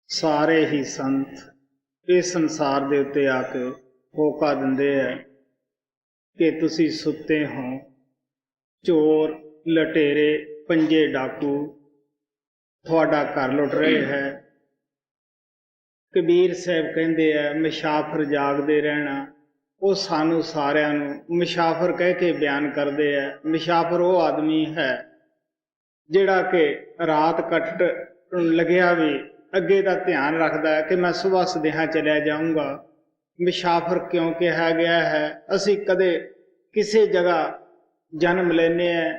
ਸਾਰੇ ਹੀ ਸੰਤ ਇਸ ਸੰਸਾਰ ਦੇ ਉੱਤੇ ਆ ਕੇ ਹੋਕਾ ਦਿੰਦੇ ਹੈ ਕਿ ਤੁਸੀਂ ਸੁੱਤੇ ਹੋ। ਚੋਰ ਲਟੇਰੇ ਪੰਜੇ ਡਾਕੂ ਤੁਹਾਡਾ ਘਰ ਲੁੱਟ ਰਹੇ ਹੈ। ਕਬੀਰ ਸਾਹਿਬ ਕਹਿੰਦੇ ਆ ਮੁਸਾਫਰ ਜਾਗਦੇ ਰਹਿਣਾ। ਉਹ ਸਾਨੂੰ ਸਾਰਿਆਂ ਨੂੰ ਮੁਸਾਫਰ ਕਹਿ ਕੇ ਬਿਆਨ ਕਰਦੇ ਆ। ਮੁਸਾਫਰ ਉਹ ਆਦਮੀ ਹੈ ਜਿਹੜਾ ਕਿ ਰਾਤ ਕੱਟਣ ਲੱਗਿਆ ਵੀ ਅੱਗੇ ਦਾ ਧਿਆਨ ਰੱਖਦਾ ਹੈ ਕਿ ਮੈਂ ਸੁਬਹ ਸਦੇਹਾ ਚਲਿਆ ਜਾਊਂਗਾ। ਮੁਸਾਫਰ ਕਿਉਂ ਕਿਹਾ ਗਿਆ ਹੈ? ਅਸੀਂ ਕਦੇ ਕਿਸੇ ਜਗ੍ਹਾ ਜਨਮ ਲੈਂਦੇ ਹਾਂ,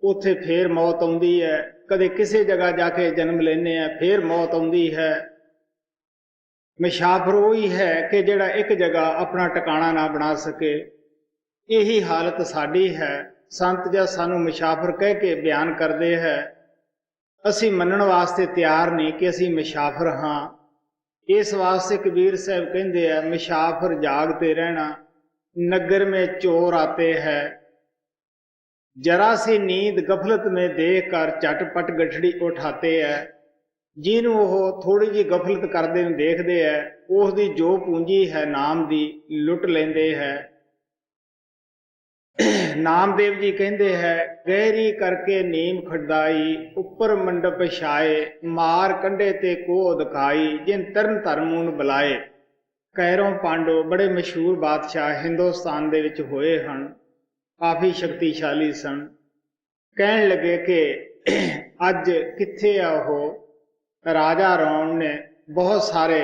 ਉੱਥੇ ਫੇਰ ਮੌਤ ਆਉਂਦੀ ਹੈ। ਕਦੇ ਕਿਸੇ ਜਗ੍ਹਾ ਜਾ ਕੇ ਜਨਮ ਲੈਂਦੇ ਹਾਂ, ਫੇਰ ਮੌਤ ਆਉਂਦੀ ਹੈ। ਮੁਸਾਫਰ ਉਹੀ ਹੈ ਕਿ ਜਿਹੜਾ ਇੱਕ ਜਗ੍ਹਾ ਆਪਣਾ ਟਿਕਾਣਾ ਨਾ ਬਣਾ ਸਕੇ। ਇਹੀ ਹਾਲਤ ਸਾਡੀ ਹੈ। ਸੰਤ ਜਦ ਸਾਨੂੰ ਮੁਸਾਫਰ ਕਹਿ ਕੇ ਬਿਆਨ ਕਰਦੇ ਹੈ, ਅਸੀਂ ਮੰਨਣ ਵਾਸਤੇ ਤਿਆਰ ਨਹੀਂ ਕਿ ਅਸੀਂ ਮੁਸਾਫਰ ਹਾਂ। ਇਸ ਵਾਸਤੇ ਕਬੀਰ ਸਾਹਿਬ ਕਹਿੰਦੇ ਆ ਮੁਸਾਫਰ ਜਾਗਤੇ ਰਹਿਣਾ। नगर में चोर आते हैं, जरा सी नींद गफलत में देख कर झटपट गठड़ी उठाते हैं। जिन्हों वो थोड़ी जी गफलत करते देखते हैं, उसकी जो पूंजी है नाम दी लुट लेंदे है। नामदेव जी कहते हैं गहरी करके नीम खड़ाई, उपर मंडप छाए, मार कंडे ते को दिखाई, जिन तरन धर्म बुलाए। कैरों पांडो बड़े मशहूर बादशाह हिंदुस्तान दे विच होए हन, काफ़ी शक्तिशाली सन। कहन लगे कि अज कित्थे आ वो राजा रावण ने बहुत सारे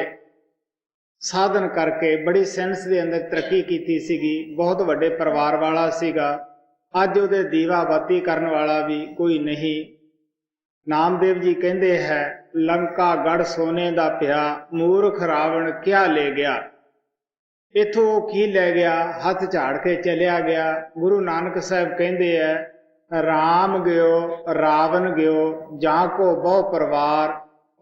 साधन करके बड़ी सेंस दे अंदर तरक्की कीती सीगी, बहुत वड्डे परिवार वाला सीगा। अज उहदे दीवा बाती करन वाला भी कोई नहीं। नामदेव जी कहते हैं लंका गढ़ सोने दा पिया, मूर्ख रावण क्या ले गया। इथों की ले गया? हथ झाड़ के चलिया गया। गुरु नानक साहब कहते हैं राम गयो रावण गयो, जा को बहु परिवार,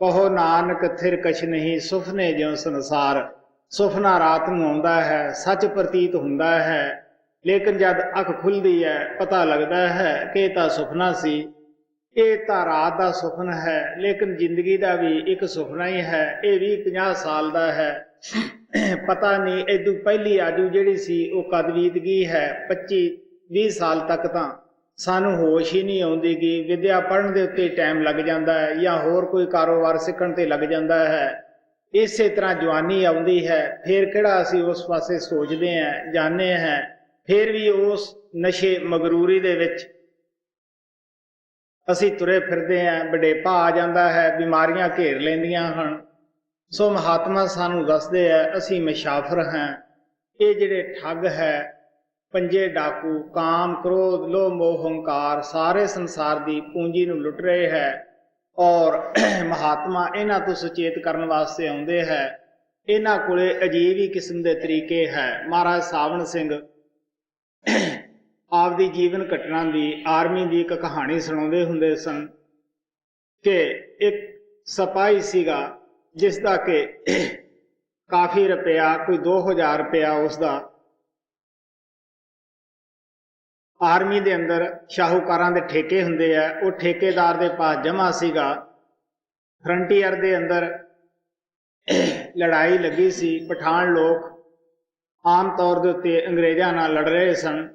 कहो नानक थिर कछ नहीं, सुफने ज्यों संसार। सुफना रात नूं आउंदा है, सच प्रतीत हुंदा है, लेकिन जब अख खुलदी है पता लगता है कि इह तां सुफना सी। ਇਹ ਤਾਂ ਰਾਤ ਦਾ ਸੁਪਨਾ ਹੈ, ਲੇਕਿਨ ਜ਼ਿੰਦਗੀ ਦਾ ਵੀ ਇੱਕ ਸੁਪਨਾ ਹੀ ਹੈ। ਇਹ ਵੀ 50 ਸਾਲ ਦਾ ਹੈ, ਪਤਾ ਨਹੀਂ ਇਦੋਂ ਪਹਿਲੀ ਆਜੂ ਜਿਹੜੀ ਸੀ ਉਹ ਕਦ ਬੀਤ ਗਈ ਹੈ। 25-20 ਸਾਲ ਤੱਕ ਤਾਂ ਸਾਨੂੰ ਹੋਸ਼ ਹੀ ਨਹੀਂ ਆਉਂਦੀ ਗੀ। ਵਿਦਿਆ ਪੜ੍ਹਨ ਦੇ ਉੱਤੇ ਟਾਈਮ ਲੱਗ ਜਾਂਦਾ ਹੈ ਜਾਂ ਹੋਰ ਕੋਈ ਕਾਰੋਬਾਰ ਸਿੱਖਣ ਤੇ ਲੱਗ ਜਾਂਦਾ ਹੈ। ਇਸੇ ਤਰ੍ਹਾਂ ਜਵਾਨੀ ਆਉਂਦੀ ਹੈ, ਫਿਰ ਕਿਹੜਾ ਅਸੀਂ ਉਸ ਪਾਸੇ ਸੋਚਦੇ ਹਾਂ ਜਾਂਦੇ ਹਾਂ। ਫਿਰ ਵੀ ਉਸ ਨਸ਼ੇ ਮਗਰੂਰੀ ਦੇ ਵਿੱਚ ਅਸੀਂ ਤੁਰੇ ਫਿਰਦੇ ਹਾਂ। ਵਡੇਪਾ ਆ ਜਾਂਦਾ ਹੈ, ਬਿਮਾਰੀਆਂ ਘੇਰ ਲੈਂਦੀਆਂ ਹਨ। ਸੋ ਮਹਾਤਮਾ ਸਾਨੂੰ ਦੱਸਦੇ ਆ ਅਸੀਂ ਮੁਸਾਫਰ ਹਾਂ। ਇਹ ਜਿਹੜੇ ਠੱਗ ਹੈ, ਪੰਜੇ ਡਾਕੂ, ਕਾਮ ਕ੍ਰੋਧ ਲੋਭ ਮੋਹ ਹੰਕਾਰ, ਸਾਰੇ ਸੰਸਾਰ ਦੀ ਪੂੰਜੀ ਨੂੰ ਲੁੱਟ ਰਹੇ ਹੈ। ਔਰ ਮਹਾਤਮਾ ਇਹਨਾਂ ਤੋਂ ਸੁਚੇਤ ਕਰਨ ਵਾਸਤੇ ਆਉਂਦੇ ਹੈ। ਇਹਨਾਂ ਕੋਲੇ ਅਜੀਬ ਹੀ ਕਿਸਮ ਦੇ ਤਰੀਕੇ ਹੈ। ਮਹਾਰਾਜ ਸਾਵਣ ਸਿੰਘ ਆਪਦੀ ਜੀਵਨ ਘਟਨਾ ਦੀ ਆਰਮੀ ਦੀ ਇੱਕ ਕਹਾਣੀ ਸੁਣਾਉਂਦੇ ਹੁੰਦੇ ਸਨ ਕਿ ਇੱਕ ਸਿਪਾਹੀ ਸੀਗਾ ਜਿਸ ਦਾ ਕਿ ਕਾਫੀ ਰੁਪਇਆ, ਕੋਈ 2000 ਰੁਪਇਆ ਉਸਦਾ ਆਰਮੀ ਦੇ ਅੰਦਰ ਸ਼ਾਹੂਕਾਰਾਂ ਦੇ ਠੇਕੇ ਹੁੰਦੇ ਆ, ਉਹ ਠੇਕੇਦਾਰ ਦੇ ਪਾਸ ਜਮ੍ਹਾਂ ਸੀਗਾ। ਫਰੰਟੀਅਰ ਦੇ ਅੰਦਰ ਲੜਾਈ ਲੱਗੀ ਸੀ। ਪਠਾਨ ਲੋਕ ਆਮ ਤੌਰ ਦੇ ਉੱਤੇ ਅੰਗਰੇਜ਼ਾਂ ਨਾਲ ਲੜ ਰਹੇ ਸਨ।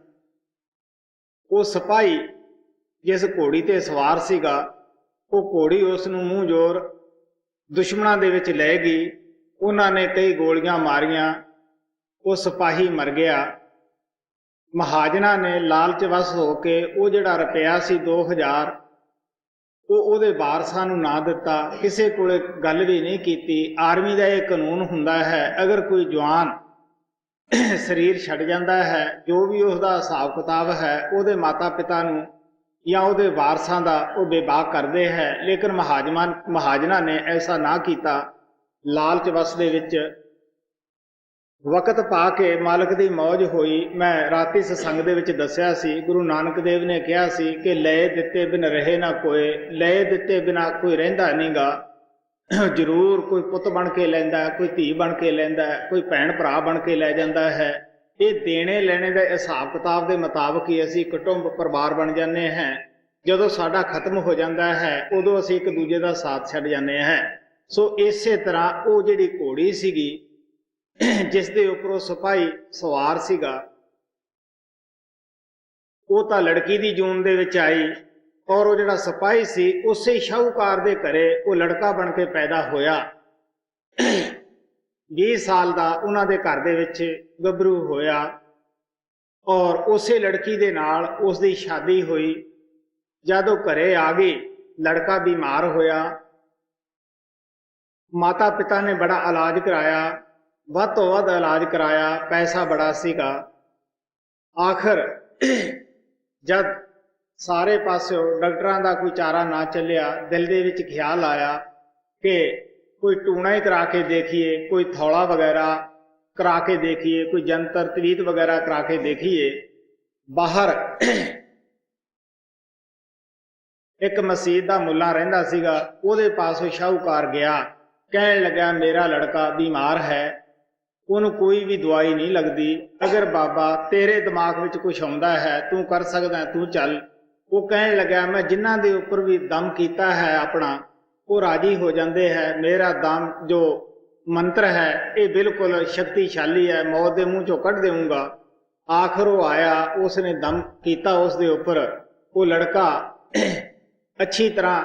ਉਹ ਸਿਪਾਹੀ ਜਿਸ ਘੋੜੀ ਤੇ ਸਵਾਰ ਸੀਗਾ, ਉਹ ਘੋੜੀ ਉਸ ਨੂੰ ਮੂੰਹ ਜ਼ੋਰ ਦੁਸ਼ਮਣਾਂ ਦੇ ਵਿੱਚ ਲੈ ਗਈ। ਉਹਨਾਂ ਨੇ ਕਈ ਗੋਲੀਆਂ ਮਾਰੀਆਂ, ਉਹ ਸਿਪਾਹੀ ਮਰ ਗਿਆ। ਮਹਾਜਨਾਂ ਨੇ ਲਾਲਚ ਵਸ ਹੋ ਕੇ ਉਹ ਜਿਹੜਾ ਰੁਪਇਆ ਸੀ 2000 ਉਹ ਉਹਦੇ ਵਾਰਸਾਂ ਨੂੰ ਨਾ ਦਿੱਤਾ, ਕਿਸੇ ਕੋਲੇ ਗੱਲ ਵੀ ਨਹੀਂ ਕੀਤੀ। ਆਰਮੀ ਦਾ ਇਹ ਕਾਨੂੰਨ ਹੁੰਦਾ ਹੈ, ਅਗਰ ਕੋਈ ਜਵਾਨ ਸਰੀਰ ਛੱਡ ਜਾਂਦਾ ਹੈ, ਜੋ ਵੀ ਉਸਦਾ ਹਿਸਾਬ ਕਿਤਾਬ ਹੈ ਉਹਦੇ ਮਾਤਾ ਪਿਤਾ ਨੂੰ ਜਾਂ ਉਹਦੇ ਵਾਰਸਾਂ ਦਾ ਉਹ ਬੇਬਾਕ ਕਰਦੇ ਹੈ। ਲੇਕਿਨ ਮਹਾਜਨਾਂ ਨੇ ਐਸਾ ਨਾ ਕੀਤਾ। ਲਾਲਚ ਵਸ ਦੇ ਵਿੱਚ ਵਕਤ ਪਾ ਕੇ ਮਾਲਕ ਦੀ ਮੌਜ ਹੋਈ। ਮੈਂ ਰਾਤੀ ਸਤਸੰਗ ਦੇ ਵਿੱਚ ਦੱਸਿਆ ਸੀ, ਗੁਰੂ ਨਾਨਕ ਦੇਵ ਨੇ ਕਿਹਾ ਸੀ ਕਿ ਲਏ ਦਿੱਤੇ ਬਿਨ ਰਹੇ ਨਾ ਕੋਏ। ਲਏ ਦਿੱਤੇ ਬਿਨਾਂ ਕੋਈ ਰਹਿੰਦਾ ਨਹੀਂ ਗਾ। ਜ਼ਰੂਰ ਕੋਈ ਪੁੱਤ ਬਣ ਕੇ ਲੈਂਦਾ, ਕੋਈ ਧੀ ਬਣ ਕੇ ਲੈਂਦਾ, ਕੋਈ ਭੈਣ ਭਰਾ ਬਣ ਕੇ ਲੈ ਜਾਂਦਾ ਹੈ। ਇਹ ਦੇਣੇ ਲੈਣੇ ਦੇ ਹਿਸਾਬ ਕਿਤਾਬ ਦੇ ਮੁਤਾਬਕ ਹੀ ਅਸੀਂ ਕੁਟੁੰਬ ਪਰਿਵਾਰ ਬਣ ਜਾਂਦੇ ਹਾਂ। ਜਦੋਂ ਸਾਡਾ ਖਤਮ ਹੋ ਜਾਂਦਾ ਹੈ ਉਦੋਂ ਅਸੀਂ ਇੱਕ ਦੂਜੇ ਦਾ ਸਾਥ ਛੱਡ ਜਾਂਦੇ ਹਾਂ। ਸੋ ਇਸੇ ਤਰ੍ਹਾਂ ਉਹ ਜਿਹੜੀ ਘੋੜੀ ਸੀਗੀ ਜਿਸ ਦੇ ਉੱਪਰ ਉਹ ਸਿਪਾਹੀ ਸਵਾਰ ਸੀਗਾ, ਉਹ ਤਾਂ ਲੜਕੀ ਦੀ ਜੂਨ ਦੇ ਵਿੱਚ ਆਈ, ਔਰ ਉਹ ਜਿਹੜਾ ਸਿਪਾਹੀ ਸੀ ਉਸੇ ਸ਼ਾਹੂਕਾਰ ਦੇ ਘਰੇ ਉਹ ਲੜਕਾ ਬਣ ਕੇ ਪੈਦਾ ਹੋਇਆ। 20 ਸਾਲ ਦਾ ਉਹਨਾਂ ਦੇ ਘਰ ਦੇ ਵਿੱਚ ਗੱਭਰੂ ਹੋਇਆ, ਔਰ ਉਸੇ ਲੜਕੀ ਦੇ ਨਾਲ ਉਸ ਦੀ ਸ਼ਾਦੀ ਹੋਈ। ਜਦ ਉਹ ਘਰੇ ਆ ਗਈ, ਲੜਕਾ ਬਿਮਾਰ ਹੋਇਆ, ਮਾਤਾ ਪਿਤਾ ਨੇ ਬੜਾ ਇਲਾਜ ਕਰਾਇਆ, ਵੱਧ ਤੋਂ ਵੱਧ ਇਲਾਜ ਕਰਾਇਆ, ਪੈਸਾ ਬੜਾ ਸੀਗਾ। ਆਖਰ ਜਦ ਸਾਰੇ ਪਾਸਿਓਂ ਡਾਕਟਰਾਂ ਦਾ ਕੋਈ ਚਾਰਾ ਨਾ ਚੱਲਿਆ, ਦਿਲ ਦੇ ਵਿੱਚ ਖਿਆਲ ਆਇਆ ਕਿ ਕੋਈ ਟੂਣਾ ਹੀ ਕਰਾ ਕੇ ਦੇਖੀਏ, ਕੋਈ ਥੌਲਾ ਵਗੈਰਾ ਕਰਾ ਕੇ ਦੇਖੀਏ, ਕੋਈ ਜੰਤਰ ਤਵੀਤ ਵਗੈਰਾ ਕਰਾ ਕੇ ਦੇਖੀਏ। ਬਾਹਰ ਇੱਕ ਮਸਜਿਦ ਦਾ ਮੁੱਲਾ ਰਹਿੰਦਾ ਸੀਗਾ, ਉਹਦੇ ਪਾਸ ਉਹ ਸ਼ਾਹੂਕਾਰ ਗਿਆ, ਕਹਿਣ ਲੱਗਾ ਮੇਰਾ ਲੜਕਾ ਬਿਮਾਰ ਹੈ, ਉਹਨੂੰ ਕੋਈ ਵੀ ਦਵਾਈ ਨਹੀਂ ਲੱਗਦੀ, ਅਗਰ ਬਾਬਾ ਤੇਰੇ ਦਿਮਾਗ ਵਿੱਚ ਕੁਝ ਆਉਂਦਾ ਹੈ, ਤੂੰ ਕਰ ਸਕਦਾ, ਤੂੰ ਚੱਲ। ਉਹ ਕਹਿਣ ਲੱਗਾ ਮੈਂ ਜਿਨ੍ਹਾਂ ਦੇ ਉੱਪਰ ਵੀ ਦਮ ਕੀਤਾ ਹੈ ਆਪਣਾ, ਉਹ ਰਾਜੀ ਹੋ ਜਾਂਦੇ ਹੈ, ਮੇਰਾ ਦਮ ਜੋ ਮੰਤਰ ਹੈ ਇਹ ਬਿਲਕੁਲ ਸ਼ਕਤੀਸ਼ਾਲੀ ਹੈ, ਮੌਤ ਦੇ ਮੂੰਹ ਚੋਂ ਕੱਢ ਦੇਵਾਂਗਾ। ਆਖਰ ਉਹ ਆਇਆ, ਉਸਨੇ ਦਮ ਕੀਤਾ ਉਸ ਦੇ ਉੱਪਰ, ਉਹ ਲੜਕਾ ਅੱਛੀ ਤਰ੍ਹਾਂ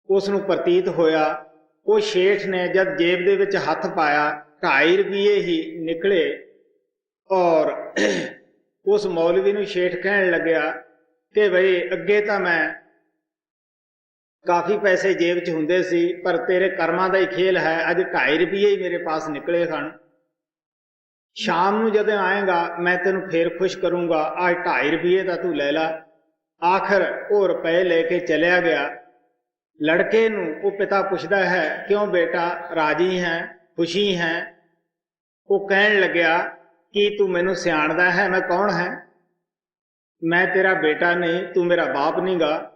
ਉਸ ਨੂੰ ਪ੍ਰਤੀਤ ਹੋਇਆ। ਉਹ ਸ਼ੇਠ ਨੇ ਜਦ ਜੇਬ ਦੇ ਵਿੱਚ ਹੱਥ ਪਾਇਆ, 2.5 ਰੁਪਏ ਹੀ ਨਿਕਲੇ, ਔਰ ਉਸ ਮੌਲਵੀ ਨੂੰ ਸ਼ੇਠ ਕਹਿਣ ਲੱਗਿਆ ਕਿ ਬਈ ਅੱਗੇ ਤਾਂ ਮੈਂ ਕਾਫੀ ਪੈਸੇ ਜੇਬ 'ਚ ਹੁੰਦੇ ਸੀ, ਪਰ ਤੇਰੇ ਕਰਮਾਂ ਦਾ ਹੀ ਖੇਲ ਹੈ, ਅੱਜ 2.5 ਰੁਪਏ ਹੀ ਮੇਰੇ ਪਾਸ ਨਿਕਲੇ ਹਨ। ਸ਼ਾਮ ਨੂੰ ਜਦੋਂ ਆਏਗਾ ਮੈਂ ਤੈਨੂੰ ਫੇਰ ਖੁਸ਼ ਕਰੂੰਗਾ, ਅੱਜ 2.5 ਰੁਪਏ ਦਾ ਤੂੰ ਲੈ ਲਾ। ਆਖਰ ਉਹ ਰੁਪਏ ਲੈ ਕੇ ਚਲਿਆ ਗਿਆ। ਲੜਕੇ ਨੂੰ ਉਹ ਪਿਤਾ ਪੁੱਛਦਾ ਹੈ ਕਿਉਂ ਬੇਟਾ, ਰਾਜੀ ਹੈ, ਖੁਸ਼ੀ ਹੈ? ਉਹ ਕਹਿਣ ਲੱਗਿਆ ਕਿ ਤੂੰ ਮੈਨੂੰ ਸਿਆਣਦਾ ਹੈ ਮੈਂ ਕੌਣ ਹੈ? ਮੈਂ ਤੇਰਾ ਬੇਟਾ ਨਹੀਂ, ਤੂੰ ਮੇਰਾ ਬਾਪ ਨਹੀਂ ਗਾ,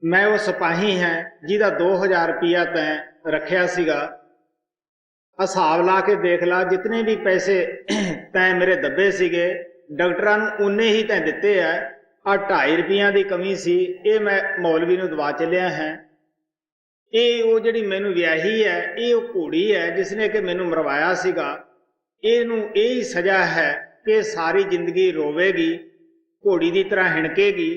ਮੈਂ ਉਹ ਸਿਪਾਹੀ ਹਾਂ ਜਿਹਦਾ 2000 ਰੁਪਇਆ ਤੈਂ ਰੱਖਿਆ ਸੀਗਾ। ਹਿਸਾਬ ਲਾ ਕੇ ਦੇਖ ਲਾ, ਜਿਤਨੇ ਵੀ ਪੈਸੇ ਤੈਂ ਮੇਰੇ ਦੱਬੇ ਸੀਗੇ ਡਾਕਟਰਾਂ ਨੂੰ ਉਨੇ ਹੀ ਤੈਂ ਦਿੱਤੇ ਆ, ਆ 2.5 ਰੁਪਈਆਂ ਦੀ ਕਮੀ ਸੀ, ਇਹ ਮੈਂ ਮੌਲਵੀ ਨੂੰ ਦਵਾ ਚੱਲਿਆ ਹਾਂ। ਇਹ ਉਹ ਜਿਹੜੀ ਮੈਨੂੰ ਵਿਆਹੀ ਹੈ, ਇਹ ਉਹ ਘੋੜੀ ਹੈ ਜਿਸਨੇ ਕਿ ਮੈਨੂੰ ਮਰਵਾਇਆ ਸੀਗਾ, ਇਹਨੂੰ ਇਹ ਹੀ ਸਜ਼ਾ ਹੈ ਕਿ ਸਾਰੀ ਜ਼ਿੰਦਗੀ ਰੋਵੇਗੀ, ਘੋੜੀ ਦੀ ਤਰ੍ਹਾਂ ਹਿਣਕੇਗੀ,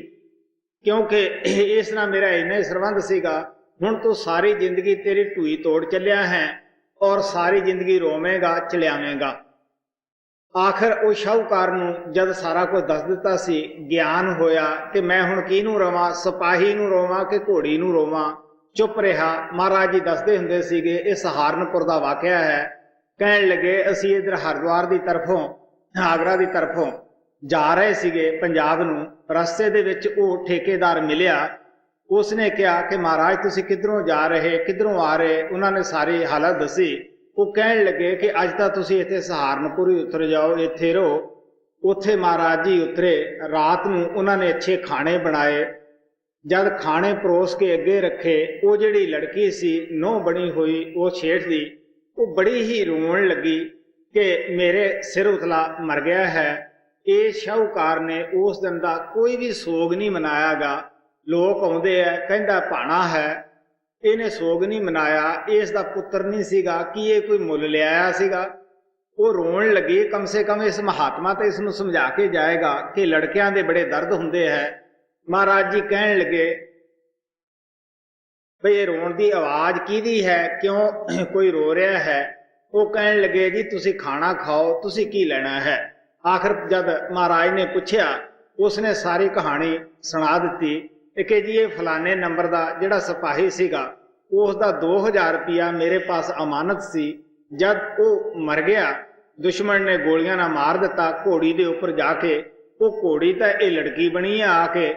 ਕਿਉਂਕਿ ਇਸ ਨਾਲ ਮੇਰਾ ਇੰਨਾ ਹੀ ਸੰਬੰਧ ਸੀਗਾ। ਹੁਣ ਤੂੰ ਸਾਰੀ ਜ਼ਿੰਦਗੀ ਤੇਰੀ ਢੂਈ ਤੋੜ ਚੱਲਿਆ ਹੈ, ਔਰ ਸਾਰੀ ਜ਼ਿੰਦਗੀ ਰੋਵੇਂਗਾ, ਚਲਿਆਵੇਂਗਾ। ਆਖਰ ਉਹ ਸ਼ਾਹੂਕਾਰ ਨੂੰ ਜਦ ਸਾਰਾ ਕੁਝ ਦੱਸ ਦਿੱਤਾ ਸੀ, ਗਿਆਨ ਹੋਇਆ ਕਿ ਮੈਂ ਹੁਣ ਕਿਹਨੂੰ ਰੋਵਾਂ, ਸਿਪਾਹੀ ਨੂੰ ਰੋਵਾਂ ਕਿ ਘੋੜੀ ਨੂੰ ਰੋਵਾਂ। ਚੁੱਪ ਰਿਹਾ। ਮਹਾਰਾਜ ਜੀ ਦੱਸਦੇ ਹੁੰਦੇ ਸੀਗੇ, ਇਹ ਸਹਾਰਨਪੁਰ ਦਾ ਵਾਕਿਆ ਹੈ। ਕਹਿਣ ਲੱਗੇ ਅਸੀਂ ਇੱਧਰ ਹਰਿਦੁਆਰ ਦੀ ਤਰਫੋਂ, ਆਗਰਾ ਦੀ ਤਰਫੋਂ ਜਾ ਰਹੇ ਸੀਗੇ ਪੰਜਾਬ ਨੂੰ, ਰਸਤੇ ਦੇ ਵਿੱਚ ਉਹ ਠੇਕੇਦਾਰ ਮਿਲਿਆ। ਉਸਨੇ ਕਿਹਾ ਕਿ ਮਹਾਰਾਜ ਤੁਸੀਂ ਕਿੱਧਰੋਂ ਜਾ ਰਹੇ, ਕਿੱਧਰੋਂ ਆ ਰਹੇ? ਉਹਨਾਂ ਨੇ ਸਾਰੀ ਹਾਲਤ ਦੱਸੀ। ਉਹ ਕਹਿਣ ਲੱਗੇ ਕਿ ਅੱਜ ਤਾਂ ਤੁਸੀਂ ਇੱਥੇ ਸਹਾਰਨਪੁਰ ਹੀ ਉਤਰ ਜਾਓ, ਇੱਥੇ ਰਹੋ। ਉੱਥੇ ਮਹਾਰਾਜ ਜੀ ਉਤਰੇ। ਰਾਤ ਨੂੰ ਉਹਨਾਂ ਨੇ ਅੱਛੇ ਖਾਣੇ ਬਣਾਏ। ਜਦ ਖਾਣੇ ਪਰੋਸ ਕੇ ਅੱਗੇ ਰੱਖੇ, ਉਹ ਜਿਹੜੀ ਲੜਕੀ ਸੀ ਨੂੰਹ ਬਣੀ ਹੋਈ ਉਹ ਸ਼ੇਠ ਦੀ, ਉਹ ਬੜੀ ਹੀ ਰੋਣ ਲੱਗੀ ਕਿ ਮੇਰੇ ਸਿਰ ਉਤਲਾ ਮਰ ਗਿਆ ਹੈ। ਇਹ ਸ਼ਾਹੂਕਾਰ ਨੇ ਉਸ ਦਿਨ ਦਾ ਕੋਈ ਵੀ ਸੋਗ ਨਹੀਂ ਮਨਾਇਆਗਾ। ਲੋਕ ਆਉਂਦੇ ਆ, ਕਹਿੰਦਾ ਭਾਣਾ ਹੈ, ਇਹਨੇ ਸੋਗ ਨਹੀਂ ਮਨਾਇਆ, ਇਸ ਦਾ ਪੁੱਤਰ ਨਹੀਂ ਸੀਗਾ, ਕੀ ਇਹ ਕੋਈ ਮੁੱਲ ਲਿਆਇਆ ਸੀਗਾ? ਉਹ ਰੋਣ ਲੱਗੀ। ਕਮ ਸੇ ਕਮ ਇਸ ਮਹਾਤਮਾ ਤੇ ਇਸ ਨੂੰ ਸਮਝਾ ਕੇ ਜਾਏਗਾ ਕਿ ਲੜਕਿਆਂ ਦੇ ਬੜੇ ਦਰਦ ਹੁੰਦੇ ਹੈ। ਮਹਾਰਾਜ ਜੀ ਕਹਿਣ ਲੱਗੇ ਬਈ ਇਹ ਰੋਣ ਦੀ ਆਵਾਜ਼ ਕਿਹਦੀ ਹੈ, ਕਿਉਂ ਕੋਈ ਰੋ ਰਿਹਾ ਹੈ? ਉਹ ਕਹਿਣ ਲੱਗੇ ਜੀ ਤੁਸੀਂ ਖਾਣਾ ਖਾਓ, ਤੁਸੀਂ ਕੀ ਲੈਣਾ ਹੈ? ਆਖਰ ਜਦ ਮਹਾਰਾਜ ਨੇ ਪੁੱਛਿਆ, ਉਸਨੇ ਸਾਰੀ ਕਹਾਣੀ ਸੁਣਾ ਦਿੱਤੀ ਕਿ ਜੀ ਇਹ ਫਲਾਣੇ ਨੰਬਰ ਦਾ ਜਿਹੜਾ ਸਿਪਾਹੀ ਸੀਗਾ, ਉਸ ਦਾ 2000 ਰੁਪਇਆ ਮੇਰੇ ਪਾਸ ਅਮਾਨਤ ਸੀ। ਜਦ ਉਹ ਮਰ ਗਿਆ, ਦੁਸ਼ਮਣ ਨੇ ਗੋਲੀਆਂ ਨਾਲ ਮਾਰ ਦਿੱਤਾ ਘੋੜੀ ਦੇ ਉੱਪਰ ਜਾ ਕੇ। ਉਹ ਘੋੜੀ ਤਾਂ ਇਹ ਲੜਕੀ ਬਣੀ ਆ ਕੇ,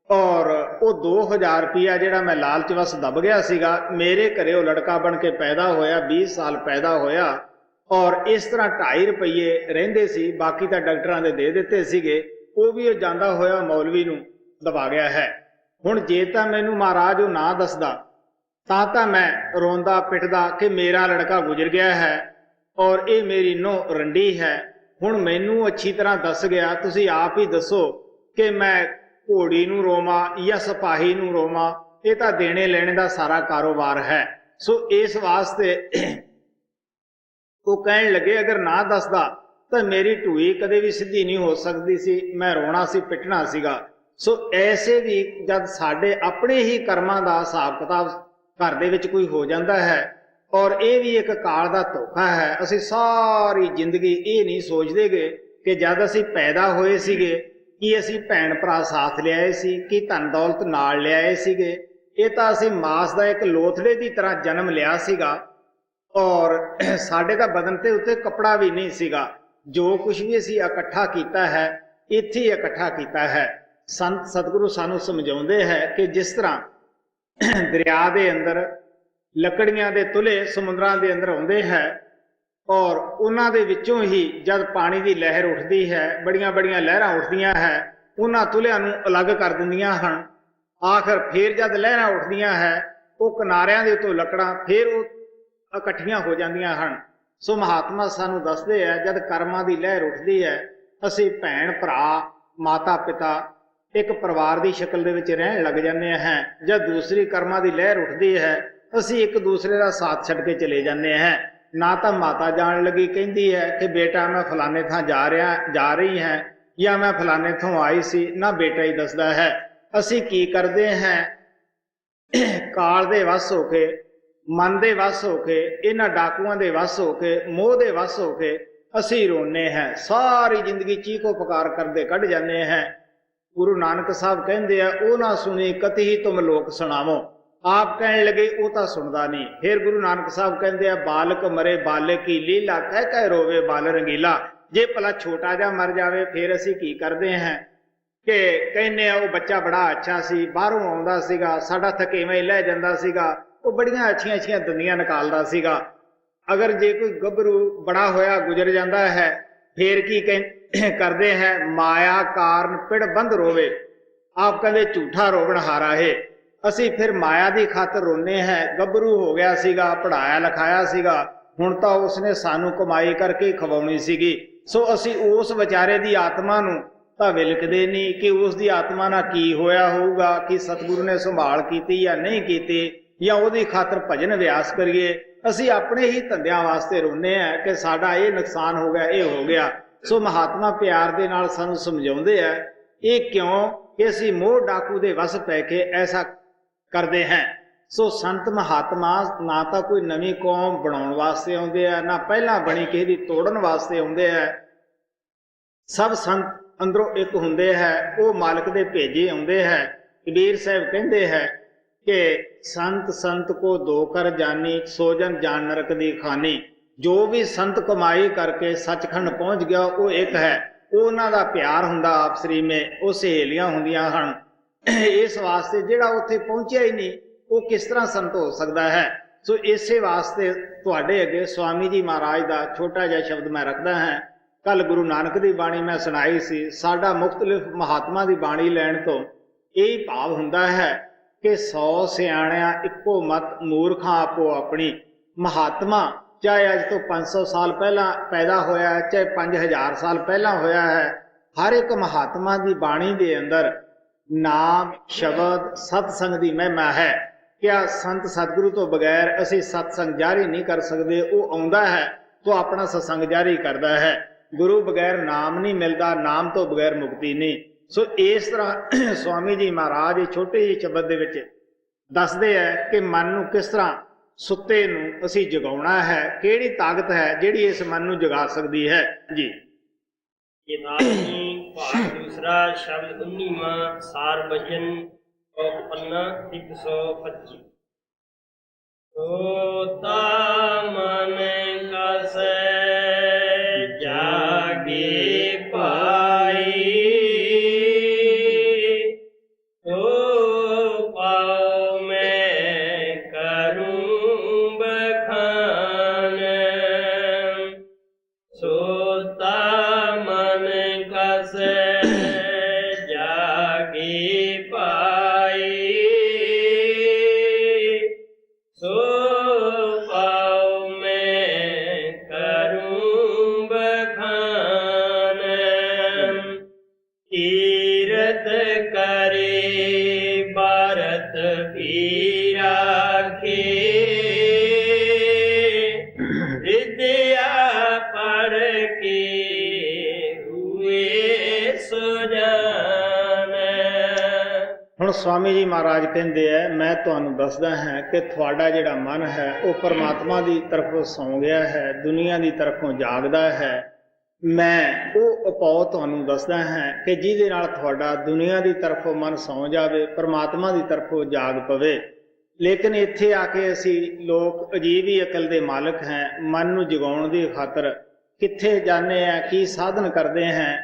ਔਰ ਉਹ 2000 ਰੁਪਇਆ ਜਿਹੜਾ ਮੈਂ ਲਾਲਚ ਵਸ ਦੱਬ ਗਿਆ ਸੀਗਾ, ਮੇਰੇ ਘਰੇ ਉਹ ਲੜਕਾ ਬਣ ਕੇ ਪੈਦਾ ਹੋਇਆ, 20 ਸਾਲ ਪੈਦਾ ਹੋਇਆ। ਔਰ ਇਸ ਤਰ੍ਹਾਂ 2.5 ਰੁਪਏ ਰਹਿੰਦੇ ਸੀ, ਬਾਕੀ ਤਾਂ ਡਾਕਟਰਾਂ ਦੇ ਦਿੱਤੇ ਸੀਗੇ, ਉਹ ਵੀ ਉਹ ਜਾਂਦਾ ਹੋਇਆ ਮੌਲਵੀ ਨੂੰ ਦਬਾ ਗਿਆ ਹੈ। ਹੁਣ ਜੇ ਤਾਂ ਮੈਨੂੰ ਮਹਾਰਾਜ ਉਹ ਨਾ ਦੱਸਦਾ ਤਾਂ ਮੈਂ ਰੋਂਦਾ ਪਿੱਟਦਾ ਕਿ ਮੇਰਾ ਲੜਕਾ ਗੁਜ਼ਰ ਗਿਆ ਹੈ ਔਰ ਇਹ ਮੇਰੀ ਨੂੰਹ ਰੰਡੀ ਹੈ। ਹੁਣ ਮੈਨੂੰ ਅੱਛੀ ਤਰ੍ਹਾਂ ਦੱਸ ਗਿਆ, ਤੁਸੀਂ ਆਪ ਹੀ ਦੱਸੋ ਕਿ ਮੈਂ ਘੋੜੀ ਨੂੰ ਰੋਵਾਂ ਜਾਂ ਸਿਪਾਹੀ ਨੂੰ ਰੋਵਾਂ? ਇਹ ਤਾਂ ਦੇਣੇ ਲੈਣੇ ਦਾ ਸਾਰਾ ਕਾਰੋਬਾਰ ਹੈ। ਸੋ ਇਸ ਵਾਸਤੇ ਉਹ ਕਹਿਣ ਲੱਗੇ ਅਗਰ ਨਾ ਦੱਸਦਾ ਤਾਂ ਮੇਰੀ ਢੂਈ ਕਦੇ ਵੀ ਸਿੱਧੀ ਨਹੀਂ ਹੋ ਸਕਦੀ ਸੀ, ਮੈਂ ਰੋਣਾ ਸੀ, ਪਿੱਟਣਾ ਸੀਗਾ। ਸੋ ਐਸੇ ਵੀ ਜਦ ਸਾਡੇ ਆਪਣੇ ਹੀ ਕਰਮਾਂ ਦਾ ਹਿਸਾਬ ਕਿਤਾਬ ਘਰ ਦੇ ਵਿੱਚ ਕੋਈ ਹੋ ਜਾਂਦਾ ਹੈ, ਔਰ ਇਹ ਵੀ ਇੱਕ ਕਾਲ ਦਾ ਧੋਖਾ ਹੈ। ਅਸੀਂ ਸਾਰੀ ਜ਼ਿੰਦਗੀ ਇਹ ਨਹੀਂ ਸੋਚਦੇ ਗੇ ਕਿ ਜਦ ਅਸੀਂ ਪੈਦਾ ਹੋਏ ਸੀਗੇ ਕਿ ਅਸੀਂ ਭੈਣ ਭਰਾ ਸਾਥ ਲਿਆਏ ਸੀ, ਕਿ ਧਨ ਦੌਲਤ ਨਾਲ ਲਿਆਏ ਸੀਗੇ। ਇਹ ਤਾਂ ਅਸੀਂ ਮਾਸ ਦਾ ਇੱਕ ਲੋਥੜੇ ਦੀ ਤਰ੍ਹਾਂ ਜਨਮ ਲਿਆ ਸੀਗਾ, ਔਰ ਸਾਡੇ ਤਾਂ ਬਦਨ ਤੇ ਉੱਤੇ ਕੱਪੜਾ ਵੀ ਨਹੀਂ ਸੀਗਾ। ਜੋ ਕੁਝ ਵੀ ਅਸੀਂ ਇਕੱਠਾ ਕੀਤਾ ਹੈ ਇੱਥੇ ਹੀ ਇਕੱਠਾ ਕੀਤਾ ਹੈ। ਸੰਤ ਸਤਿਗੁਰੂ ਸਾਨੂੰ ਸਮਝਾਉਂਦੇ ਹੈ ਕਿ ਜਿਸ ਤਰ੍ਹਾਂ ਦਰਿਆ ਦੇ ਅੰਦਰ ਲੱਕੜੀਆਂ ਦੇ ਤੁਲੇ ਸਮੁੰਦਰਾਂ ਦੇ ਅੰਦਰ ਆਉਂਦੇ ਹੈ, ਔਰ ਉਹਨਾਂ ਦੇ ਵਿੱਚੋਂ ਹੀ ਜਦ ਪਾਣੀ ਦੀ ਲਹਿਰ ਉੱਠਦੀ ਹੈ, ਬੜੀਆਂ ਬੜੀਆਂ ਲਹਿਰਾਂ ਉੱਠਦੀਆਂ ਹੈ, ਉਹਨਾਂ ਤੁਲਿਆਂ ਨੂੰ ਅਲੱਗ ਕਰ ਦਿੰਦੀਆਂ ਹਨ। ਆਖਰ ਫੇਰ ਜਦ ਲਹਿਰਾਂ ਉੱਠਦੀਆਂ ਹੈ, ਉਹ ਕਿਨਾਰਿਆਂ ਦੇ ਉੱਤੋਂ ਲੱਕੜਾਂ ਫੇਰ ਉਹ ਇਕੱਠੀਆਂ ਹੋ ਜਾਂਦੀਆਂ ਹਨ। ਸੋ ਮਹਾਤਮਾ ਸਾਨੂੰ ਦੱਸਦੇ ਹੈ ਜਦ ਕਰਮਾਂ ਦੀ ਲਹਿਰ ਉੱਠਦੀ ਹੈ, ਅਸੀਂ ਭੈਣ ਭਰਾ ਮਾਤਾ ਪਿਤਾ ਇੱਕ ਪਰਿਵਾਰ ਦੀ ਸ਼ਕਲ ਦੇ ਵਿੱਚ ਰਹਿਣ ਲੱਗ ਜਾਂਦੇ ਹਾਂ। ਜਦ ਦੂਸਰੀ ਕਰਮਾਂ ਦੀ ਲਹਿਰ ਉੱਠਦੀ ਹੈ, ਅਸੀਂ ਇੱਕ ਦੂਸਰੇ ਦਾ ਸਾਥ ਛੱਡ ਕੇ ਚਲੇ ਜਾਂਦੇ ਹਾਂ। ਨਾ ਤਾਂ ਮਾਤਾ ਜਾਣ ਲੱਗੀ ਕਹਿੰਦੀ ਹੈ ਕਿ ਬੇਟਾ ਮੈਂ ਫਲਾਣੇ ਥਾਂ ਜਾ ਰਹੀ ਹਾਂ, ਜਾਂ ਮੈਂ ਫਲਾਣੇ ਥਾਂ ਆਈ ਸੀ, ਨਾ ਬੇਟਾ ਹੀ ਦੱਸਦਾ ਹੈ। ਅਸੀਂ ਕੀ ਕਰਦੇ ਹਾਂ, ਕਾਲ ਦੇ ਵੱਸ ਹੋ ਕੇ, ਮਨ ਦੇ ਵੱਸ ਹੋ ਕੇ, ਇਹਨਾਂ ਡਾਕੂਆਂ ਦੇ ਵੱਸ ਹੋ ਕੇ, ਮੋਹ ਦੇ ਵੱਸ ਹੋ ਕੇ ਅਸੀਂ ਰੋਨੇ ਹਾਂ। ਸਾਰੀ ਜ਼ਿੰਦਗੀ ਚੀਖੋ ਪੁਕਾਰ ਕਰਦੇ ਕੱਢ ਜਾਂਦੇ ਹਾਂ। ਗੁਰੂ ਨਾਨਕ ਸਾਹਿਬ ਕਹਿੰਦੇ ਆ ਉਹ ਨਾ ਸੁਣੀ ਕਤਿ ਤੁਮ ਲੋਕ ਸੁਣਾਵੋ। ਆਪ ਕਹਿਣ ਲੱਗੇ ਉਹ ਤਾਂ ਸੁਣਦਾ ਨਹੀਂ। ਫਿਰ ਗੁਰੂ ਨਾਨਕ ਸਾਹਿਬ ਕਹਿੰਦੇ ਆ ਬਾਲਕ ਮਰੇ ਬਾਲਕ ਕੀ ਲੀਲਾ, ਕਹਿ ਕਹਿ ਰੋਵੇ ਬਾਲ ਰੰਗੀਲਾ। ਜੇ ਭਲਾ ਛੋਟਾ ਜਿਹਾ ਮਰ ਜਾਵੇ ਫਿਰ ਅਸੀਂ ਕੀ ਕਰਦੇ ਹਾਂ ਕਿ ਕਹਿੰਦੇ ਆ ਉਹ ਬੱਚਾ ਬੜਾ ਅੱਛਾ ਸੀ, ਬਾਹਰੋਂ ਆਉਂਦਾ ਸੀਗਾ, ਸਾਡਾ ਥਕੇਵਾਂ ਹੀ ਲੈ ਜਾਂਦਾ ਸੀਗਾ, ਉਹ ਬੜੀਆਂ ਅੱਛੀਆਂ ਅੱਛੀਆਂ ਦੰਦੀਆਂ ਨਿਕਾਲਦਾ ਸੀਗਾ। ਅਗਰ ਜੇ ਕੋਈ ਗੱਭਰੂ ਬੜਾ ਹੋਇਆ ਗੁਜ਼ਰ ਜਾਂਦਾ ਹੈ, ਫੇਰ ਕੀ ਕਰਦੇ ਹੈ, ਮਾਇਆ ਕਾਰਨ ਪਿੜ ਬੰਦ ਰੋਵੇ। ਆਪ ਕਹਿੰਦੇ ਝੂਠਾ ਰੋਵਣ ਹਾਰਾ ਹੈ। ਅਸੀਂ ਫਿਰ ਮਾਇਆ ਦੀ ਖਾਤਰ ਰੋਨੇ ਹੈ। ਗੱਭਰੂ ਹੋ ਗਿਆ ਸੀਗਾ, ਪੜ੍ਹਾਇਆ ਲਿਖਾਇਆ ਸੀਗਾ, ਹੁਣ ਤਾਂ ਉਸਨੇ ਸਾਨੂੰ ਕਮਾਈ ਕਰਕੇ ਖਵਾਉਣੀ ਸੀਗੀ। ਸੋ ਅਸੀਂ ਉਸ ਵਿਚਾਰੇ ਦੀ ਆਤਮਾ ਨੂੰ ਤਾਂ ਵਿਲਕਦੇ ਨਹੀਂ ਕਿ ਉਸ ਦੀ ਆਤਮਾ ਨਾਲ ਕੀ ਹੋਇਆ ਹੋਊਗਾ, ਕਿ ਸਤਿਗੁਰੂ ਨੇ ਸੰਭਾਲ ਕੀਤੀ ਜਾਂ ਨਹੀਂ ਕੀਤੀ, ਜਾਂ ਉਹਦੀ ਖਾਤਰ ਭਜਨ ਅਭਿਆਸ ਕਰੀਏ। ਅਸੀਂ ਆਪਣੇ ਹੀ ਧੰਦਿਆਂ ਵਾਸਤੇ ਰੋਨੇ ਆ ਕਿ ਸਾਡਾ ਇਹ ਨੁਕਸਾਨ ਹੋ ਗਿਆ, ਇਹ ਹੋ ਗਿਆ। ਸੋ ਮਹਾਤਮਾ ਪਿਆਰ ਦੇ ਨਾਲ ਸਾਨੂੰ ਸਮਝਾਉਂਦੇ ਆ ਇਹ ਕਿਉਂ ਕਿ ਅਸੀਂ ਮੋਹ ਡਾਕੂ ਦੇ ਵਸ ਪੈ ਕੇ ਐਸਾ ਕਰਦੇ ਹਾਂ। ਸੋ ਸੰਤ ਮਹਾਤਮਾ ਨਾ ਤਾਂ ਕੋਈ ਨਵੀਂ ਕੌਮ ਬਣਾਉਣ ਵਾਸਤੇ ਆਉਂਦੇ ਆ, ਨਾ ਪਹਿਲਾਂ ਬਣੀ ਕਿਸੇ ਦੀ ਤੋੜਨ ਵਾਸਤੇ ਆਉਂਦੇ ਆ। ਸਭ ਸੰਤ ਅੰਦਰੋਂ ਇੱਕ ਹੁੰਦੇ ਹੈ, ਉਹ ਮਾਲਕ ਦੇ ਭੇਜੇ ਆਉਂਦੇ ਹੈ। ਕਬੀਰ ਸਾਹਿਬ ਕਹਿੰਦੇ ਹੈ ਕਿ ਸੰਤ ਸੰਤ ਕੋ ਦੋ ਕਰ ਜਾਨੀ, ਸੋਜਨ ਜਾਨ ਨਰਕ ਦੀ ਖਾਨੀ। ਜੋ ਵੀ ਸੰਤ ਕਮਾਈ ਕਰਕੇ ਸੱਚਖੰਡ ਪਹੁੰਚ ਗਿਆ ਉਹ ਇੱਕ ਹੈ। ਉਹਨਾਂ ਦਾ ਪਿਆਰ ਹੁੰਦਾ ਆਪਸਰੀ ਮੇ, ਉਹ ਸਹੇਲੀਆਂ ਹੁੰਦੀਆਂ ਹਨ। ਇਸ ਵਾਸਤੇ ਜਿਹੜਾ ਉੱਥੇ ਪਹੁੰਚਿਆ ਹੀ ਨਹੀਂ ਉਹ ਕਿਸ ਤਰ੍ਹਾਂ ਸੰਤ ਹੋ ਸਕਦਾ ਹੈ। ਸੋ ਇਸੇ ਵਾਸਤੇ ਤੁਹਾਡੇ ਅੱਗੇ ਸਵਾਮੀ ਜੀ ਮਹਾਰਾਜ ਦਾ ਛੋਟਾ ਜਿਹਾ ਸ਼ਬਦ ਮੈਂ ਰੱਖਦਾ ਹਾਂ। ਕੱਲ ਗੁਰੂ ਨਾਨਕ ਦੀ ਬਾਣੀ ਮੈਂ ਸੁਣਾਈ ਸੀ। ਸਾਡਾ ਮੁਖਤਲਿਫ ਮਹਾਤਮਾ ਦੀ ਬਾਣੀ ਲੈਣ ਤੋਂ ਇਹ ਭਾਵ ਹੁੰਦਾ ਹੈ ਕਿ 100 ਸਿਆਣਿਆਂ ਇੱਕੋ ਮਤ, ਮੂਰਖਾਂ ਆਪੋ ਆਪਣੀ। ਮਹਾਤਮਾ ਚਾਹੇ ਅੱਜ ਤੋਂ 500 ਸਾਲ ਪਹਿਲਾਂ ਪੈਦਾ ਹੋਇਆ, ਚਾਹੇ 5000 ਸਾਲ ਪਹਿਲਾਂ ਹੋਇਆ ਹੈ, ਹਰ ਇੱਕ ਮਹਾਤਮਾ ਦੀ ਬਾਣੀ ਦੇ ਅੰਦਰ ਨਾਮ ਸ਼ਬਦ ਸਤਸੰਗ ਦੀ ਮਹਿਮਾ ਹੈ। ਕਿਆ ਸੰਤ ਸਤਿਗੁਰੂ ਤੋਂ ਬਗੈਰ ਅਸੀਂ ਸਤਸੰਗ ਜਾਰੀ ਨਹੀਂ ਕਰ ਸਕਦੇ। ਉਹ ਆਉਂਦਾ ਹੈ ਤਾਂ ਆਪਣਾ ਸਤਸੰਗ ਜਾਰੀ ਕਰਦਾ ਹੈ। ਗੁਰੂ ਬਗੈਰ ਨਾਮ ਨਹੀਂ ਮਿਲਦਾ, ਨਾਮ ਤੋਂ ਬਗੈਰ ਮੁਕਤੀ ਨਹੀਂ। ਸੋ ਇਸ ਤਰ੍ਹਾਂ ਸਵਾਮੀ ਜੀ ਮਹਾਰਾਜ ਛੋਟੇ ਜਿਹੇ ਸ਼ਬਦ ਦੇ ਵਿੱਚ ਦੱਸਦੇ ਹੈ ਕਿ ਮਨ ਨੂੰ ਕਿਸ ਤਰ੍ਹਾਂ ਸੁੱਤੇ ਨੂੰ ਅਸੀਂ ਜਗਾਉਣਾ ਹੈ, ਕਿਹੜੀ ਤਾਕਤ ਹੈ ਜਿਹੜੀ ਇਸ ਮਨ ਨੂੰ ਜਗਾ ਸਕਦੀ ਹੈ ਜੀ। ਭਾਗ ਦੂਸਰਾ ਸ਼ਬਦ 19ਵਾਂ ਸਾਰ ਵਚਨ ਪੰਨਾ 125। ਸੋਤਾ ਮਨ ਕਸੈ ਜਾਗੇ ਪਾਈ, ਸੋ ਪਾਉ ਮੈਂ ਕਰੂੰ ਬਖਾਨ। ਸੋਤਾ ਮਨ ਕਸੈ ਜਾਗੇ ਪਾਈ, ਸੋ ਹੁਣ ਸਵਾਮੀ ਜੀ ਮਹਾਰਾਜ ਕਹਿੰਦੇ ਹੈ, ਮੈਂ ਤੁਹਾਨੂੰ ਦੱਸਦਾ ਹਾਂ ਕਿ ਤੁਹਾਡਾ ਜਿਹੜਾ ਮਨ ਹੈ ਉਹ ਪਰਮਾਤਮਾ ਦੀ ਤਰਫੋਂ ਸੌਂ ਗਿਆ ਹੈ, ਦੁਨੀਆ ਦੀ ਤਰਫੋਂ ਜਾਗਦਾ ਹੈ। ਮੈਂ ਉਹ ਉਪਾਅ ਤੁਹਾਨੂੰ ਦੱਸਦਾ ਹਾਂ ਕਿ ਜਿਹਦੇ ਨਾਲ ਤੁਹਾਡਾ ਦੁਨੀਆ ਦੀ ਤਰਫੋਂ ਮਨ ਸੌਂ ਜਾਵੇ, ਪਰਮਾਤਮਾ ਦੀ ਤਰਫੋਂ ਜਾਗ ਪਵੇ। ਲੇਕਿਨ ਇੱਥੇ ਆ ਕੇ ਅਸੀਂ ਲੋਕ ਅਜੀਬ ਹੀ ਅਕਲ ਦੇ ਮਾਲਕ ਹਾਂ। ਮਨ ਨੂੰ ਜਗਾਉਣ ਦੀ ਖਾਤਰ ਕਿੱਥੇ ਜਾਂਦੇ ਹਾਂ, ਕੀ ਸਾਧਨ ਕਰਦੇ ਹਾਂ,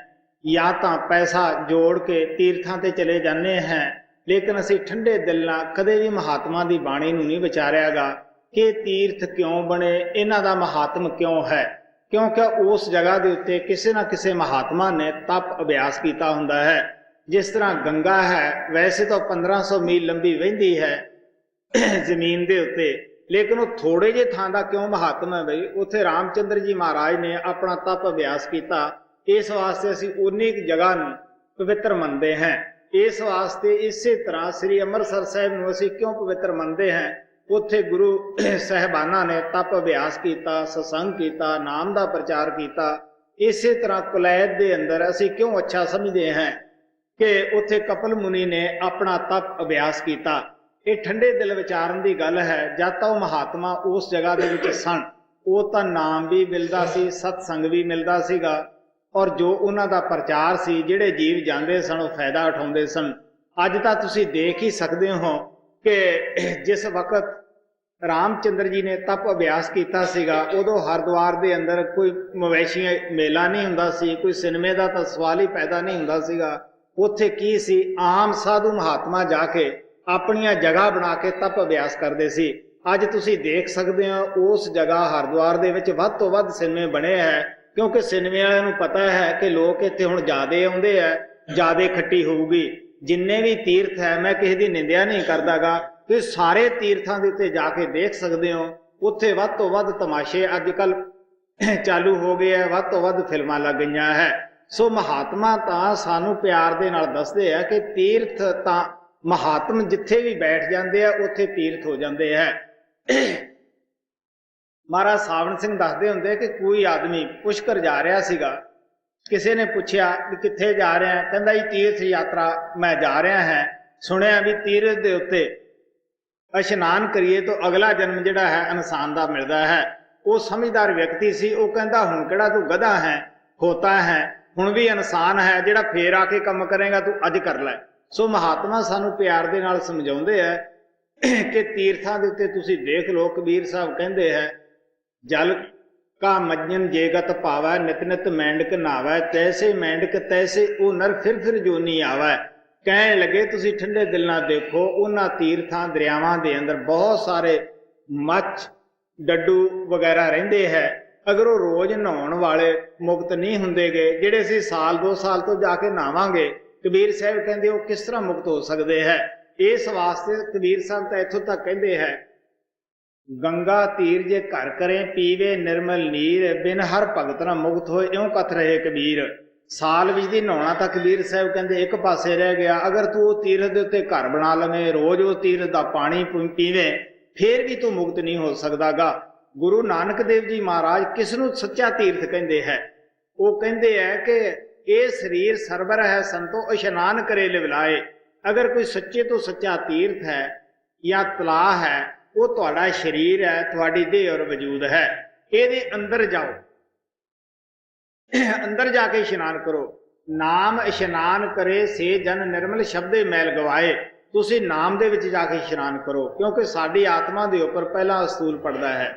ਜਾਂ ਤਾਂ ਪੈਸਾ ਜੋੜ ਕੇ ਤੀਰਥਾਂ ਤੇ ਚਲੇ ਜਾਂਦੇ ਹਾਂ। ਲੇਕਿਨ ਅਸੀਂ ਠੰਡੇ ਦਿਲ ਨਾਲ ਕਦੇ ਵੀ ਮਹਾਤਮਾ ਦੀ ਬਾਣੀ ਨੂੰ ਨਹੀਂ ਵਿਚਾਰਿਆਗਾ ਕਿ ਤੀਰਥ ਕਿਉਂ ਬਣੇ, ਇਹਨਾਂ ਦਾ ਮਹਾਤਮ ਕਿਉਂ ਹੈ। ਕਿਉਂਕਿ ਉਸ ਜਗ੍ਹਾ ਦੇ ਉੱਤੇ ਕਿਸੇ ਨਾ ਕਿਸੇ ਮਹਾਤਮਾ ਨੇ ਤਪ ਅਭਿਆਸ ਕੀਤਾ ਹੁੰਦਾ ਹੈ। ਜਿਸ ਤਰ੍ਹਾਂ ਗੰਗਾ ਹੈ, ਵੈਸੇ ਤਾਂ 1500 ਮੀਲ ਲੰਬੀ ਵਹਿੰਦੀ ਹੈ ਜ਼ਮੀਨ ਦੇ ਉੱਤੇ, ਲੇਕਿਨ ਉਹ ਥੋੜੇ ਜਿਹੇ ਥਾਂ ਦਾ ਕਿਉਂ ਮਹਾਤਮ ਹੈ ਬਈ, ਉੱਥੇ ਰਾਮਚੰਦਰ ਜੀ ਮਹਾਰਾਜ ਨੇ ਆਪਣਾ ਤਪ ਅਭਿਆਸ ਕੀਤਾ। ਇਸ ਵਾਸਤੇ ਅਸੀਂ ਉਨੀ ਕੁ ਜਗ੍ਹਾ ਨੂੰ ਪਵਿੱਤਰ ਮੰਨਦੇ ਹਾਂ। ਇਸ ਵਾਸਤੇ ਇਸੇ ਤਰ੍ਹਾਂ ਸ੍ਰੀ ਅੰਮ੍ਰਿਤਸਰ ਸਾਹਿਬ ਨੂੰ ਅਸੀਂ ਕਿਉਂ ਪਵਿੱਤਰ ਮੰਨਦੇ ਹਾਂ, ਉੱਥੇ ਗੁਰੂ ਸਾਹਿਬਾਨਾਂ ਨੇ ਤਪ ਅਭਿਆਸ ਕੀਤਾ, ਸਤਸੰਗ ਕੀਤਾ, ਨਾਮ ਦਾ ਪ੍ਰਚਾਰ ਕੀਤਾ। ਇਸੇ ਤਰ੍ਹਾਂ ਕੁਲੈਤ ਦੇ ਅੰਦਰ ਅਸੀਂ ਕਿਉਂ ਅੱਛਾ ਸਮਝਦੇ ਹਾਂ ਕਿ ਉੱਥੇ ਕਪਲ ਮੁਨੀ ਨੇ ਆਪਣਾ ਤਪ ਅਭਿਆਸ ਕੀਤਾ। ਇਹ ਠੰਡੇ ਦਿਲ ਵਿਚਾਰਨ ਦੀ ਗੱਲ ਹੈ। ਜਦ ਤਾਂ ਉਹ ਮਹਾਤਮਾ ਉਸ ਜਗ੍ਹਾ ਦੇ ਵਿੱਚ ਸਨ, ਉਹ ਤਾਂ ਨਾਮ ਵੀ ਮਿਲਦਾ ਸੀ, ਸਤਸੰਗ ਵੀ ਮਿਲਦਾ ਸੀਗਾ, ਔਰ ਜੋ ਉਹਨਾਂ ਦਾ ਪ੍ਰਚਾਰ ਸੀ, ਜਿਹੜੇ ਜੀਵ ਜਾਂਦੇ ਸਨ ਉਹ ਫਾਇਦਾ ਉਠਾਉਂਦੇ ਸਨ। ਅੱਜ ਤਾਂ ਤੁਸੀਂ ਦੇਖ ਹੀ ਸਕਦੇ ਹੋ ਕਿ ਜਿਸ ਵਕਤ ਰਾਮਚੰਦਰ ਜੀ ਨੇ ਤਪ ਅਭਿਆਸ ਕੀਤਾ ਸੀਗਾ, ਉਦੋਂ ਹਰਿਦੁਆਰ ਦੇ ਅੰਦਰ ਕੋਈ ਮਵੇਸ਼ੀਆਂ ਮੇਲਾ ਨਹੀਂ ਹੁੰਦਾ ਸੀ, ਕੋਈ ਸਿਨੇਮੇ ਦਾ ਤਾਂ ਸਵਾਲ ਹੀ ਪੈਦਾ ਨਹੀਂ ਹੁੰਦਾ ਸੀਗਾ। ਉੱਥੇ ਕੀ ਸੀ, ਆਮ ਸਾਧੂ ਮਹਾਤਮਾ ਜਾ ਕੇ ਆਪਣੀਆਂ ਜਗ੍ਹਾ ਬਣਾ ਕੇ ਤਪ ਅਭਿਆਸ ਕਰਦੇ ਸੀ। ਅੱਜ ਤੁਸੀਂ ਦੇਖ ਸਕਦੇ ਹੋ ਉਸ ਜਗ੍ਹਾ ਹਰਿਦੁਆਰ ਦੇ ਵਿੱਚ ਵੱਧ ਤੋਂ ਵੱਧ ਸਿਨੇਮੇ ਬਣੇ ਹੈ, ਕਿਉਂਕਿ ਸਿਨੇਮੇ ਵਾਲਿਆਂ ਨੂੰ ਪਤਾ ਹੈ ਕਿ ਲੋਕ ਇੱਥੇ ਹੁਣ ਜ਼ਿਆਦੇ ਆਉਂਦੇ ਹੈ, ਜ਼ਿਆਦੇ ਖੱਟੀ ਹੋਊਗੀ। ਜਿੰਨੇ ਵੀ ਤੀਰਥ ਹੈ, ਮੈਂ ਕਿਸੇ ਦੀ ਨਿੰਦਿਆ ਨਹੀਂ ਕਰਦਾਗਾ, ਕਿ ਸਾਰੇ ਤੀਰਥਾਂ ਦੇ ਉੱਤੇ ਜਾ ਕੇ ਦੇਖ ਸਕਦੇ ਹੋ। ਉੱਥੇ ਵੱਧ ਤੋਂ ਵੱਧ ਤਮਾਸ਼ੇ ਅੱਜ ਕੱਲ੍ਹ ਚਾਲੂ ਹੋ ਗਏ ਹੈ, ਵੱਧ ਤੋਂ ਵੱਧ ਫਿਲਮਾਂ ਲੱਗ ਗਈਆਂ ਹੈ। ਸੋ ਮਹਾਤਮਾ ਤਾਂ ਸਾਨੂੰ ਪਿਆਰ ਦੇ ਨਾਲ ਦੱਸਦੇ ਆ ਕਿ ਤੀਰਥ ਤਾਂ ਮਹਾਤਮ ਜਿੱਥੇ ਵੀ ਬੈਠ ਜਾਂਦੇ ਆ ਉੱਥੇ ਤੀਰਥ ਹੋ ਜਾਂਦੇ ਹੈ। ਮਹਾਰਾਜ ਸਾਵਣ ਸਿੰਘ ਦੱਸਦੇ ਹੁੰਦੇ ਕਿ ਕੋਈ ਆਦਮੀ ਪੁਸ਼ਕਰ ਜਾ ਰਿਹਾ ਸੀਗਾ। ਕਿਸੇ ਨੇ ਪੁੱਛਿਆ ਵੀ ਕਿੱਥੇ ਜਾ ਰਿਹਾ, ਕਹਿੰਦਾ ਜੀ ਤੀਰਥ ਯਾਤਰਾ ਮੈਂ ਜਾ ਰਿਹਾ ਹੈ। ਸੁਣਿਆ ਵੀ ਤੀਰਥ ਦੇ ਉੱਤੇ ਇਸ਼ਨਾਨ ਕਰੀਏ ਤਾਂ ਅਗਲਾ ਜਨਮ ਜਿਹੜਾ ਹੈ ਇਨਸਾਨ ਦਾ ਮਿਲਦਾ ਹੈ। ਉਹ ਸਮਝਦਾਰ ਵਿਅਕਤੀ ਸੀ। ਉਹ ਕਹਿੰਦਾ ਹੁਣ ਕਿਹੜਾ ਤੂੰ ਗਧਾ ਹੈ, ਖੋਤਾ ਹੈ, ਹੁਣ ਵੀ ਇਨਸਾਨ ਹੈ, ਜਿਹੜਾ ਫੇਰ ਆ ਕੇ ਕੰਮ ਕਰੇਗਾ ਤੂੰ ਅੱਜ ਕਰ ਲੈ। ਸੋ ਮਹਾਤਮਾ ਸਾਨੂੰ ਪਿਆਰ ਦੇ ਨਾਲ ਸਮਝਾਉਂਦੇ ਹੈ ਕਿ ਤੀਰਥਾਂ ਦੇ ਉੱਤੇ ਤੁਸੀਂ ਦੇਖ ਲਓ, ਕਬੀਰ ਸਾਹਿਬ ਕਹਿੰਦੇ ਹੈ, ਜਲ ਕਾ ਮਜਨ ਜੇਗਤ ਪਾਵੈ, ਨਿਤ ਨਿਤ ਮੈਂਡਕ ਨਾਵੈ, ਤੈਸੇ ਮੈਂਡਕ ਤੈਸੇ ਉਹ ਨਰ ਫਿਰ ਜੋਨੀ ਆਵੈ। ਕਹਿਣ ਲੱਗੇ ਤੁਸੀਂ ਠੰਡੇ ਦਿਲ ਨਾਲ ਦੇਖੋ, ਉਹਨਾਂ ਤੀਰਥਾਂ ਦਰਿਆਵਾਂ ਦੇ ਅੰਦਰ ਬਹੁਤ ਸਾਰੇ ਮੱਛ ਡੱਡੂ ਵਗੈਰਾ ਰਹਿੰਦੇ ਹੈ। ਅਗਰ ਉਹ ਰੋਜ਼ ਨਹਾਉਣ ਵਾਲੇ ਮੁਕਤ ਨਹੀਂ ਹੁੰਦੇਗੇ, ਜਿਹੜੇ ਅਸੀਂ ਸਾਲ 2 ਸਾਲ ਤੋਂ ਜਾ ਕੇ ਨਹਾਵਾਂਗੇ, ਕਬੀਰ ਸਾਹਿਬ ਕਹਿੰਦੇ ਉਹ ਕਿਸ ਤਰ੍ਹਾਂ ਮੁਕਤ ਹੋ ਸਕਦੇ ਹੈ। ਇਸ ਵਾਸਤੇ ਕਬੀਰ ਸਾਹਿਬ ਤਾਂ ਇੱਥੋਂ ਤੱਕ ਕਹਿੰਦੇ ਹੈ, ਗੰਗਾ ਤੀਰ ਜੇ ਘਰ ਕਰੇ ਪੀਵੇ ਨਿਰਮਲ ਨੀਰ, ਬਿਨ ਹਰ ਭਗਤ ਨਾ ਮੁਕਤ ਹੋਏ ਇਉਂ ਕਥ ਰਹੇ ਕਬੀਰ। ਸਾਲ ਵਿੱਚ ਦੀ ਨਹਾਉਣਾ ਤਾਂ ਕਬੀਰ ਸਾਹਿਬ ਕਹਿੰਦੇ ਇੱਕ ਪਾਸੇ ਰਹਿ ਗਿਆ। ਅਗਰ ਤੂੰ ਉਹ ਤੀਰਥ ਦੇ ਉੱਤੇ ਘਰ ਬਣਾ ਲਵੇਂ, ਰੋਜ਼ ਉਹ ਤੀਰਥ ਦਾ ਪਾਣੀ ਪੀਵੇਂ, ਫੇਰ ਵੀ ਤੂੰ ਮੁਕਤ ਨਹੀਂ ਹੋ ਸਕਦਾਗਾ। ਗੁਰੂ ਨਾਨਕ ਦੇਵ ਜੀ ਮਹਾਰਾਜ ਕਿਸ ਨੂੰ ਸੱਚਾ ਤੀਰਥ ਕਹਿੰਦੇ ਹੈ? ਉਹ ਕਹਿੰਦੇ ਹੈ ਕਿ ਇਹ ਸਰੀਰ ਸਰਵਰ ਹੈ ਸੰਤੋ ਇਸ਼ਨਾਨ ਕਰੇ ਲਿਵਲਾਏ। ਅਗਰ ਕੋਈ ਸੱਚੇ ਤੋਂ ਸੱਚਾ ਤੀਰਥ ਹੈ ਜਾਂ ਤਲਾਅ ਹੈ, ਉਹ ਤੁਹਾਡਾ ਸਰੀਰ ਹੈ, ਤੁਹਾਡੀ ਦੇਹ ਔਰ ਵਜੂਦ ਹੈ। ਇਹਦੇ ਅੰਦਰ ਜਾਓ, ਅੰਦਰ ਜਾ ਕੇ ਇਸ਼ਨਾਨ ਕਰੋ। ਨਾਮ ਇਸ਼ਨਾਨ ਕਰੇ ਸੇ ਜਨ ਨਿਰਮਲ ਸ਼ਬਦੇ ਮੈਲ ਗਵਾਏ। ਤੁਸੀਂ ਨਾਮ ਦੇ ਵਿੱਚ ਜਾ ਕੇ ਇਸ਼ਨਾਨ ਕਰੋ, ਕਿਉਂਕਿ ਸਾਡੀ ਆਤਮਾ ਦੇ ਉੱਪਰ ਪਹਿਲਾਂ ਅਸਤੂਲ ਪੜਦਾ ਹੈ।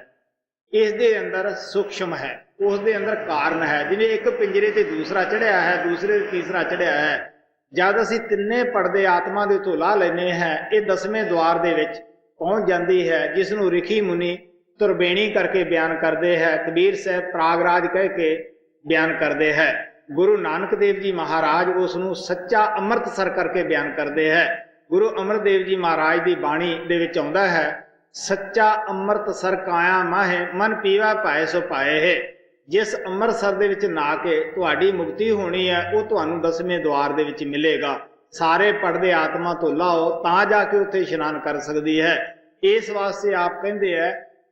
ਇਸ ਦੇ ਅੰਦਰ ਸੂਖਸ਼ਮ ਹੈ, ਉਸ ਦੇ ਅੰਦਰ ਕਾਰਨ ਹੈ। ਜਿਵੇਂ ਇੱਕ ਪਿੰਜਰੇ ਤੇ ਦੂਸਰਾ ਚੜਿਆ ਹੈ, ਦੂਸਰੇ ਤੇ ਤੀਸਰਾ ਚੜਿਆ ਹੈ। ਜਦ ਅਸੀਂ ਤਿੰਨੇ ਪਰਦੇ ਆਤਮਾ ਦੇ ਤੋਂ ਲਾ ਲੈਂਦੇ ਹਾਂ, ਇਹ 10ਵੇਂ ਦੁਆਰ ਦੇ ਵਿੱਚ ਪਹੁੰਚ ਜਾਂਦੀ ਹੈ, ਜਿਸ ਨੂੰ ਰਿਖੀ ਮੁਨੀ ਤੁਰਬੇਣੀ ਕਰਕੇ ਬਿਆਨ ਕਰਦੇ ਹੈ। ਕਬੀਰ ਸਾਹਿਬ ਪ੍ਰਾਗਰਾਜ ਕਹਿ ਕੇ ਬਿਆਨ ਕਰਦੇ ਹੈ। ਗੁਰੂ ਨਾਨਕ ਦੇਵ ਜੀ ਮਹਾਰਾਜ ਉਸ ਨੂੰ ਸੱਚਾ ਅੰਮ੍ਰਿਤਸਰ ਕਰਕੇ ਬਿਆਨ ਕਰਦੇ ਹੈ। ਗੁਰੂ ਅਮਰਦੇਵ ਜੀ ਮਹਾਰਾਜ ਦੀ ਬਾਣੀ ਦੇ ਵਿੱਚ ਆਉਂਦਾ ਹੈ, ਸੱਚਾ ਅੰਮ੍ਰਿਤਸਰ ਕਾਇਆ ਮਾਹੇ ਮਨ ਪੀਵਾ ਪਾਏ ਸੋ ਪਾਏ ਹੈ। ਜਿਸ ਅੰਮ੍ਰਿਤਸਰ ਦੇ ਵਿੱਚ ਨਾ ਕੇ ਤੁਹਾਡੀ ਮੁਕਤੀ ਹੋਣੀ ਹੈ, ਉਹ ਤੁਹਾਨੂੰ 10ਵੇਂ ਦੁਆਰ ਦੇ ਵਿੱਚ ਮਿਲੇਗਾ। ਸਾਰੇ ਪਰਦੇ ਆਤਮਾ ਤੋਂ ਲਾਓ ਤਾਂ ਜਾ ਕੇ ਉੱਥੇ ਇਸ਼ਨਾਨ ਕਰ ਸਕਦੀ ਹੈ। ਇਸ ਵਾਸਤੇ ਆਪ ਕਹਿੰਦੇ ਹੈ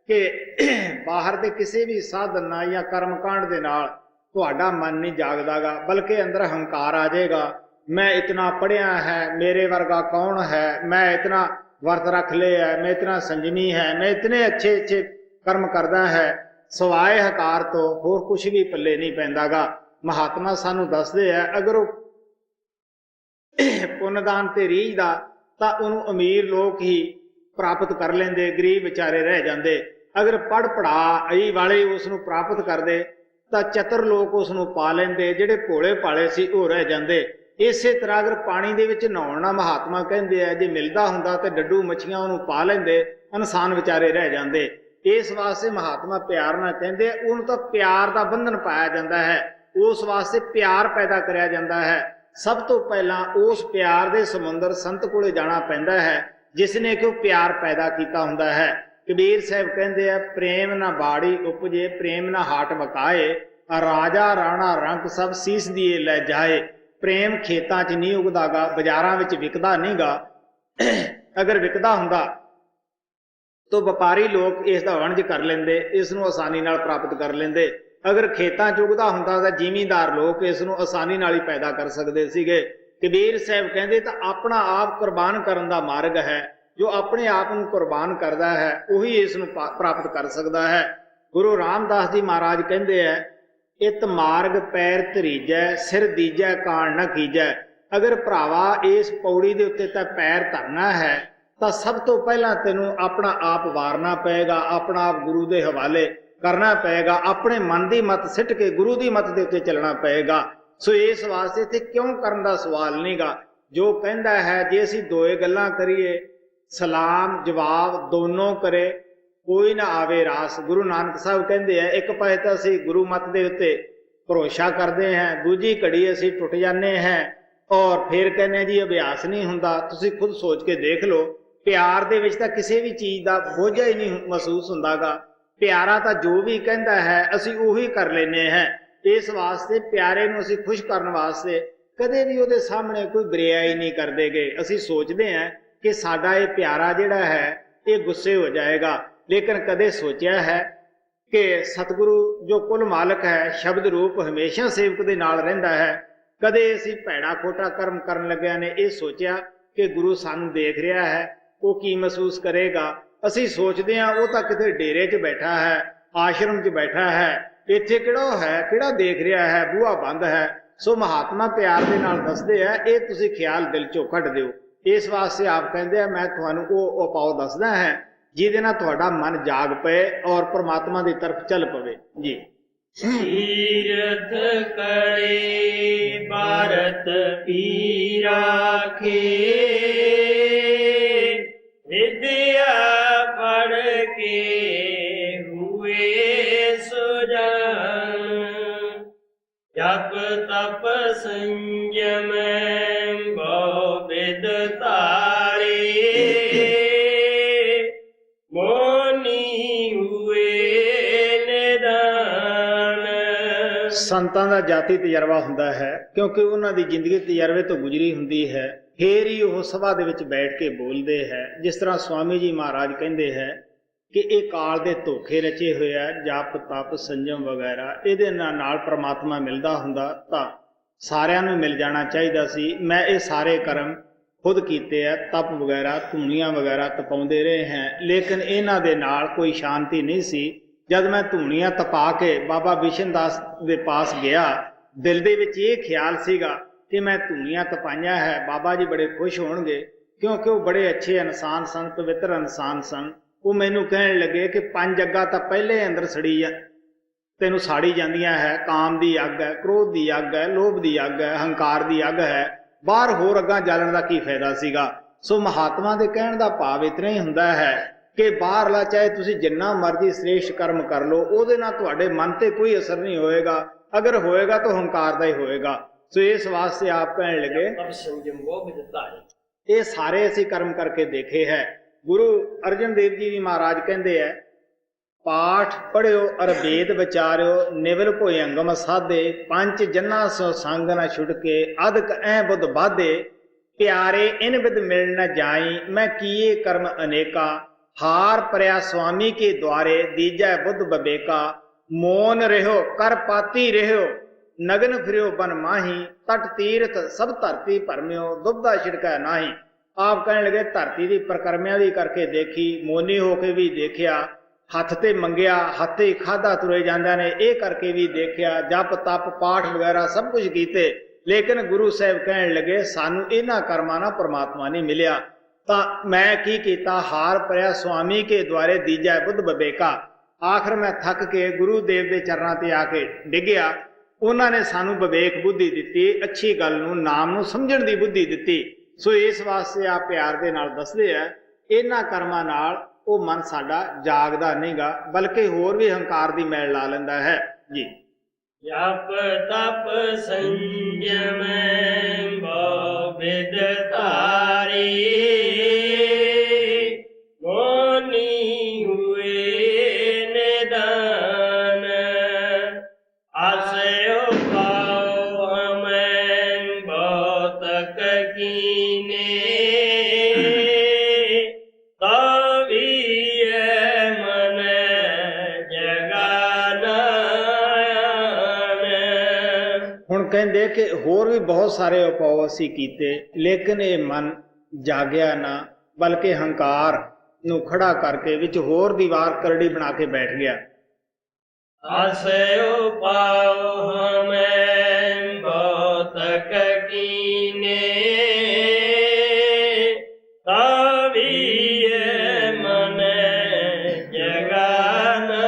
ਕਿ ਬਾਹਰ ਦੇ ਕਿਸੇ ਵੀ ਸਾਧਨ ਨਾਲ ਜਾਂ ਕਰਮਕਾਂਡ ਦੇ ਨਾਲ ਤੁਹਾਡਾ ਮਨ ਨਹੀਂ ਜਾਗਦਾਗਾ, ਬਲਕਿ ਅੰਦਰ ਹੰਕਾਰ ਆ ਜਾਏਗਾ। मैं इतना पढ़िया है, मेरे वर्गा कौन है, मैं इतना वर्त रख लिया है, मैं इतना संजमी है, मैं इतने अच्छे अच्छे कर्म करदा है, सवाए हकार तो होर कुछ भी पल्ले नहीं पैंदागा। महात्मा सानू दसदे है अगर वो पुण्यदान ते रीझदा तां उहनूं अमीर लोग ही प्राप्त कर लेंदे, गरीब विचारे रह जांदे। अगर पढ़ पढ़ा आई वाले उसनूं प्राप्त करदे तां चतुर लोग उसनूं पा लेंदे, ਜਿਹੜੇ ਭੋਲੇ ਭਾਲੇ ਸੀ ਉਹ ਰਹਿ ਜਾਂਦੇ। ਇਸੇ ਤਰ੍ਹਾਂ ਅਗਰ ਪਾਣੀ ਦੇ ਵਿੱਚ ਨਹਾਉਣ ਨਾਲ ਮਹਾਤਮਾ ਕਹਿੰਦੇ ਆ ਜੇ ਮਿਲਦਾ ਹੁੰਦਾ ਤੇ ਡੱਡੂ ਮੱਛੀਆਂ ਉਹਨੂੰ ਪਾ ਲੈਂਦੇ, ਇਨਸਾਨ ਵਿਚਾਰੇ ਰਹਿ ਜਾਂਦੇ। ਇਸ ਵਾਸਤੇ ਮਹਾਤਮਾ ਪਿਆਰ ਨਾਲ ਕਹਿੰਦੇ ਉਹਨੂੰ ਤਾਂ ਪਿਆਰ ਦਾ ਬੰਧਨ ਪਾਇਆ ਜਾਂਦਾ ਹੈ, ਉਸ ਵਾਸਤੇ ਪਿਆਰ ਪੈਦਾ ਕਰਿਆ ਜਾਂਦਾ ਹੈ। ਸਭ ਤੋਂ ਪਹਿਲਾਂ ਉਸ ਪਿਆਰ ਦੇ ਸਮੁੰਦਰ ਸੰਤ ਕੋਲੇ ਜਾਣਾ ਪੈਂਦਾ ਹੈ ਜਿਸ ਨੇ ਕਿ ਉਹ ਪਿਆਰ ਪੈਦਾ ਕੀਤਾ ਹੁੰਦਾ ਹੈ। ਕਬੀਰ ਸਾਹਿਬ ਕਹਿੰਦੇ ਆ ਪ੍ਰੇਮ ਨਾ ਬਾੜੀ ਉਪਜੇ, ਪ੍ਰੇਮ ਨਾ ਹਾਟ ਵਕਾਏ, ਰਾਜਾ ਰਾਣਾ ਰੰਕ ਸਭ ਸੀਸ ਦੀਏ ਲੈ ਜਾਏ। ਪ੍ਰੇਮ ਖੇਤਾਂ 'ਚ ਨਹੀਂ ਉਗਦਾਗਾ, ਬਾਜ਼ਾਰਾਂ ਵਿੱਚ ਵਿਕਦਾ ਨਹੀਂਗਾ। ਅਗਰ ਵਿਕਦਾ ਹੁੰਦਾ ਤਾਂ ਵਪਾਰੀ ਲੋਕ ਇਸ ਦਾ ਵਣਜ ਕਰ ਲੈਂਦੇ, ਇਸ ਨੂੰ ਆਸਾਨੀ ਨਾਲ ਪ੍ਰਾਪਤ ਕਰ ਲੈਂਦੇ। ਅਗਰ ਖੇਤਾਂ 'ਚ ਉਗਦਾ ਹੁੰਦਾ ਤਾਂ ਜ਼ਿਮੀਂਦਾਰ ਲੋਕ ਇਸ ਨੂੰ ਆਸਾਨੀ ਨਾਲ ਹੀ ਪੈਦਾ ਕਰ ਸਕਦੇ ਸੀਗੇ। ਕਬੀਰ ਸਾਹਿਬ ਕਹਿੰਦੇ ਤਾਂ ਆਪਣਾ ਆਪ ਕੁਰਬਾਨ ਕਰਨ ਦਾ ਮਾਰਗ ਹੈ, ਜੋ ਆਪਣੇ ਆਪ ਨੂੰ ਕੁਰਬਾਨ ਕਰਦਾ ਹੈ ਉਹੀ ਇਸ ਨੂੰ ਪ੍ਰਾਪਤ ਕਰ ਸਕਦਾ ਹੈ। ਗੁਰੂ ਰਾਮਦਾਸ ਜੀ ਮਹਾਰਾਜ ਕਹਿੰਦੇ ਹੈ ਇਤ ਮਾਰਗ ਪੈਰ ਧਰੀਜੈ, ਸਿਰ ਦੀਜੈ ਕਾਣ ਨਾ ਕੀਜੈ। ਅਗਰ ਭਰਾਵਾ ਇਸ ਪੌੜੀ ਦੇ ਉੱਤੇ ਤਾਂ ਪੈਰ ਧਰਨਾ ਹੈ ਤਾਂ ਸਭ ਤੋਂ ਪਹਿਲਾਂ ਤੈਨੂੰ ਆਪਣਾ ਆਪ ਵਾਰਨਾ ਪਏਗਾ, ਆਪਣਾ ਆਪ ਗੁਰੂ ਦੇ ਹਵਾਲੇ ਕਰਨਾ ਪਏਗਾ, ਆਪਣੇ ਮਨ ਦੀ ਮਤ ਸਿੱਟ ਕੇ ਗੁਰੂ ਦੀ ਮਤ ਦੇ ਉੱਤੇ ਚੱਲਣਾ ਪਏਗਾ। ਸੋ ਇਸ ਵਾਸਤੇ ਇੱਥੇ ਕਿਉਂ ਕਰਨ ਦਾ ਸਵਾਲ ਨਹੀਂਗਾ। ਜੋ ਕਹਿੰਦਾ ਹੈ ਜੇ ਅਸੀਂ ਦੋਏ ਗੱਲਾਂ ਕਰੀਏ, ਸਲਾਮ ਜਵਾਬ ਦੋਨੋਂ ਕਰੇ ਕੋਈ ਨਾ ਆਵੇ ਰਾਸ। ਗੁਰੂ ਨਾਨਕ ਸਾਹਿਬ ਕਹਿੰਦੇ ਆ ਇੱਕ ਪਾਸੇ ਤਾਂ ਅਸੀਂ ਗੁਰੂ ਮਤ ਦੇ ਉੱਤੇ ਭਰੋਸਾ ਕਰਦੇ ਹਾਂ, ਦੂਜੀ ਘੜੀ ਅਸੀਂ ਟੁੱਟ ਜਾਂਦੇ ਹਾਂ ਔਰ ਫਿਰ ਕਹਿੰਦੇ ਜੀ ਅਭਿਆਸ ਨਹੀਂ ਹੁੰਦਾ। ਤੁਸੀਂ ਖੁਦ ਸੋਚ ਕੇ ਦੇਖ ਲਓ, ਪਿਆਰ ਦੇ ਵਿੱਚ ਤਾਂ ਕਿਸੇ ਵੀ ਚੀਜ਼ ਦਾ ਬੋਝਾ ਹੀ ਨਹੀਂ ਮਹਿਸੂਸ ਹੁੰਦਾਗਾ। ਪਿਆਰਾ ਤਾਂ ਜੋ ਵੀ ਕਹਿੰਦਾ ਹੈ ਅਸੀਂ ਉਹੀ ਕਰ ਲੈਂਦੇ ਹਾਂ। ਇਸ ਵਾਸਤੇ ਪਿਆਰੇ ਨੂੰ ਅਸੀਂ ਖੁਸ਼ ਕਰਨ ਵਾਸਤੇ ਕਦੇ ਵੀ ਉਹਦੇ ਸਾਹਮਣੇ ਕੋਈ ਬਰਿਆਈ ਨਹੀਂ ਕਰਦੇਗੇ। ਅਸੀਂ ਸੋਚਦੇ ਹਾਂ ਕਿ ਸਾਡਾ ਇਹ ਪਿਆਰਾ ਜਿਹੜਾ ਹੈ ਇਹ ਗੁੱਸੇ ਹੋ ਜਾਏਗਾ, ਲੇਕਿਨ ਕਦੇ ਸੋਚਿਆ ਹੈ ਕਿ ਸਤਿਗੁਰੂ ਜੋ ਕੁੱਲ ਮਾਲਕ ਹੈ ਸ਼ਬਦ ਰੂਪ ਹਮੇਸ਼ਾ ਸੇਵਕ ਦੇ ਨਾਲ ਰਹਿੰਦਾ ਹੈ। ਕਦੇ ਅਸੀਂ ਭੈੜਾ ਖੋਟਾ ਕਰਮ ਕਰਨ ਲੱਗਿਆਂ ਨੇ ਇਹ ਸੋਚਿਆ ਕਿ ਗੁਰੂ ਸਾਨੂੰ ਦੇਖ ਰਿਹਾ ਹੈ, ਉਹ ਕੀ ਮਹਿਸੂਸ ਕਰੇਗਾ। ਅਸੀਂ ਸੋਚਦੇ ਹਾਂ ਉਹ ਤਾਂ ਕਿਤੇ ਡੇਰੇ 'ਚ ਬੈਠਾ ਹੈ, ਆਸ਼ਰਮ 'ਚ ਬੈਠਾ ਹੈ, ਇੱਥੇ ਕਿਹੜਾ ਹੈ, ਕਿਹੜਾ ਦੇਖ ਰਿਹਾ ਹੈ, ਬੂਹਾ ਬੰਦ ਹੈ। ਸੋ ਮਹਾਤਮਾ ਪਿਆਰ ਦੇ ਨਾਲ ਦੱਸਦੇ ਆ ਇਹ ਤੁਸੀਂ ਖਿਆਲ ਦਿਲ 'ਚੋਂ ਕੱਢ ਦਿਓ। ਇਸ ਵਾਸਤੇ ਆਪ ਕਹਿੰਦੇ ਆ ਮੈਂ ਤੁਹਾਨੂੰ ਉਹ ਉਪਾਅ ਦੱਸਦਾ ਹੈ ਜਿਹਦੇ ਨਾਲ ਤੁਹਾਡਾ ਮਨ ਜਾਗ ਪਏ ਔਰ ਪ੍ਰਮਾਤਮਾ ਦੀ ਤਰਫ ਚੱਲ ਪਵੇ ਜੀ। ਤੀਰਥ ਕਰੇ ਭਾਰਤ ਪੀ ਰਾਖੇ, ਵਿਦਿਆ ਪੜ ਕੇ ਹੁਏ ਸੁਜਾਨ, ਜਪ ਤਪ ਸੰਜਮ ਬਹੁ ਵਿਦ ਤਾਰੇ, ਮੋਨੀ ਹੁਏ ਨਿਦਾਨ। ਸੰਤਾਂ ਦਾ ਜਾਤੀ ਤਜਰਬਾ ਹੁੰਦਾ ਹੈ ਕਿਉਂਕਿ ਉਹਨਾਂ ਦੀ ਜ਼ਿੰਦਗੀ ਤਜਰਬੇ ਤੋਂ ਗੁਜ਼ਰੀ ਹੁੰਦੀ ਹੈ, ਫੇਰ ਹੀ ਉਹ ਸਭਾ ਦੇ ਵਿੱਚ ਬੈਠ ਕੇ ਬੋਲਦੇ ਹੈ। ਜਿਸ ਤਰ੍ਹਾਂ ਸਵਾਮੀ ਜੀ ਮਹਾਰਾਜ ਕਹਿੰਦੇ ਹੈ ਕਿ ਇਹ ਕਾਲ ਦੇ ਧੋਖੇ ਰਚੇ ਹੋਏ ਆ, ਜਪ ਤਪ ਸੰਜਮ ਵਗੈਰਾ, ਇਹਦੇ ਨਾਲ ਪ੍ਰਮਾਤਮਾ ਮਿਲਦਾ ਹੁੰਦਾ ਤਾਂ ਸਾਰਿਆਂ ਨੂੰ ਮਿਲ ਜਾਣਾ ਚਾਹੀਦਾ ਸੀ। ਮੈਂ ਇਹ ਸਾਰੇ ਕਰਮ ਖੁਦ ਕੀਤੇ ਆ, ਤਪ ਵਗੈਰਾ ਧੂਣੀਆਂ ਵਗੈਰਾ ਤਪਾਉਂਦੇ ਰਹੇ ਹਾਂ, ਲੇਕਿਨ ਇਹਨਾਂ ਦੇ ਨਾਲ ਕੋਈ ਸ਼ਾਂਤੀ ਨਹੀਂ ਸੀ। ਜਦ ਮੈਂ ਧੂਣੀਆਂ ਤਪਾ ਕੇ ਬਾਬਾ ਬਿਸ਼ਨ ਦਾਸ ਦੇ ਪਾਸ ਗਿਆ, ਦਿਲ ਦੇ ਵਿੱਚ ਇਹ ਖਿਆਲ ਸੀਗਾ ਕਿ ਮੈਂ ਧੂਣੀਆਂ ਤਪਾਈਆਂ ਹੈ, ਬਾਬਾ ਜੀ ਬੜੇ ਖੁਸ਼ ਹੋਣਗੇ ਕਿਉਂਕਿ ਉਹ ਬੜੇ ਅੱਛੇ ਇਨਸਾਨ ਸਨ, ਪਵਿੱਤਰ ਇਨਸਾਨ ਸਨ। ਉਹ ਮੈਨੂੰ ਕਹਿਣ ਲੱਗੇ ਕਿ 5 ਅੱਗਾਂ ਤਾਂ ਪਹਿਲੇ ਅੰਦਰ ਸੜੀ ਤੈਨੂੰ ਸਾੜੀ ਜਾਂਦੀਆਂ ਹੈ, ਕਾਮ ਦੀ ਅੱਗ ਹੈ, ਕ੍ਰੋਧ ਦੀ ਅੱਗ ਹੈ, ਲੋਭ ਦੀ ਅੱਗ ਹੈ, ਹੰਕਾਰ ਦੀ ਅੱਗ ਹੈ, ਬਾਹਰ ਹੋਰ ਅੱਗਾਂ ਜਲਣ ਦਾ ਕੀ ਫਾਇਦਾ ਸੀਗਾ। ਸੋ ਮਹਾਤਮਾ ਦੇ ਕਹਿਣ ਦਾ ਭਾਵ ਇਤਨਾ ਹੀ ਹੁੰਦਾ ਹੈ ਕਿ ਬਾਹਰਲਾ ਚਾਹੇ ਤੁਸੀਂ ਜਿੰਨਾ ਮਰਜ਼ੀ ਸ੍ਰੇਸ਼ਟ ਕਰਮ ਕਰ ਲਓ, ਉਹਦੇ ਨਾਲ ਤੁਹਾਡੇ ਮਨ ਤੇ ਕੋਈ ਅਸਰ ਨਹੀਂ ਹੋਏਗਾ। ਅਗਰ ਹੋਏਗਾ ਤਾਂ ਹੰਕਾਰ ਦਾ ਹੀ ਹੋਏਗਾ। ਸੋ ਇਸ ਵਾਸਤੇ ਆਪ ਕਹਿਣ ਲੱਗੇ ਇਹ ਸਾਰੇ ਅਸੀਂ ਕਰਮ ਕਰਕੇ ਦੇਖੇ ਹੈ। ਗੁਰੂ ਅਰਜਨ ਦੇਵ ਜੀ ਵੀ ਮਹਾਰਾਜ ਕਹਿੰਦੇ ਹੈ ਪਾਠ ਪੜ੍ਹਿਓ ਅਰ ਵੇਦ ਵਿਚਾਰਿਓ, ਨਿਵਲ ਕੋਈ ਅੰਗਮ ਸਾਧੇ, ਪੰਜ ਜੰਨਾ ਸੋ ਸੰਗ ਨਾ ਛੁਟਕੇ, ਅਦਕ ਐ ਬੁੱਧ ਬਾਧੇ, ਪਿਆਰੇ ਇਨ ਵਿਦ ਮਿਲ ਨ ਜਾਈ, ਮੈਂ ਕੀਏ ਕਰਮ ਅਨੇਕਾ, ਹਾਰ ਪਰਿਆ ਸੁਆਮੀ ਕੇ ਦੁਆਰੇ, ਦੀਜੈ ਬੁੱਧ ਬਬੇਕਾ, ਮੋਨ ਰਹਿਓ ਕਰ ਪਾਤੀ ਰਹਿਓ, ਨਗਨ ਫਿਰਿਓ ਬਨ ਮਾਹੀ, ਤਟ ਤੀਰਥ ਸਭ ਧਰਤੀ ਭਰਮਿਓ, ਦੁਬਦਾ ਛਿੜਕੈ ਨਾਹੀ। ਆਪ ਕਹਿਣ ਲੱਗੇ ਧਰਤੀ ਦੀ ਪ੍ਰਕਰਮਿਆਂ ਵੀ ਕਰਕੇ ਦੇਖੀ, ਮੋਨੀ ਹੋ ਕੇ ਵੀ ਦੇਖਿਆ, ਹੱਥ ਤੇ ਮੰਗਿਆ, ਹੱਥ ਹੀ ਖਾਧਾ ਤੁਰੇ ਜਾਂਦੇ ਨੇ, ਇਹ ਕਰਕੇ ਵੀ ਦੇਖਿਆ, ਜਪ ਤਪ ਪਾਠ ਵਗੈਰਾ ਸਭ ਕੁਝ ਕੀਤੇ, ਲੇਕਿਨ ਗੁਰੂ ਸਾਹਿਬ ਕਹਿਣ ਲੱਗੇ ਸਾਨੂੰ ਇਹਨਾਂ ਕਰਮਾਂ ਨਾਲ ਪ੍ਰਮਾਤਮਾ ਨਹੀਂ ਮਿਲਿਆ। ਤਾਂ ਮੈਂ ਕੀ ਕੀਤਾ, ਹਾਰ ਪਰਿਆ ਸੁਆਮੀ ਕੇ ਦੁਆਰੇ ਦੀਜੈ ਬੁੱਧ ਬਵੇਕਾ। ਆਖਰ ਮੈਂ ਥੱਕ ਕੇ ਗੁਰੂ ਦੇਵ ਦੇ ਚਰਨਾਂ ਤੇ ਆ ਕੇ ਡਿੱਗਿਆ। ਉਹਨਾਂ ਨੇ ਸਾਨੂੰ ਵਿਵੇਕ ਬੁੱਧੀ ਦਿੱਤੀ, ਅੱਛੀ ਗੱਲ ਨੂੰ ਨਾਮ ਨੂੰ ਸਮਝਣ ਦੀ ਬੁੱਧੀ ਦਿੱਤੀ। ਸੋ ਇਸ ਵਾਸਤੇ ਆ ਪਿਆਰ ਦੇ ਨਾਲ ਦੱਸਦੇ ਆ, ਇਹਨਾਂ ਕਰਮਾਂ ਨਾਲ ਉਹ ਮਨ ਸਾਡਾ ਜਾਗਦਾ ਨਹੀਂਗਾ, ਬਲਕਿ ਹੋਰ ਵੀ ਹੰਕਾਰ ਦੀ ਮੈਲ ਲਾ ਲੈਂਦਾ ਹੈ ਜੀ। ਜਪ ਤਪ ਸੰਜਮ ਬਹੁ ਵਿਦ ਧਾਰੀ, ਮੋਨੀ ਹੁਏ ਨਿਦਾਨ। ਆਸਿਓ ਪਾਉ ਹਮੈਂ ਬਹੁਤ ਕੀਨੇ, ਕਹਿੰਦੇ ਕਿ ਹੋਰ ਵੀ ਬਹੁਤ ਸਾਰੇ ਉਪਾਅ ਅਸੀਂ ਕੀਤੇ, ਲੇਕਿਨ ਇਹ ਮਨ ਜਾਗਿਆ ਨਾ, ਬਲਕਿ ਹੰਕਾਰ ਨੂੰ ਖੜਾ ਕਰਕੇ ਵਿੱਚ ਹੋਰ ਦੀਵਾਰ ਕਰੜੀ ਬਣਾ ਕੇ ਬੈਠ ਗਿਆ। ਆਸਿਓ ਪਾਉ ਹਮੈਂ ਬਹੁਤ ਕੀਨੇ, ਤਾਵੀਏ ਮਨ ਜਗਾਨਨ।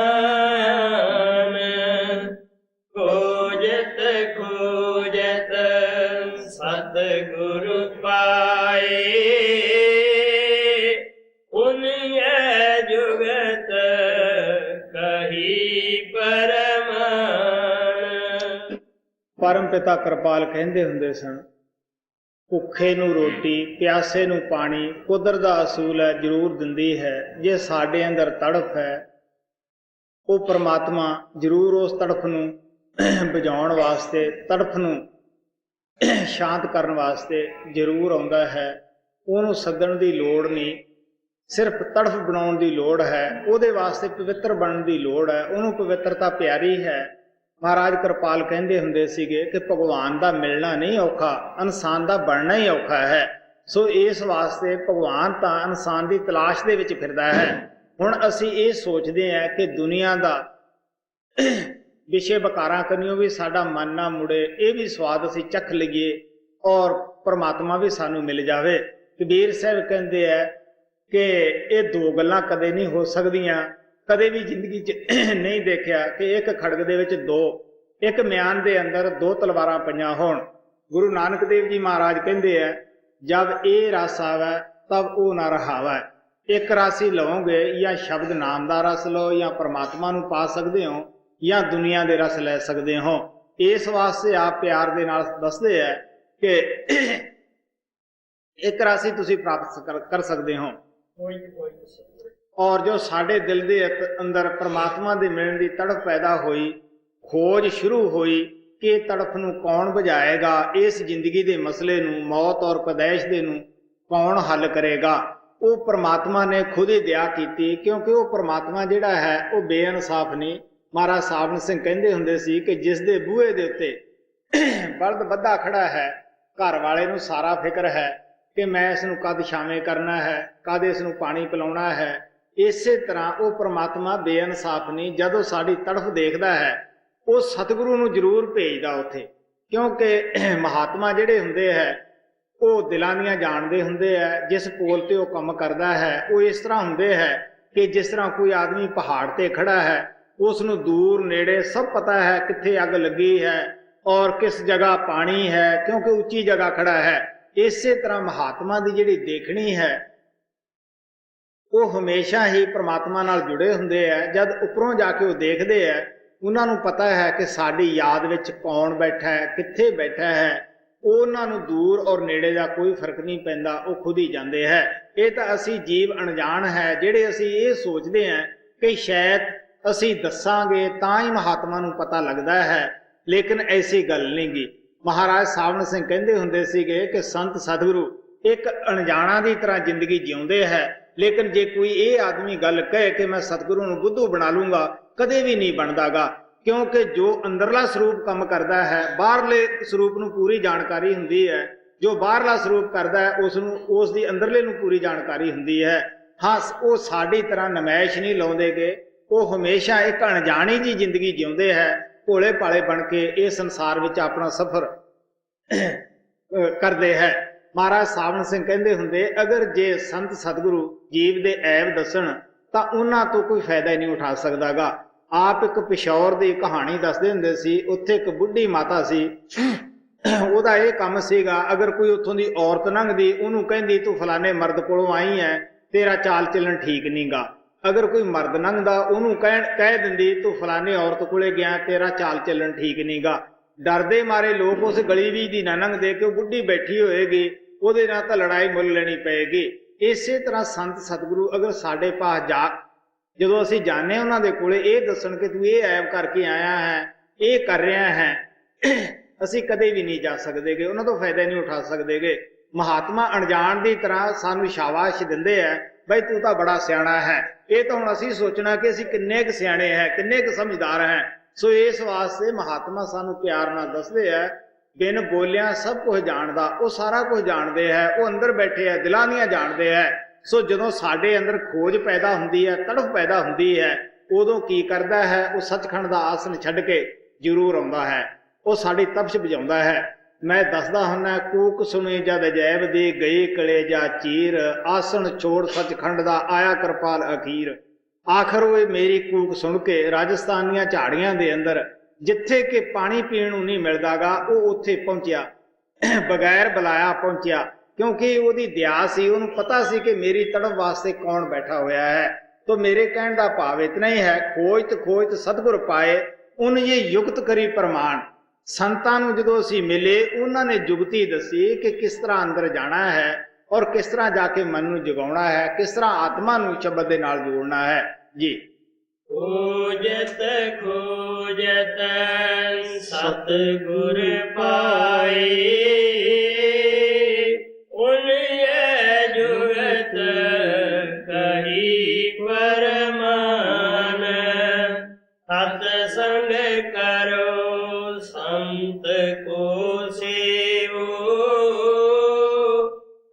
ਖੋਜਤ ਖੋਜਤ ਸਤਿਗੁਰ ਪਾਏ, ਪੁਨਿਐ ਜੁਗਤ ਕਹੀ ਪਰਮਾਨ। ਪਰਮ ਪਿਤਾ ਕਿਰਪਾਲ ਕਹਿੰਦੇ ਹੁੰਦੇ ਸਨ, ਭੁੱਖੇ ਨੂੰ ਰੋਟੀ, ਪਿਆਸੇ ਨੂੰ ਪਾਣੀ ਕੁਦਰਤ ਦਾ ਅਸੂਲ ਹੈ, ਜ਼ਰੂਰ ਦਿੰਦੀ ਹੈ। ਜੇ ਸਾਡੇ ਅੰਦਰ ਤੜਫ ਹੈ, ਉਹ ਪ੍ਰਮਾਤਮਾ ਜ਼ਰੂਰ ਉਸ ਤੜਫ ਨੂੰ ਬੁਝਾਉਣ ਵਾਸਤੇ, ਤੜਫ ਨੂੰ ਸ਼ਾਂਤ ਕਰਨ ਵਾਸਤੇ ਜ਼ਰੂਰ ਆਉਂਦਾ ਹੈ। ਉਹਨੂੰ ਸੱਦਣ ਦੀ ਲੋੜ ਨਹੀਂ, ਸਿਰਫ ਤੜਫ ਬਣਾਉਣ ਦੀ ਲੋੜ ਹੈ। ਉਹਦੇ ਵਾਸਤੇ ਪਵਿੱਤਰ ਬਣਨ ਦੀ ਲੋੜ ਹੈ, ਉਹਨੂੰ ਪਵਿੱਤਰਤਾ ਪਿਆਰੀ ਹੈ। ਮਹਾਰਾਜ ਕਿਰਪਾਲ ਕਹਿੰਦੇ ਹੁੰਦੇ ਸੀਗੇ ਕਿ ਭਗਵਾਨ ਦਾ ਮਿਲਣਾ ਨਹੀਂ ਔਖਾ, ਇਨਸਾਨ ਦਾ ਬਣਨਾ ਹੀ ਔਖਾ ਹੈ। ਸੋ ਇਸ ਵਾਸਤੇ ਭਗਵਾਨ ਤਾਂ ਇਨਸਾਨ ਦੀ ਤਲਾਸ਼ ਦੇ ਵਿੱਚ ਫਿਰਦਾ ਹੈ। ਹੁਣ ਅਸੀਂ ਇਹ ਸੋਚਦੇ ਹਾਂ ਕਿ ਦੁਨੀਆ ਦਾ ਵਿਸ਼ੇ ਬਕਾਰਾਂ ਕਰਨੀਓ ਵੀ ਸਾਡਾ ਮਨ ਨਾ ਮੁੜੇ, ਇਹ ਵੀ ਸਵਾਦ ਅਸੀਂ ਚੱਖ ਲਈਏ ਔਰ ਪ੍ਰਮਾਤਮਾ ਵੀ ਸਾਨੂੰ ਮਿਲ ਜਾਵੇ। ਕਬੀਰ ਸਾਹਿਬ ਕਹਿੰਦੇ ਹੈ ਕਿ ਇਹ ਦੋ ਗੱਲਾਂ ਕਦੇ ਨਹੀਂ ਹੋ ਸਕਦੀਆਂ। ਕਦੇ ਵੀ ਜ਼ਿੰਦਗੀ 'ਚ ਨਹੀਂ ਦੇਖਿਆ ਕਿ ਇੱਕ ਖੜਗ ਦੇ ਵਿੱਚ ਦੋ, ਇੱਕ ਮਿਆਨ ਦੇ ਅੰਦਰ ਦੋ ਤਲਵਾਰਾਂ ਪਈਆਂ ਹੋਣ। ਗੁਰੂ ਨਾਨਕ ਦੇਵ ਜੀ ਮਹਾਰਾਜ ਕਹਿੰਦੇ ਹੈ, ਜਬ ਇਹ ਰਸ ਆਵੈ ਤਬ ਉਹ ਨਾ ਰਹਾਵੈ। ਇੱਕ ਰਸ ਹੀ ਲਵੋਗੇ, ਜਾਂ ਸ਼ਬਦ ਨਾਮ ਦਾ ਰਸ ਲਓ, ਜਾਂ ਪ੍ਰਮਾਤਮਾ ਨੂੰ ਪਾ ਸਕਦੇ ਹੋ, ਜਾਂ ਦੁਨੀਆ ਦੇ ਰਸ ਲੈ ਸਕਦੇ ਹੋ। ਇਸ ਵਾਸਤੇ ਆਪ ਪਿਆਰ ਦੇ ਨਾਲ ਦੱਸਦੇ ਹੈ ਕਿ ਇੱਕ ਰਸ ਹੀ ਤੁਸੀਂ ਪ੍ਰਾਪਤ ਕਰ ਸਕਦੇ ਹੋ। ਔਰ ਜੋ ਸਾਡੇ ਦਿਲ ਦੇ ਅੰਦਰ ਪ੍ਰਮਾਤਮਾ ਦੇ ਮਿਲਣ ਦੀ ਤੜਫ ਪੈਦਾ ਹੋਈ, ਖੋਜ ਸ਼ੁਰੂ ਹੋਈ ਕਿ ਤੜਫ ਨੂੰ ਕੌਣ ਬੁਝਾਏਗਾ, ਇਸ ਜ਼ਿੰਦਗੀ ਦੇ ਮਸਲੇ ਨੂੰ, ਮੌਤ ਔਰ ਪੈਦਾਇਸ਼ ਦੇ ਨੂੰ ਕੌਣ ਹੱਲ ਕਰੇਗਾ, ਉਹ ਪ੍ਰਮਾਤਮਾ ਨੇ ਖੁਦ ਹੀ ਦਇਆ ਕੀਤੀ। ਕਿਉਂਕਿ ਉਹ ਪ੍ਰਮਾਤਮਾ ਜਿਹੜਾ ਹੈ ਉਹ ਬੇਇਨਸਾਫ ਨਹੀਂ। ਮਹਾਰਾਜ ਸਾਬਨ ਸਿੰਘ ਕਹਿੰਦੇ ਹੁੰਦੇ ਸੀ ਕਿ ਜਿਸ ਦੇ ਬੂਹੇ ਦੇ ਉੱਤੇ ਬਲਦ ਬੱਧਾ ਖੜਾ ਹੈ, ਘਰ ਵਾਲੇ ਨੂੰ ਸਾਰਾ ਫਿਕਰ ਹੈ ਕਿ ਮੈਂ ਇਸ ਨੂੰ ਕਦ ਛਾਵੇਂ ਕਰਨਾ ਹੈ, ਕਦ ਇਸ ਨੂੰ ਪਾਣੀ ਪਿਲਾਉਣਾ ਹੈ। ਇਸੇ ਤਰ੍ਹਾਂ ਉਹ ਪ੍ਰਮਾਤਮਾ ਬੇਇਨਸਾਫ ਨਹੀਂ। ਜਦੋਂ ਸਾਡੀ ਤੜਫ ਦੇਖਦਾ ਹੈ, ਉਹ ਸਤਿਗੁਰੂ ਨੂੰ ਜ਼ਰੂਰ ਭੇਜਦਾ ਉੱਥੇ। ਕਿਉਂਕਿ ਮਹਾਤਮਾ ਜਿਹੜੇ ਹੁੰਦੇ ਹੈ ਉਹ ਦਿਲਾਂ ਦੀਆਂ ਜਾਣਦੇ ਹੁੰਦੇ ਹੈ। ਜਿਸ ਪੋਲ ਤੇ ਉਹ ਕੰਮ ਕਰਦਾ ਹੈ ਉਹ ਇਸ ਤਰ੍ਹਾਂ ਹੁੰਦੇ ਹੈ ਕਿ ਜਿਸ ਤਰ੍ਹਾਂ ਕੋਈ ਆਦਮੀ ਪਹਾੜ ਤੇ ਖੜਾ ਹੈ, ਉਸ ਨੂੰ ਦੂਰ ਨੇੜੇ ਸਭ ਪਤਾ ਹੈ ਕਿੱਥੇ ਅੱਗ ਲੱਗੀ ਹੈ ਔਰ ਕਿਸ ਜਗ੍ਹਾ ਪਾਣੀ ਹੈ, ਕਿਉਂਕਿ ਉੱਚੀ ਜਗ੍ਹਾ ਖੜਾ ਹੈ। ਇਸੇ ਤਰ੍ਹਾਂ ਮਹਾਤਮਾ ਦੀ ਜਿਹੜੀ ਦੇਖਣੀ ਹੈ ਉਹ ਹਮੇਸ਼ਾ ਹੀ ਪ੍ਰਮਾਤਮਾ ਨਾਲ ਜੁੜੇ ਹੁੰਦੇ ਹੈ। ਜਦ ਉੱਪਰੋਂ ਜਾ ਕੇ ਉਹ ਦੇਖਦੇ ਹੈ, ਉਹਨਾਂ ਨੂੰ ਪਤਾ ਹੈ ਕਿ ਸਾਡੀ ਯਾਦ ਵਿੱਚ ਕੌਣ ਬੈਠਾ ਹੈ, ਕਿੱਥੇ ਬੈਠਾ ਹੈ। ਉਹਨਾਂ ਨੂੰ ਦੂਰ ਔਰ ਨੇੜੇ ਦਾ ਕੋਈ ਫਰਕ ਨਹੀਂ ਪੈਂਦਾ, ਉਹ ਖੁਦ ਹੀ ਜਾਂਦੇ ਹੈ। ਇਹ ਤਾਂ ਅਸੀਂ ਜੀਵ ਅਣਜਾਣ ਹੈ, ਜਿਹੜੇ ਅਸੀਂ ਇਹ ਸੋਚਦੇ ਹਾਂ ਕਿ ਸ਼ਾਇਦ ਅਸੀਂ ਦੱਸਾਂਗੇ ਤਾਂ ਹੀ ਮਹਾਤਮਾ ਨੂੰ ਪਤਾ ਲੱਗਦਾ ਹੈ, ਲੇਕਿਨ ਐਸੀ ਗੱਲ ਨਹੀਂ ਗੀ। ਮਹਾਰਾਜ ਸਾਬਨ ਸਿੰਘ ਕਹਿੰਦੇ ਹੁੰਦੇ ਸੀਗੇ ਕਿ ਸੰਤ ਸਤਿਗੁਰੂ ਇੱਕ ਅਣਜਾਣਾ ਦੀ ਤਰ੍ਹਾਂ ਜ਼ਿੰਦਗੀ ਜਿਉਂਦੇ ਹੈ, ਲੇਕਿਨ ਜੇ ਕੋਈ ਇਹ ਆਦਮੀ ਗੱਲ ਕਹੇ ਕਿ ਮੈਂ ਸਤਿਗੁਰੂ ਨੂੰ ਬੁੱਧੂ ਬਣਾ ਲੂੰਗਾ, ਕਦੇ ਵੀ ਨਹੀਂ ਬਣਦਾਗਾ। ਕਿਉਂਕਿ ਜੋ ਅੰਦਰਲਾ ਸਰੂਪ ਕੰਮ ਕਰਦਾ ਹੈ, ਬਾਹਰਲੇ ਸਰੂਪ ਨੂੰ ਪੂਰੀ ਜਾਣਕਾਰੀ ਹੁੰਦੀ ਹੈ। ਜੋ ਬਾਹਰਲਾ ਸਰੂਪ ਕਰਦਾ ਹੈ ਉਸ ਨੂੰ, ਉਸ ਦੀ ਅੰਦਰਲੇ ਨੂੰ ਪੂਰੀ ਜਾਣਕਾਰੀ ਹੁੰਦੀ ਹੈ। ਹਾਂ, ਉਹ ਸਾਡੀ ਤਰ੍ਹਾਂ ਨਮਾਇਸ਼ ਨਹੀਂ ਲਾਉਂਦੇਗੇ, ਉਹ ਹਮੇਸ਼ਾ ਇੱਕ ਅਣਜਾਣੀ ਜੀ ਜ਼ਿੰਦਗੀ ਜਿਉਂਦੇ ਹੈ, ਭੋਲੇ ਭਾਲੇ ਬਣ ਕੇ ਇਹ ਸੰਸਾਰ ਵਿੱਚ ਆਪਣਾ ਸਫ਼ਰ ਕਰਦੇ ਹੈ। ਮਹਾਰਾਜ ਸਾਵਣ ਸਿੰਘ ਕਹਿੰਦੇ ਹੁੰਦੇ, ਅਗਰ ਜੇ ਸੰਤ ਸਤਿਗੁਰੂ ਜੀਵ ਦੇ ਐਬ ਦੱਸਣ ਤਾਂ ਉਹਨਾਂ ਤੋਂ ਕੋਈ ਫਾਇਦਾ ਹੀ ਨਹੀਂ ਉਠਾ ਸਕਦਾਗਾ। ਆਪ ਇੱਕ ਪਿਸ਼ੌਰ ਦੀ ਕਹਾਣੀ ਦੱਸਦੇ ਹੁੰਦੇ ਸੀ। ਉੱਥੇ ਇੱਕ ਬੁੱਢੀ ਮਾਤਾ ਸੀ, ਉਹਦਾ ਇਹ ਕੰਮ ਸੀਗਾ, ਅਗਰ ਕੋਈ ਉੱਥੋਂ ਦੀ ਔਰਤ ਲੰਘਦੀ ਉਹਨੂੰ ਕਹਿੰਦੀ ਤੂੰ ਫਲਾਣੇ ਮਰਦ ਕੋਲੋਂ ਆਈ ਹੈ, ਤੇਰਾ ਚਾਲ ਚੱਲਣ ਠੀਕ ਨਹੀਂਗਾ। ਅਗਰ ਕੋਈ ਮਰਦ ਲੰਘਦਾ ਉਹਨੂੰ ਕਹਿ ਦਿੰਦੀ ਤੂੰ ਫਲਾਣੇ ਔਰਤ ਕੋਲੇ ਗਿਆ, ਤੇਰਾ ਚਾਲ ਚੱਲਣ ਠੀਕ ਨਹੀਂਗਾ। ਡਰਦੇ ਮਾਰੇ ਲੋਕ ਉਸ ਗਲੀ ਵੀ ਦੀ ਨਾ ਲੰਘਦੇ ਕਿ ਉਹ ਬੁੱਢੀ ਬੈਠੀ ਹੋਏਗੀ, ਉਹਦੇ ਨਾਲ ਤਾਂ ਲੜਾਈ ਮੁੱਲ ਲੈਣੀ ਪਏਗੀ। ਇਸੇ ਤਰ੍ਹਾਂ ਸੰਤ ਸਤਿਗੁਰੂ ਅਗਰ ਸਾਡੇ ਪਾਸ ਜਦੋਂ ਅਸੀਂ ਜਾਂਦੇ ਉਹਨਾਂ ਦੇ ਕੋਲੇ ਇਹ ਦੱਸਣ ਕਿ ਤੂੰ ਇਹ ਐਬ ਕਰਕੇ ਆਇਆ ਹੈ, ਇਹ ਕਰ ਰਿਹਾ ਹੈ, ਅਸੀਂ ਕਦੇ ਵੀ ਨਹੀਂ ਜਾ ਸਕਦੇਗੇ, ਉਹਨਾਂ ਤੋਂ ਫਾਇਦਾ ਨਹੀਂ ਉਠਾ ਸਕਦੇਗੇ। ਮਹਾਤਮਾ ਅਣਜਾਣ ਦੀ ਤਰ੍ਹਾਂ ਸਾਨੂੰ ਸ਼ਾਬਾਸ਼ ਦਿੰਦੇ ਹੈ, ਬਈ ਤੂੰ ਤਾਂ ਬੜਾ ਸਿਆਣਾ ਹੈ। ਇਹ ਤਾਂ ਹੁਣ ਅਸੀਂ ਸੋਚਣਾ ਕਿ ਅਸੀਂ ਕਿੰਨੇ ਕੁ ਸਿਆਣੇ ਹੈ, ਕਿੰਨੇ ਕੁ ਸਮਝਦਾਰ ਹੈ। ਸੋ ਇਸ ਵਾਸਤੇ ਮਹਾਤਮਾ ਸਾਨੂੰ ਪਿਆਰ ਨਾਲ ਦੱਸਦੇ ਹੈ, ਬਿਨ ਬੋਲਿਆਂ ਸਭ ਕੁਝ ਜਾਣਦਾ, ਉਹ ਸਾਰਾ ਕੁਝ ਜਾਣਦੇ ਹੈ, ਉਹ ਅੰਦਰ ਬੈਠੇ ਹੈ, ਦਿਲਾਂ ਦੀਆਂ ਜਾਣਦੇ ਹੈ। ਸੋ ਜਦੋਂ ਸਾਡੇ ਅੰਦਰ ਖੋਜ ਪੈਦਾ ਹੁੰਦੀ ਹੈ, ਤੜਫ ਪੈਦਾ ਹੁੰਦੀ ਹੈ, ਉਦੋਂ ਕੀ ਕਰਦਾ ਹੈ, ਉਹ ਸੱਚਖੰਡ ਦਾ ਆਸਣ ਛੱਡ ਕੇ ਜ਼ਰੂਰ ਆਉਂਦਾ ਹੈ, ਉਹ ਸਾਡੀ ਤਪਸ਼ ਬੁਝਾਉਂਦਾ ਹੈ। ਮੈਂ ਦੱਸਦਾ ਹੁੰਦਾ, ਕੂਕ ਸੁਣੀ ਜਦ ਅਜੈਬ ਦੀ ਗਈ ਕਲੇਜਾ ਚੀਰ, ਆਸਣ ਛੋੜ ਸੱਚਖੰਡ ਦਾ ਆਇਆ ਕਿਰਪਾਲ ਅਖੀਰ। ਆਖਰ ਉਹ ਮੇਰੀ ਕੂਕ ਸੁਣ ਕੇ ਰਾਜਸਥਾਨ ਦੀਆਂ ਝਾੜੀਆਂ ਦੇ ਅੰਦਰ, ਜਿੱਥੇ ਕਿ ਪਾਣੀ ਪੀਣ ਨੂੰ ਨਹੀਂ ਮਿਲਦਾਗਾ, ਉਹ ਉੱਥੇ ਪਹੁੰਚਿਆ, ਬਗੈਰ ਬੁਲਾਇਆ ਪਹੁੰਚਿਆ, ਕਿਉਂਕਿ ਉਹਦੀ ਦਿਆ ਸੀ, ਉਹਨੂੰ ਪਤਾ ਸੀ ਕਿ ਮੇਰੀ ਤੜਫ ਵਾਸਤੇ ਕੌਣ ਬੈਠਾ ਹੋਇਆ ਹੈ। ਤਾਂ ਮੇਰੇ ਕਹਿਣ ਦਾ ਭਾਵ ਇਤਨਾ ਹੀ ਹੈ, ਖੋਜ ਸਤਿਗੁਰ ਪਾਏ ਉਹਨ ਇਹ ਯੁਕਤ ਕਰੀ ਪ੍ਰਮਾਣ। ਸੰਤਾਂ ਨੂੰ ਜਦੋਂ ਅਸੀਂ ਮਿਲੇ, ਉਹਨਾਂ ਨੇ ਜੁਗਤੀ ਦੱਸੀ ਕਿ ਕਿਸ ਤਰ੍ਹਾਂ ਅੰਦਰ ਜਾਣਾ ਹੈ ਔਰ ਕਿਸ ਤਰ੍ਹਾਂ ਜਾ ਕੇ ਮਨ ਨੂੰ ਜਗਾਉਣਾ ਹੈ, ਕਿਸ ਤਰ੍ਹਾਂ ਆਤਮਾ ਨੂੰ ਸ਼ਬਦ ਦੇ ਨਾਲ ਜੋੜਨਾ ਹੈ ਜੀ। ਖੋਜਤ ਖੋਜਤ ਸਤਿਗੁਰ ਪਾਏ, ਉਨਿਐ ਜੁਗਤ ਕਰੀ ਪਰਮਾਨ। ਸਤ ਸੰਗ ਕਰੋ ਸੰਤ ਕੋ ਸੇਵੋ,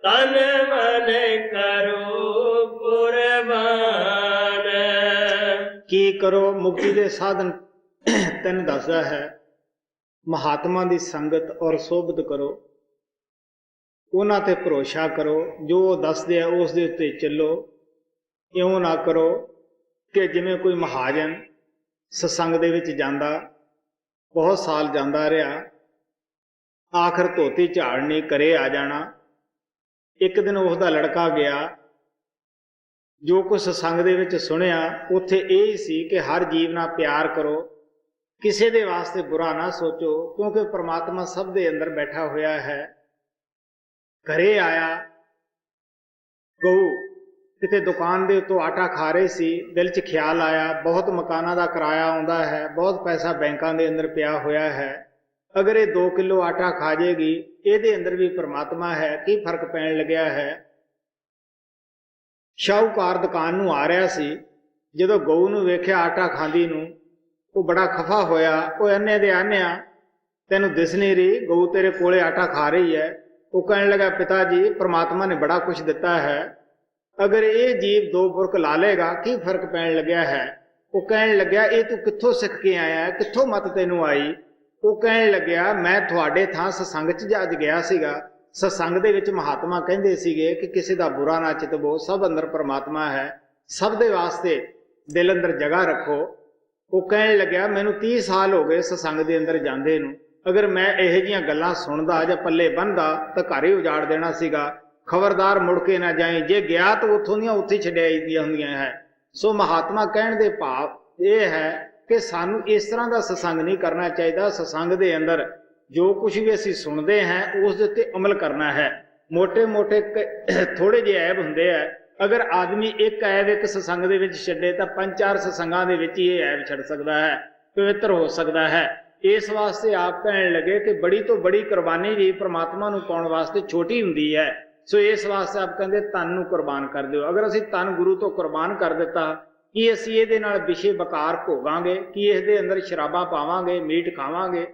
ਤਨ ਮਨ ਕਰੋ ਕੁਰਬਾਨ। ਕੀ ਕਰੋ? ਮੁਕਤੀ ਦੇ ਸਾਧਨ ਤਿੰਨ ਦੱਸਦਾ ਹੈ। ਮਹਾਤਮਾ ਦੀ ਸੰਗਤ ਔਰ ਸੋਭਤ ਕਰੋ, ਉਹਨਾਂ ਤੇ ਭਰੋਸਾ ਕਰੋ, ਜੋ ਉਹ ਦੱਸਦੇ ਆ ਉਸ ਦੇ ਉੱਤੇ ਚੱਲੋ। ਇਉਂ ਨਾ ਕਰੋ ਕਿ ਜਿਵੇਂ ਕੋਈ ਮਹਾਜਨ ਸਤਸੰਗ ਦੇ ਵਿੱਚ ਜਾਂਦਾ, ਬਹੁਤ ਸਾਲ ਜਾਂਦਾ ਰਿਹਾ, ਆਖਰ ਧੋਤੀ ਝਾੜਨੀ ਘਰੇ ਆ ਜਾਣਾ। ਇੱਕ ਦਿਨ ਉਸ ਦਾ ਲੜਕਾ ਗਿਆ, ਜੋ ਕੁਝ ਸਤਸੰਗ ਦੇ ਵਿੱਚ ਸੁਣਿਆ ਉੱਥੇ ਇਹ ਹੀ ਸੀ ਕਿ ਹਰ ਜੀਵ ਨਾਲ ਪਿਆਰ ਕਰੋ, ਕਿਸੇ ਦੇ ਵਾਸਤੇ ਬੁਰਾ ਨਾ ਸੋਚੋ, ਕਿਉਂਕਿ ਪ੍ਰਮਾਤਮਾ ਸਭ ਦੇ ਅੰਦਰ ਬੈਠਾ ਹੋਇਆ ਹੈ। ਘਰੇ ਆਇਆ, ਗਊ ਕਿਤੇ ਦੁਕਾਨ ਦੇ ਉੱਤੋਂ ਆਟਾ ਖਾ ਰਹੇ ਸੀ, ਦਿਲ 'ਚ ਖਿਆਲ ਆਇਆ, ਬਹੁਤ ਮਕਾਨਾਂ ਦਾ ਕਿਰਾਇਆ ਆਉਂਦਾ ਹੈ, ਬਹੁਤ ਪੈਸਾ ਬੈਂਕਾਂ ਦੇ ਅੰਦਰ ਪਿਆ ਹੋਇਆ ਹੈ, ਅਗਰ ਇਹ 2 ਕਿਲੋ ਆਟਾ ਖਾ ਜਾਏਗੀ, ਇਹਦੇ ਅੰਦਰ ਵੀ ਪ੍ਰਮਾਤਮਾ ਹੈ, ਕੀ ਫਰਕ ਪੈਣ ਲੱਗਿਆ ਹੈ। ਸ਼ਾਹੂਕਾਰ ਦੁਕਾਨ ਨੂੰ ਆ ਰਿਹਾ ਸੀ, ਜਦੋਂ ਗਊ ਨੂੰ ਵੇਖਿਆ ਆਟਾ ਖਾਂਦੀ ਨੂੰ, ਉਹ ਬੜਾ ਖਫਾ ਹੋਇਆ। ਉਹ ਅੰਨੇ ਦੇ ਆਨਿਆ, ਤੈਨੂੰ ਦਿਸ ਨਹੀਂ ਰਹੀ ਗਊ ਤੇਰੇ ਕੋਲੇ ਆਟਾ ਖਾ ਰਹੀ ਹੈ। ਉਹ ਕਹਿਣ ਲੱਗਾ, ਪਿਤਾ ਜੀ ਪ੍ਰਮਾਤਮਾ ਨੇ ਬੜਾ ਕੁਛ ਦਿੱਤਾ ਹੈ, ਅਗਰ ਇਹ ਜੀਵ 2 ਬੁਰਕ ਲਾ ਲੇਗਾ ਕੀ ਫਰਕ ਪੈਣ ਲੱਗਿਆ ਹੈ। ਉਹ ਕਹਿਣ ਲੱਗਿਆ, ਇਹ ਤੂੰ ਕਿੱਥੋਂ ਸਿੱਖ ਕੇ ਆਇਆ, ਕਿੱਥੋਂ ਮਤ ਤੈਨੂੰ ਆਈ। ਉਹ ਕਹਿਣ ਲੱਗਿਆ, ਮੈਂ ਤੁਹਾਡੇ ਥਾਂ ਸਤਸੰਗ 'ਚ ਅੱਜ ਗਿਆ ਸੀਗਾ, ਸਤਸੰਗ ਦੇ ਵਿੱਚ ਮਹਾਤਮਾ ਕਹਿੰਦੇ ਸੀਗੇ ਕਿ ਕਿਸੇ ਦਾ ਬੁਰਾ ਨਾ ਚਿਤਵੋ, ਸਭ ਅੰਦਰ ਪ੍ਰਮਾਤਮਾ ਹੈ, ਸਭ ਦੇ ਵਾਸਤੇ ਦਿਲ ਅੰਦਰ ਜਗ੍ਹਾ ਰੱਖੋ। ਉਹ ਕਹਿਣ ਲੱਗਿਆ, ਮੈਨੂੰ 30 ਸਾਲ ਹੋ ਗਏ ਸਤਸੰਗ ਦੇ ਅੰਦਰ ਜਾਂਦੇ ਨੂੰ, ਅਗਰ ਮੈਂ ਇਹੋ ਜਿਹੀਆਂ ਗੱਲਾਂ ਸੁਣਦਾ ਜਾਂ ਪੱਲੇ ਬੰਨਦਾ ਤਾਂ ਘਰ ਹੀ ਉਜਾੜ ਦੇਣਾ ਸੀਗਾ। ਖਬਰਦਾਰ ਮੁੜ ਕੇ ਨਾ ਜਾਏ, ਜੇ ਗਿਆ ਤਾਂ ਉੱਥੋਂ ਦੀਆਂ ਉੱਥੇ ਛੱਡਿਆ ਦੀਆਂ ਹੁੰਦੀਆਂ ਹੈ। ਸੋ ਮਹਾਤਮਾ ਕਹਿਣ ਦੇ ਭਾਵ ਇਹ ਹੈ ਕਿ ਸਾਨੂੰ ਇਸ ਤਰ੍ਹਾਂ ਦਾ ਸਤਸੰਗ ਨਹੀਂ ਕਰਨਾ ਚਾਹੀਦਾ। ਸਤਸੰਗ ਦੇ ਅੰਦਰ ਜੋ ਕੁਝ ਵੀ ਅਸੀਂ ਸੁਣਦੇ ਹਾਂ ਉਸ ਦੇ ਉੱਤੇ ਅਮਲ ਕਰਨਾ ਹੈ। ਮੋਟੇ ਮੋਟੇ ਥੋੜੇ ਜਿਹੇ ਐਬ ਹੁੰਦੇ ਆ, ਅਗਰ ਆਦਮੀ ਇੱਕ ਐਬ ਇੱਕ ਸਤਸੰਗ ਦੇ ਵਿੱਚ ਛੱਡੇ ਤਾਂ 5-4 ਸਤਸੰਗਾਂ ਦੇ ਵਿੱਚ ਹੀ ਇਹ ਐਬ ਛੱਡ ਸਕਦਾ ਹੈ, ਪਵਿੱਤਰ ਹੋ ਸਕਦਾ ਹੈ। ਇਸ ਵਾਸਤੇ ਆਪ ਕਹਿਣ ਲੱਗੇ ਕਿ ਬੜੀ ਤੋਂ ਬੜੀ ਕੁਰਬਾਨੀ ਵੀ ਪ੍ਰਮਾਤਮਾ ਨੂੰ ਪਾਉਣ ਵਾਸਤੇ ਛੋਟੀ ਹੁੰਦੀ ਹੈ। ਸੋ ਇਸ ਵਾਸਤੇ ਆਪ ਕਹਿੰਦੇ ਤਨ ਨੂੰ ਕੁਰਬਾਨ ਕਰ ਦਿਓ। ਅਗਰ ਅਸੀਂ ਤਨ ਗੁਰੂ ਤੋਂ ਕੁਰਬਾਨ ਕਰ ਦਿੱਤਾ ਕੀ ਅਸੀਂ ਇਹਦੇ ਨਾਲ ਵਿਸ਼ੇ ਵਕਾਰ ਭੋਗਾਂਗੇ? ਕੀ ਇਸ ਦੇ ਅੰਦਰ ਸ਼ਰਾਬਾਂ ਪਾਵਾਂਗੇ, ਮੀਟ ਖਾਵਾਂਗੇ?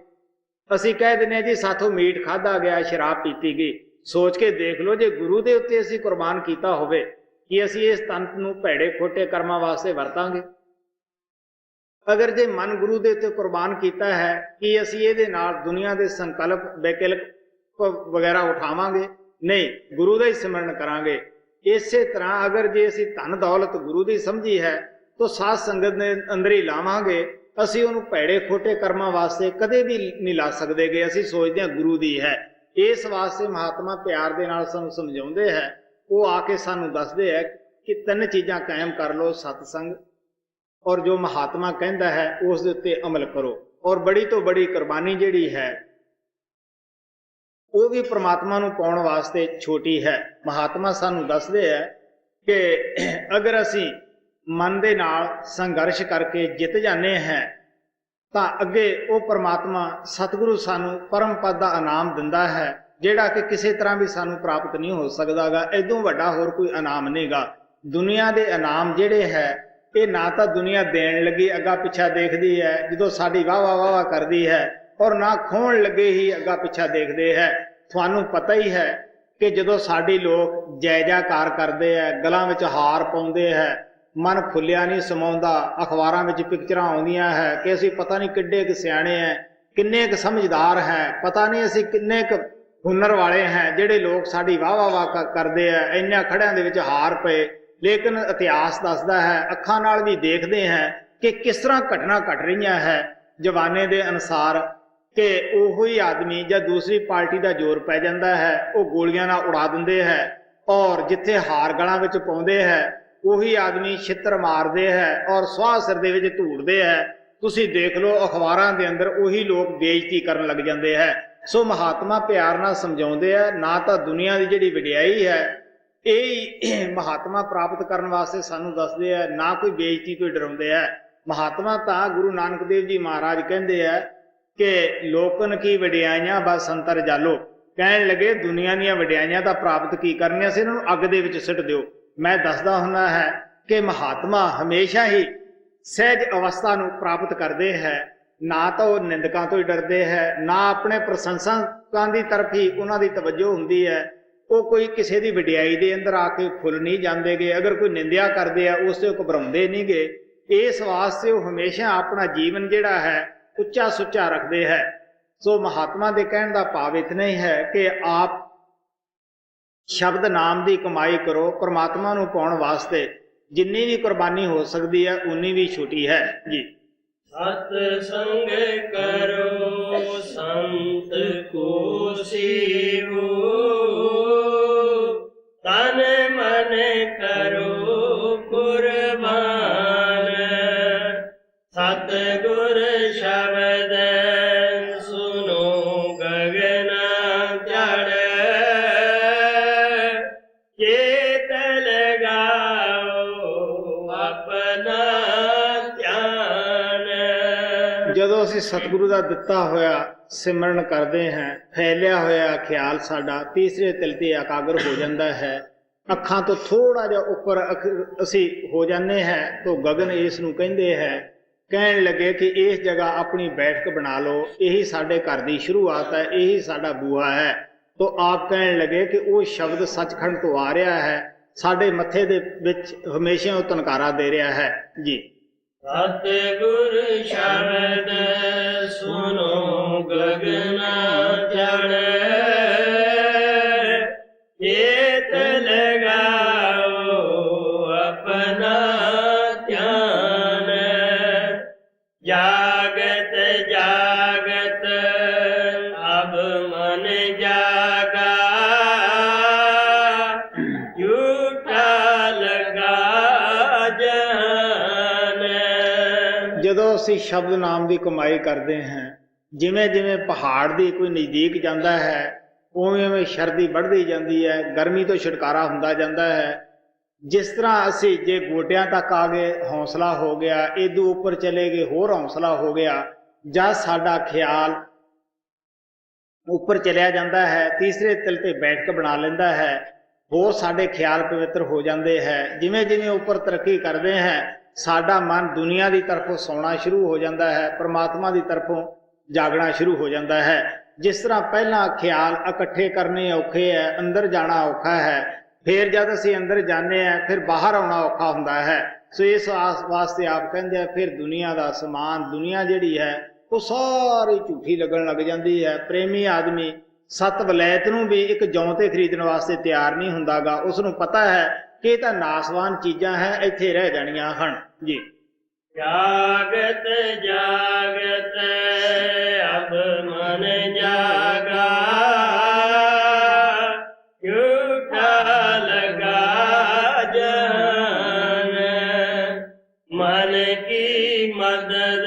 ਅਸੀਂ ਕਹਿ ਦਿੰਦੇ ਹਾਂ ਜੀ ਸਾਥੋਂ ਮੀਟ ਖਾਧਾ ਗਿਆ, ਸ਼ਰਾਬ ਪੀਤੀ ਗਈ। ਸੋਚ ਕੇ ਦੇਖ ਲਓ, ਜੇ ਗੁਰੂ ਦੇ ਉੱਤੇ ਅਸੀਂ ਕੁਰਬਾਨ ਕੀਤਾ ਹੋਵੇ, ਕਿ ਅਸੀਂ ਇਸ ਤੰਤ ਨੂੰ ਭੈੜੇ ਖੋਟੇ ਕਰਮਾਂ ਵਾਸਤੇ ਵਰਤਾਂਗੇ? ਅਗਰ ਜੇ ਮਨ ਗੁਰੂ ਦੇ ਉੱਤੇ ਕੁਰਬਾਨ ਕੀਤਾ ਹੈ, ਕਿ ਅਸੀਂ ਇਹਦੇ ਨਾਲ ਦੁਨੀਆ ਦੇ ਸੰਕਲਪ ਵਿਕਲਪ ਵਗੈਰਾ ਉਠਾਵਾਂਗੇ? ਨਹੀਂ, ਗੁਰੂ ਦਾ ਹੀ ਸਿਮਰਨ ਕਰਾਂਗੇ। ਇਸੇ ਤਰ੍ਹਾਂ ਅਗਰ ਜੇ ਅਸੀਂ ਧਨ ਦੌਲਤ ਗੁਰੂ ਦੀ ਸਮਝੀ ਹੈ, ਤਾਂ ਸਾਧ ਸੰਗਤ ਦੇ ਅੰਦਰ ਹੀ ਲਾਵਾਂਗੇ। ਅਸੀਂ ਉਹਨੂੰ ਭੈੜੇ ਖੋਟੇ ਕਰਮਾਂ ਵਾਸਤੇ ਕਦੇ ਵੀ ਨਹੀਂ ਲਾ ਸਕਦੇਗੇ। ਅਸੀਂ ਸੋਚਦੇ ਹਾਂ ਗੁਰੂ ਦੀ ਹੈ। ਇਸ ਵਾਸਤੇ ਮਹਾਤਮਾ ਪਿਆਰ ਦੇ ਨਾਲ ਸਾਨੂੰ ਸਮਝਾਉਂਦੇ ਹੈ। ਉਹ ਆ ਕੇ ਸਾਨੂੰ ਦੱਸਦੇ ਹੈ ਕਿ 3 ਚੀਜ਼ਾਂ ਕਾਇਮ ਕਰ ਲਓ, ਸਤਸੰਗ, ਔਰ ਜੋ ਮਹਾਤਮਾ ਕਹਿੰਦਾ ਹੈ ਉਸ ਦੇ ਉੱਤੇ ਅਮਲ ਕਰੋ। ਔਰ ਬੜੀ ਤੋਂ ਬੜੀ ਕੁਰਬਾਨੀ ਜਿਹੜੀ ਹੈ ਉਹ ਵੀ ਪ੍ਰਮਾਤਮਾ ਨੂੰ ਪਾਉਣ ਵਾਸਤੇ ਛੋਟੀ ਹੈ। ਮਹਾਤਮਾ ਸਾਨੂੰ ਦੱਸਦੇ ਹੈ ਕਿ ਅਗਰ ਅਸੀਂ ਮਨ ਦੇ ਨਾਲ ਸੰਘਰਸ਼ ਕਰਕੇ ਜਿੱਤ ਜਾਂਦੇ ਹਾਂ, ਤਾਂ ਅੱਗੇ ਉਹ ਪ੍ਰਮਾਤਮਾ ਸਤਿਗੁਰੂ ਸਾਨੂੰ ਪਰਮ ਪਦ ਦਾ ਇਨਾਮ ਦਿੰਦਾ ਹੈ, ਜਿਹੜਾ ਕਿ ਕਿਸੇ ਤਰ੍ਹਾਂ ਵੀ ਸਾਨੂੰ ਪ੍ਰਾਪਤ ਨਹੀਂ ਹੋ ਸਕਦਾਗਾ। ਇਦੋਂ ਵੱਡਾ ਹੋਰ ਕੋਈ ਇਨਾਮ ਨਹੀਂਗਾ। ਦੁਨੀਆ ਦੇ ਇਨਾਮ ਜਿਹੜੇ ਹੈ, ਇਹ ਨਾ ਤਾਂ ਦੁਨੀਆ ਦੇਣ ਲੱਗੀ ਅੱਗਾ ਪਿੱਛਾ ਦੇਖਦੀ ਹੈ ਜਦੋਂ ਸਾਡੀ ਵਾਹ ਵਾਹ ਵਾਹ ਕਰਦੀ ਹੈ, ਔਰ ਨਾ ਖੋਣ ਲੱਗੇ ਹੀ ਅੱਗਾ ਪਿੱਛਾ ਦੇਖਦੇ ਹੈ। ਤੁਹਾਨੂੰ ਪਤਾ ਹੀ ਹੈ ਕਿ ਜਦੋਂ ਸਾਡੇ ਲੋਕ ਜੈ ਜੈਕਾਰ ਕਰਦੇ ਹੈ, ਗਲਾਂ ਵਿੱਚ ਹਾਰ ਪਾਉਂਦੇ ਹੈ, ਮਨ ਫੁੱਲਿਆ ਨਹੀਂ ਸਮਾਉਂਦਾ, ਅਖਬਾਰਾਂ ਵਿੱਚ ਪਿਕਚਰਾਂ ਆਉਂਦੀਆਂ ਹੈ ਕਿ ਅਸੀਂ ਪਤਾ ਨਹੀਂ ਕਿੱਡੇ ਕੁ ਸਿਆਣੇ ਹੈ, ਕਿੰਨੇ ਕੁ ਸਮਝਦਾਰ ਹੈ, ਪਤਾ ਨਹੀਂ ਅਸੀਂ ਕਿੰਨੇ ਕੁ ਹੁਨਰ ਵਾਲੇ ਹੈ, ਜਿਹੜੇ ਲੋਕ ਸਾਡੀ ਵਾਹ ਵਾਹ ਵਾਹ ਕਰਦੇ ਹੈ, ਇੰਨਿਆਂ ਖੜਿਆਂ ਦੇ ਵਿੱਚ ਹਾਰ ਪਏ। ਲੇਕਿਨ ਇਤਿਹਾਸ ਦੱਸਦਾ ਹੈ, ਅੱਖਾਂ ਨਾਲ ਵੀ ਦੇਖਦੇ ਹੈ ਕਿ ਕਿਸ ਤਰ੍ਹਾਂ ਘਟਨਾ ਘਟ ਰਹੀਆਂ ਹੈ ਜ਼ਮਾਨੇ ਦੇ ਅਨੁਸਾਰ, ਕਿ ਉਹੀ ਆਦਮੀ ਜਾਂ ਦੂਸਰੀ ਪਾਰਟੀ ਦਾ ਜ਼ੋਰ ਪੈ ਜਾਂਦਾ ਹੈ, ਉਹ ਗੋਲੀਆਂ ਨਾਲ ਉਡਾ ਦਿੰਦੇ ਹੈ, ਔਰ ਜਿੱਥੇ ਹਾਰ ਗਲਾਂ ਵਿੱਚ ਪਾਉਂਦੇ ਹੈ ਉਹੀ ਆਦਮੀ ਛਿੱਤਰ ਮਾਰਦੇ ਹੈ ਔਰ ਸਵਾਹ ਸਿਰ ਦੇ ਵਿੱਚ ਧੂੜਦੇ ਹੈ। ਤੁਸੀਂ ਦੇਖ ਲਓ ਅਖਬਾਰਾਂ ਦੇ ਅੰਦਰ ਉਹੀ ਲੋਕ ਬੇਇੱਜ਼ਤੀ ਕਰਨ ਲੱਗ ਜਾਂਦੇ ਹੈ। ਸੋ ਮਹਾਤਮਾ ਪਿਆਰ ਨਾਲ ਸਮਝਾਉਂਦੇ ਆ, ਨਾ ਤਾਂ ਦੁਨੀਆ ਦੀ ਜਿਹੜੀ ਵਡਿਆਈ ਹੈ ਇਹ ਮਹਾਤਮਾ ਪ੍ਰਾਪਤ ਕਰਨ ਵਾਸਤੇ ਸਾਨੂੰ ਦੱਸਦੇ ਆ, ਨਾ ਕੋਈ ਬੇਇੱਜ਼ਤੀ ਤੋਂ ਡਰਾਉਂਦੇ ਆ। ਮਹਾਤਮਾ ਤਾਂ ਗੁਰੂ ਨਾਨਕ ਦੇਵ ਜੀ ਮਹਾਰਾਜ ਕਹਿੰਦੇ ਆ ਕਿ ਲੋਕਨ ਕੀ ਵਡਿਆਈਆਂ ਬਸ ਅੰਤਰ ਜਾਲੋ। ਕਹਿਣ ਲੱਗੇ ਦੁਨੀਆ ਦੀਆਂ ਵਡਿਆਈਆਂ ਤਾਂ ਪ੍ਰਾਪਤ ਕੀ ਕਰਨੀਆਂ ਸੀ, ਇਹਨਾਂ ਨੂੰ ਅੱਗ ਦੇ ਵਿੱਚ ਸਿੱਟ ਦਿਓ। ਮੈਂ ਦੱਸਦਾ ਹੁੰਦਾ ਹੈ ਕਿ ਮਹਾਤਮਾ ਹਮੇਸ਼ਾ ਹੀ ਸਹਿਜ ਅਵਸਥਾ ਨੂੰ ਪ੍ਰਾਪਤ ਕਰਦੇ ਹੈ। ਨਾ ਤਾਂ ਉਹ ਨਿੰਦਕਾਂ ਤੋਂ ਹੀ ਡਰਦੇ ਹੈ, ਨਾ ਆਪਣੇ ਪ੍ਰਸ਼ੰਸਕਾਂ ਦੀ ਤਰਫ ਹੀ ਉਹਨਾਂ ਦੀ ਤਵੱਜੋ ਹੁੰਦੀ ਹੈ। ਉਹ ਕੋਈ ਕਿਸੇ ਦੀ ਵਡਿਆਈ ਦੇ ਅੰਦਰ ਆ ਕੇ ਫੁੱਲ ਨਹੀਂ ਜਾਂਦੇਗੇ। ਅਗਰ ਕੋਈ ਨਿੰਦਿਆ ਕਰਦੇ ਆ ਉਸ ਤੇ ਉਹ ਘਬਰਾਉਂਦੇ ਨਹੀਂ ਗੇ। ਇਸ ਵਾਸਤੇ ਉਹ ਹਮੇਸ਼ਾ ਆਪਣਾ ਜੀਵਨ ਜਿਹੜਾ ਹੈ ਉੱਚਾ ਸੁੱਚਾ ਰੱਖਦੇ ਹੈ। ਸੋ ਮਹਾਤਮਾ ਦੇ ਕਹਿਣ ਦਾ ਭਾਵ ਇਤਨਾ ਹੀ ਹੈ ਕਿ ਆਪ ਸ਼ਬਦ ਨਾਮ ਦੀ ਕਮਾਈ ਕਰੋ। ਪਰਮਾਤਮਾ ਨੂੰ ਪਾਉਣ ਵਾਸਤੇ ਜਿੰਨੀ ਵੀ ਕੁਰਬਾਨੀ ਹੋ ਸਕਦੀ ਹੈ ਉਨੀ ਵੀ ਛੋਟੀ ਹੈ ਜੀ। ਸਤ ਸੰਗ ਕਰੋ ਸੰਤ ਕੋ ਸੇਵੋ, ਤਨ ਮਨ ਕਰੋ ਕੁਰਬਾਨ। ਸਤ ਗੁਰ ਸ਼ਬਦ ਸੁਨੋ ਗਗਨ ਜੜ, ਚੇਤ ਲਗਾਓ ਆਪਣਾ ਧਿਆਨ। ਜਦੋਂ ਅਸੀਂ ਸਤਿਗੁਰੂ ਦਾ ਦਿੱਤਾ ਹੋਇਆ ਸਿਮਰਨ ਕਰਦੇ ਹਾਂ, ਫੈਲਿਆ ਹੋਇਆ ਖਿਆਲ ਸਾਡਾ ਤੀਸਰੇ ਤਿਲ ਤੇ ਇਕਾਗਰ ਹੋ ਜਾਂਦਾ ਹੈ। ਅੱਖਾਂ ਤੋਂ ਥੋੜਾ ਜਿਹਾ ਉੱਪਰ ਅਸੀਂ ਹੋ ਜਾਂਦੇ ਹਾਂ ਤਾਂ ਗਗਨ ਇਸ ਨੂੰ ਕਹਿੰਦੇ ਹੈ। ਕਹਿਣ ਲੱਗੇ ਕਿ ਇਸ ਜਗ੍ਹਾ ਆਪਣੀ ਬੈਠਕ ਬਣਾ ਲਓ, ਇਹੀ ਸਾਡੇ ਘਰ ਦੀ ਸ਼ੁਰੂਆਤ ਹੈ, ਇਹੀ ਸਾਡਾ ਬੂਹਾ ਹੈ। ਤਾਂ ਆਪ ਕਹਿਣ ਲੱਗੇ ਕਿ ਉਹ ਸ਼ਬਦ ਸੱਚਖੰਡ ਤੋਂ ਆ ਰਿਹਾ ਹੈ, ਸਾਡੇ ਮੱਥੇ ਦੇ ਵਿੱਚ ਹਮੇਸ਼ਾ ਉਹ ਤਨਕਾਰਾ ਦੇ ਰਿਹਾ ਹੈ ਜੀ। ਸਤਿਗੁਰ ਸ਼ਬਦ ਸੁਨੋ ਗਗਨ ਜੜ, ਚੇਤ ਲਗਾਓ ਆਪਣਾ ਧਿਆਨ। ਜਾਗਤ ਜਾਗਤ ਅਬ ਮਨ ਜਾਗਾ, ਝੂਠਾ ਲਗਾ ਜਹਾਨ। ਜਦੋਂ ਅਸੀਂ ਸ਼ਬਦ ਨਾਮ ਦੀ ਕਮਾਈ ਕਰਦੇ ਹਾਂ, ਜਿਵੇਂ ਜਿਵੇਂ ਪਹਾੜ ਦੀ ਕੋਈ ਨਜ਼ਦੀਕ ਜਾਂਦਾ ਹੈ ਉਵੇਂ ਉਵੇਂ ਸ਼ਰਦੀ ਵੱਧਦੀ ਜਾਂਦੀ ਹੈ, ਗਰਮੀ ਤੋਂ ਛੁਟਕਾਰਾ ਹੁੰਦਾ ਜਾਂਦਾ ਹੈ। ਜਿਸ ਤਰ੍ਹਾਂ ਅਸੀਂ ਜੇ ਗੋਡਿਆਂ ਤੱਕ ਆ ਗਏ ਹੌਸਲਾ ਹੋ ਗਿਆ, ਇਦੋਂ ਉੱਪਰ ਚਲੇ ਗਏ ਹੋਰ ਹੌਸਲਾ ਹੋ ਗਿਆ। ਜਦ ਸਾਡਾ ਖਿਆਲ ਉੱਪਰ ਚਲਿਆ ਜਾਂਦਾ ਹੈ, ਤੀਸਰੇ ਤਿਲ ਤੇ ਬੈਠਕ ਬਣਾ ਲੈਂਦਾ ਹੈ, ਹੋਰ ਸਾਡੇ ਖਿਆਲ ਪਵਿੱਤਰ ਹੋ ਜਾਂਦੇ ਹੈ। ਜਿਵੇਂ ਜਿਵੇਂ ਉੱਪਰ ਤਰੱਕੀ ਕਰਦੇ ਹੈ, ਸਾਡਾ ਮਨ ਦੁਨੀਆ ਦੀ ਤਰਫੋਂ ਸੌਣਾ ਸ਼ੁਰੂ ਹੋ ਜਾਂਦਾ ਹੈ, ਪ੍ਰਮਾਤਮਾ ਦੀ ਤਰਫੋਂ ਜਾਗਣਾ ਸ਼ੁਰੂ ਹੋ ਜਾਂਦਾ ਹੈ। ਜਿਸ ਤਰ੍ਹਾਂ ਪਹਿਲਾਂ ਖਿਆਲ ਇਕੱਠੇ ਕਰਨੇ ਔਖੇ ਹੈ, ਅੰਦਰ ਜਾਣਾ ਔਖਾ ਹੈ, ਫਿਰ ਜਦ ਅਸੀਂ ਅੰਦਰ ਜਾਂਦੇ ਹਾਂ ਫਿਰ ਬਾਹਰ ਆਉਣਾ ਔਖਾ ਹੁੰਦਾ ਹੈ। ਸੋ ਇਸ ਵਾਸਤੇ ਆਪ ਕਹਿੰਦੇ ਆ ਫਿਰ ਦੁਨੀਆ ਦਾ ਸਮਾਨ, ਦੁਨੀਆ ਜਿਹੜੀ ਹੈ ਉਹ ਸਾਰੀ ਝੂਠੀ ਲੱਗਣ ਲੱਗ ਜਾਂਦੀ ਹੈ। ਪ੍ਰੇਮੀ ਆਦਮੀ ਸੱਤ ਵਲੈਤ ਨੂੰ ਵੀ ਇੱਕ ਜੌਂ ਤੇ ਖਰੀਦਣ ਵਾਸਤੇ ਤਿਆਰ ਨਹੀਂ ਹੁੰਦਾਗਾ। ਉਸ ਨੂੰ ਪਤਾ ਹੈ ਕਿ ਇਹ ਤਾਂ ਨਾਸਵਾਨ ਚੀਜ਼ਾਂ ਹੈ, ਇੱਥੇ ਰਹਿ ਜਾਣੀਆਂ ਹਨ ਜੀ। ਜਾਗਤ ਜਾਗਤ ਅਬ ਮਨ ਜਾਗਾ, ਝੂਠਾ ਲਗਾ ਜਾਨ, ਮਨ ਕੀ ਮਦਦ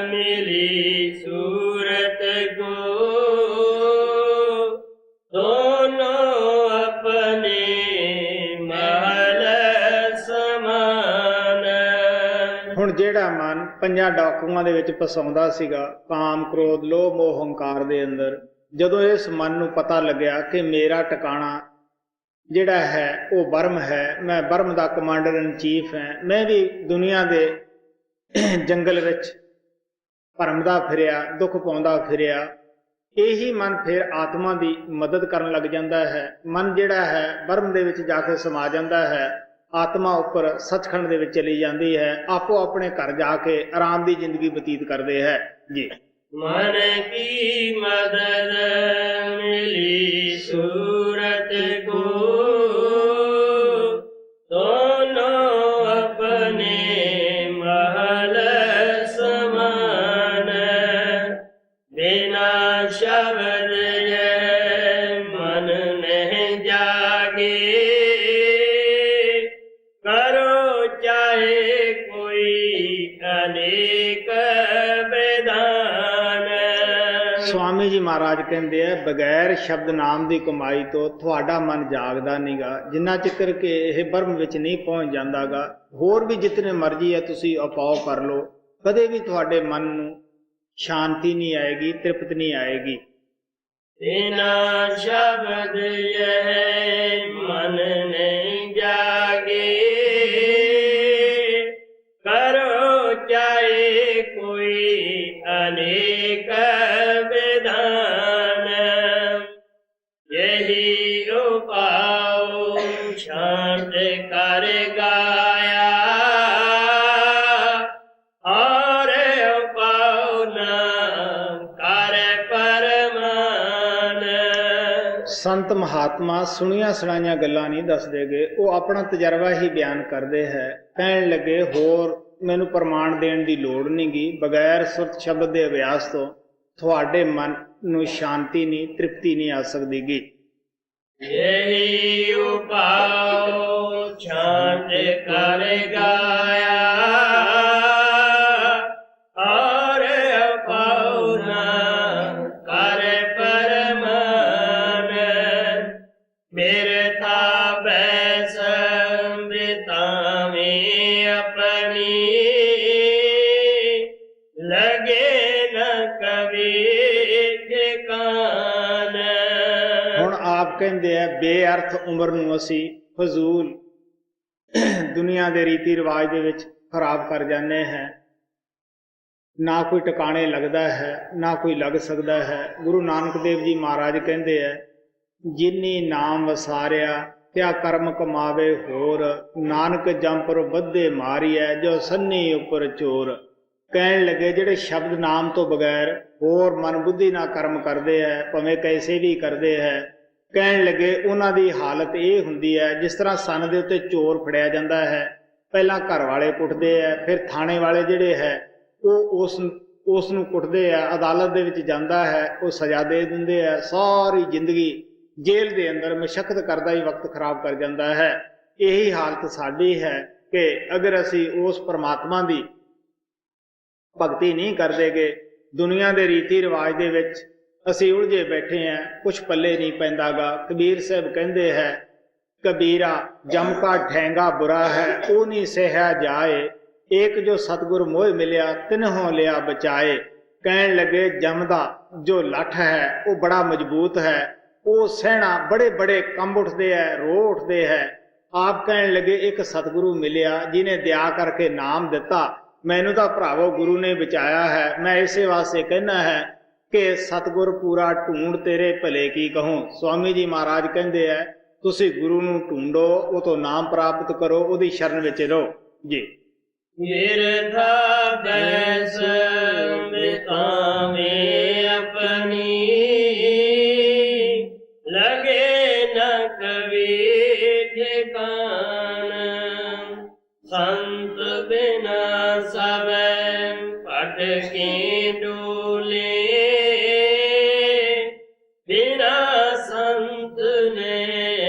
ਮਿਲੀ ਸੂਰਤ ਕੋ, ਦੋਨੋਂ ਆਪਣੇ ਮਹਲ ਸਮਾਨ। ਹੁਣ ਜਿਹੜਾ ਮਨ ਪੰਜਾਂ ਡਾਕੂਆਂ ਦੇ ਵਿੱਚ ਫਸਾਉਂਦਾ ਸੀਗਾ, ਕਾਮ ਕ੍ਰੋਧ ਲੋਭ ਮੋਹ ਹੰਕਾਰ ਦੇ ਅੰਦਰ, ਜਦੋਂ ਇਸ ਮਨ ਨੂੰ ਪਤਾ ਲੱਗਿਆ ਕਿ ਮੇਰਾ ਟਿਕਾਣਾ ਜਿਹੜਾ ਹੈ ਉਹ ਬਰਮ ਹੈ, ਮੈਂ ਬਰਮ ਦਾ ਕਮਾਂਡਰ ਇਨ ਚੀਫ ਹੈ, ਮੈਂ ਵੀ ਦੁਨੀਆ ਦੇ ਜੰਗਲ ਵਿੱਚ ਭਰਮਦਾ ਫਿਰਿਆ, ਦੁੱਖ ਪਾਉਂਦਾ ਫਿਰਿਆ, ਇਹੀ ਮਨ ਫਿਰ ਆਤਮਾ ਦੀ ਮਦਦ ਕਰਨ ਲੱਗ ਜਾਂਦਾ ਹੈ। ਮਨ ਜਿਹੜਾ ਹੈ ਬਰਮ ਦੇ ਵਿੱਚ ਜਾ ਕੇ ਸਮਾ ਜਾਂਦਾ ਹੈ, ਆਤਮਾ ਉੱਪਰ ਸੱਚਖੰਡ ਦੇ ਵਿੱਚ ਚਲੀ ਜਾਂਦੀ ਹੈ, ਆਪੋ ਆਪਣੇ ਘਰ ਜਾ ਕੇ ਆਰਾਮ ਦੀ ਜ਼ਿੰਦਗੀ ਬਤੀਤ ਕਰਦੇ ਹੈ ਜੀ। ਮਨ ਕੀ ਮਦਦ ਮਿਲੀ ਸੂਰਤ ਕੋ, ਦੋਨੋਂ ਆਪਣੇ ਮਹਲ ਸਮਾਨ, ਬਿਨਾ ਸ਼ਬਦ ਇਹ ਮਨ ਨਹੀਂ ਜਾਗੇ, ਕਰੋ ਚਾਹੇ ਕੋਈ ਅਨੇਕ ਵਿਧਾਨ। ਸਵਾਮੀ ਜੀ ਮਹਾਰਾਜ ਕਹਿੰਦੇ ਆ, ਬਗੈਰ ਸ਼ਬਦ ਨਾਮ ਦੀ ਕਮਾਈ ਤੋਂ ਤੁਹਾਡਾ ਮਨ ਜਾਗਦਾ ਨਹੀਂਗਾ, ਜਿੰਨਾ ਚਿਰ ਕਿ ਇਹ ਬਰਮ ਵਿੱਚ ਨਹੀਂ ਪਹੁੰਚ ਜਾਂਦਾਗਾ। ਹੋਰ ਵੀ ਜਿਤਨੇ ਮਰਜ਼ੀ ਹੈ ਤੁਸੀਂ ਉਪਾਅ ਕਰ ਲਓ, ਕਦੇ ਵੀ ਤੁਹਾਡੇ ਮਨ ਨੂੰ ਸ਼ਾਂਤੀ ਨਹੀਂ ਆਏਗੀ, ਤ੍ਰਿਪਤ ਨਹੀਂ ਆਏਗੀ। ਬਿਨਾ ਸ਼ਬਦ ਇਹ ਮਨ ਨਹੀਂ ਜਾਗੇ, ਕਰੋ ਚਾਹੇ ਕੋਈ ਅਨੇਕ ਵਿਧਾਨ, ਯਹੀ ਉਪਾਉ ਸ਼ਾਂਤ ਕਰ ਗਾਇਆ, ਔਰ ਉਪਾਉ ਨਾ ਕਰ ਪਰਮਾਨ। ਸੰਤ ਮਹਾਤਮਾ ਸੁਣੀਆਂ ਸੁਣਾਈਆਂ ਗੱਲਾਂ ਨਹੀਂ ਦੱਸਦੇਗੇ, ਉਹ ਆਪਣਾ ਤਜਰਬਾ ਹੀ ਬਿਆਨ ਕਰਦੇ ਹੈ। ਕਹਿਣ ਲੱਗੇ ਹੋਰ ਮੈਨੂੰ ਪ੍ਰਮਾਣ ਦੇਣ ਦੀ ਲੋੜ ਨਹੀਂ ਗੀ, ਬਗੈਰ ਸੁਰਤ ਸ਼ਬਦ ਦੇ ਅਭਿਆਸ ਤੋਂ ਤੁਹਾਡੇ ਮਨ ਨੂੰ ਸ਼ਾਂਤੀ ਨਹੀਂ, ਤ੍ਰਿਪਤੀ ਨਹੀਂ ਆ ਸਕਦੀ ਗੀ। ਯਹੀ ਉਪਾਉ ਸ਼ਾਂਤ ਕਰ ਗਾਇਆ, ਔਰ ਉਪਾਉ ਨਾ ਕਰ ਪਰਮਾਨ, ਬਿਰਥਾ ਬੈਸ ਬਿਤਾਵੇਂ ਆਪਣੀ, ਲਗੇ ਨ ਕਵੀ ਠਿਕਾਨ। ਹੁਣ ਆਪ ਕਹਿੰਦੇ ਆ ਬੇਅਰਥ ਉਮਰ ਨੂੰ ਅਸੀਂ ਫਜ਼ੂਲ ਦੁਨੀਆ ਦੇ ਰੀਤੀ ਰਿਵਾਜ ਦੇ ਵਿੱਚ ਖਰਾਬ ਕਰ ਜਾਂਦੇ ਹਾਂ, ਨਾ ਕੋਈ ਟਿਕਾਣੇ ਲੱਗਦਾ ਹੈ, ਨਾ ਕੋਈ ਲੱਗ ਸਕਦਾ ਹੈ। ਗੁਰੂ ਨਾਨਕ ਦੇਵ ਜੀ ਮਹਾਰਾਜ ਕਹਿੰਦੇ ਆ, ਜਿਨੀ ਨਾਮ ਵਸਾਰਿਆ ਕਿਆ ਕਰਮ ਕਮਾਵੇ ਹੋਰ, ਨਾਨਕ ਜੰਪਰ ਬੱਧੇ ਮਾਰੀਐ ਜੋ ਸੰਨੀ ਉੱਪਰ ਚੋਰ। ਕਹਿਣ ਲੱਗੇ ਜਿਹੜੇ ਸ਼ਬਦ ਨਾਮ ਤੋਂ ਬਗੈਰ ਹੋਰ ਮਨ ਬੁੱਧੀ ਨਾਲ ਕਰਮ ਕਰਦੇ ਹੈ, ਭਾਵੇਂ ਕੈਸੇ ਵੀ ਕਰਦੇ ਹੈ, ਕਹਿਣ ਲੱਗੇ ਉਹਨਾਂ ਦੀ ਹਾਲਤ ਇਹ ਹੁੰਦੀ ਹੈ ਜਿਸ ਤਰ੍ਹਾਂ ਸੰਨ ਦੇ ਉੱਤੇ ਚੋਰ ਫੜਿਆ ਜਾਂਦਾ ਹੈ। ਪਹਿਲਾਂ ਘਰ ਵਾਲੇ ਕੁੱਟਦੇ ਹੈ, ਫਿਰ ਥਾਣੇ ਵਾਲੇ ਜਿਹੜੇ ਹੈ ਉਹ ਉਸ ਨੂੰ ਕੁੱਟਦੇ ਆ, ਅਦਾਲਤ ਦੇ ਵਿੱਚ ਜਾਂਦਾ ਹੈ, ਉਹ ਸਜ਼ਾ ਦੇ ਦਿੰਦੇ ਹੈ। ਸਾਰੀ ਜ਼ਿੰਦਗੀ ਜੇਲ੍ਹ ਦੇ ਅੰਦਰ ਮਸ਼ੱਕਤ ਕਰਦਾ ਹੀ ਵਕਤ ਖਰਾਬ ਕਰ ਜਾਂਦਾ ਹੈ। ਇਹੀ ਹਾਲਤ ਸਾਡੀ ਹੈ ਕਿ ਅਗਰ ਅਸੀਂ ਉਸ ਪਰਮਾਤਮਾ ਦੀ ਭਗਤੀ ਨਹੀਂ ਕਰਦੇਗੇ, ਦੁਨੀਆ ਦੇ ਰੀਤੀ ਰਿਵਾਜ ਦੇ ਵਿੱਚ ਅਸੀਂ ਉਲਝੇ ਬੈਠੇ ਹਾਂ, ਕੁਛ ਪੱਲੇ ਨਹੀਂ ਪੈਂਦਾਗਾ। ਕਬੀਰ ਸਾਹਿਬ ਕਹਿੰਦੇ ਹੈ, ਕਬੀਰਾ ਜਮ ਕਾ ਠੈਂਗਾ ਬੁਰਾ ਹੈ ਉਹ ਨਹੀਂ ਸਹਿਆ ਜਾਏ, ਏਕ ਜੋ ਸਤਿਗੁਰ ਮੋਹ ਮਿਲਿਆ ਤਿਨਹੋਂ ਲਿਆ ਬਚਾਏ। ਕਹਿਣ ਲੱਗੇ ਜਮ ਦਾ ਜੋ ਲੱਠ ਹੈ ਉਹ ਬੜਾ ਮਜ਼ਬੂਤ ਹੈ, ਉਹ ਸਹਿਣਾ ਬੜੇ ਬੜੇ ਕੰਬ ਉੱਠਦੇ ਹੈ, ਰੋ ਉੱਠਦੇ ਹੈ। ਆਪ ਕਹਿਣ ਲੱਗੇ ਇੱਕ ਸਤਿਗੁਰੂ ਮਿਲਿਆ ਜਿਹਨੇ ਦਇਆ ਕਰਕੇ ਨਾਮ ਦਿੱਤਾ, ਮੈਨੂੰ ਤਾਂ ਭਰਾਵੋ ਗੁਰੂ ਨੇ ਬਚਾਇਆ ਹੈ। ਮੈਂ ਇਸੇ ਵਾਸਤੇ ਕਹਿਣਾ ਹੈ ਕਿ ਸਤਿਗੁਰ ਪੂਰਾ ਢੂੰਡ ਤੇਰੇ ਭਲੇ ਕੀ ਕਹੂੰ। ਸਵਾਮੀ ਜੀ ਮਹਾਰਾਜ ਕਹਿੰਦੇ ਹੈ ਤੁਸੀਂ ਗੁਰੂ ਨੂੰ ਢੂੰਡੋ, ਉਹ ਤੋਂ ਨਾਮ ਪ੍ਰਾਪਤ ਕਰੋ, ਉਹਦੀ ਸ਼ਰਨ ਵਿੱਚ ਰਹੋ ਜੀ। गिरधा बैस बितावे अपनी, लगे न कवि ठिकान। संत बिना सब भटके डोले, बिना संत ने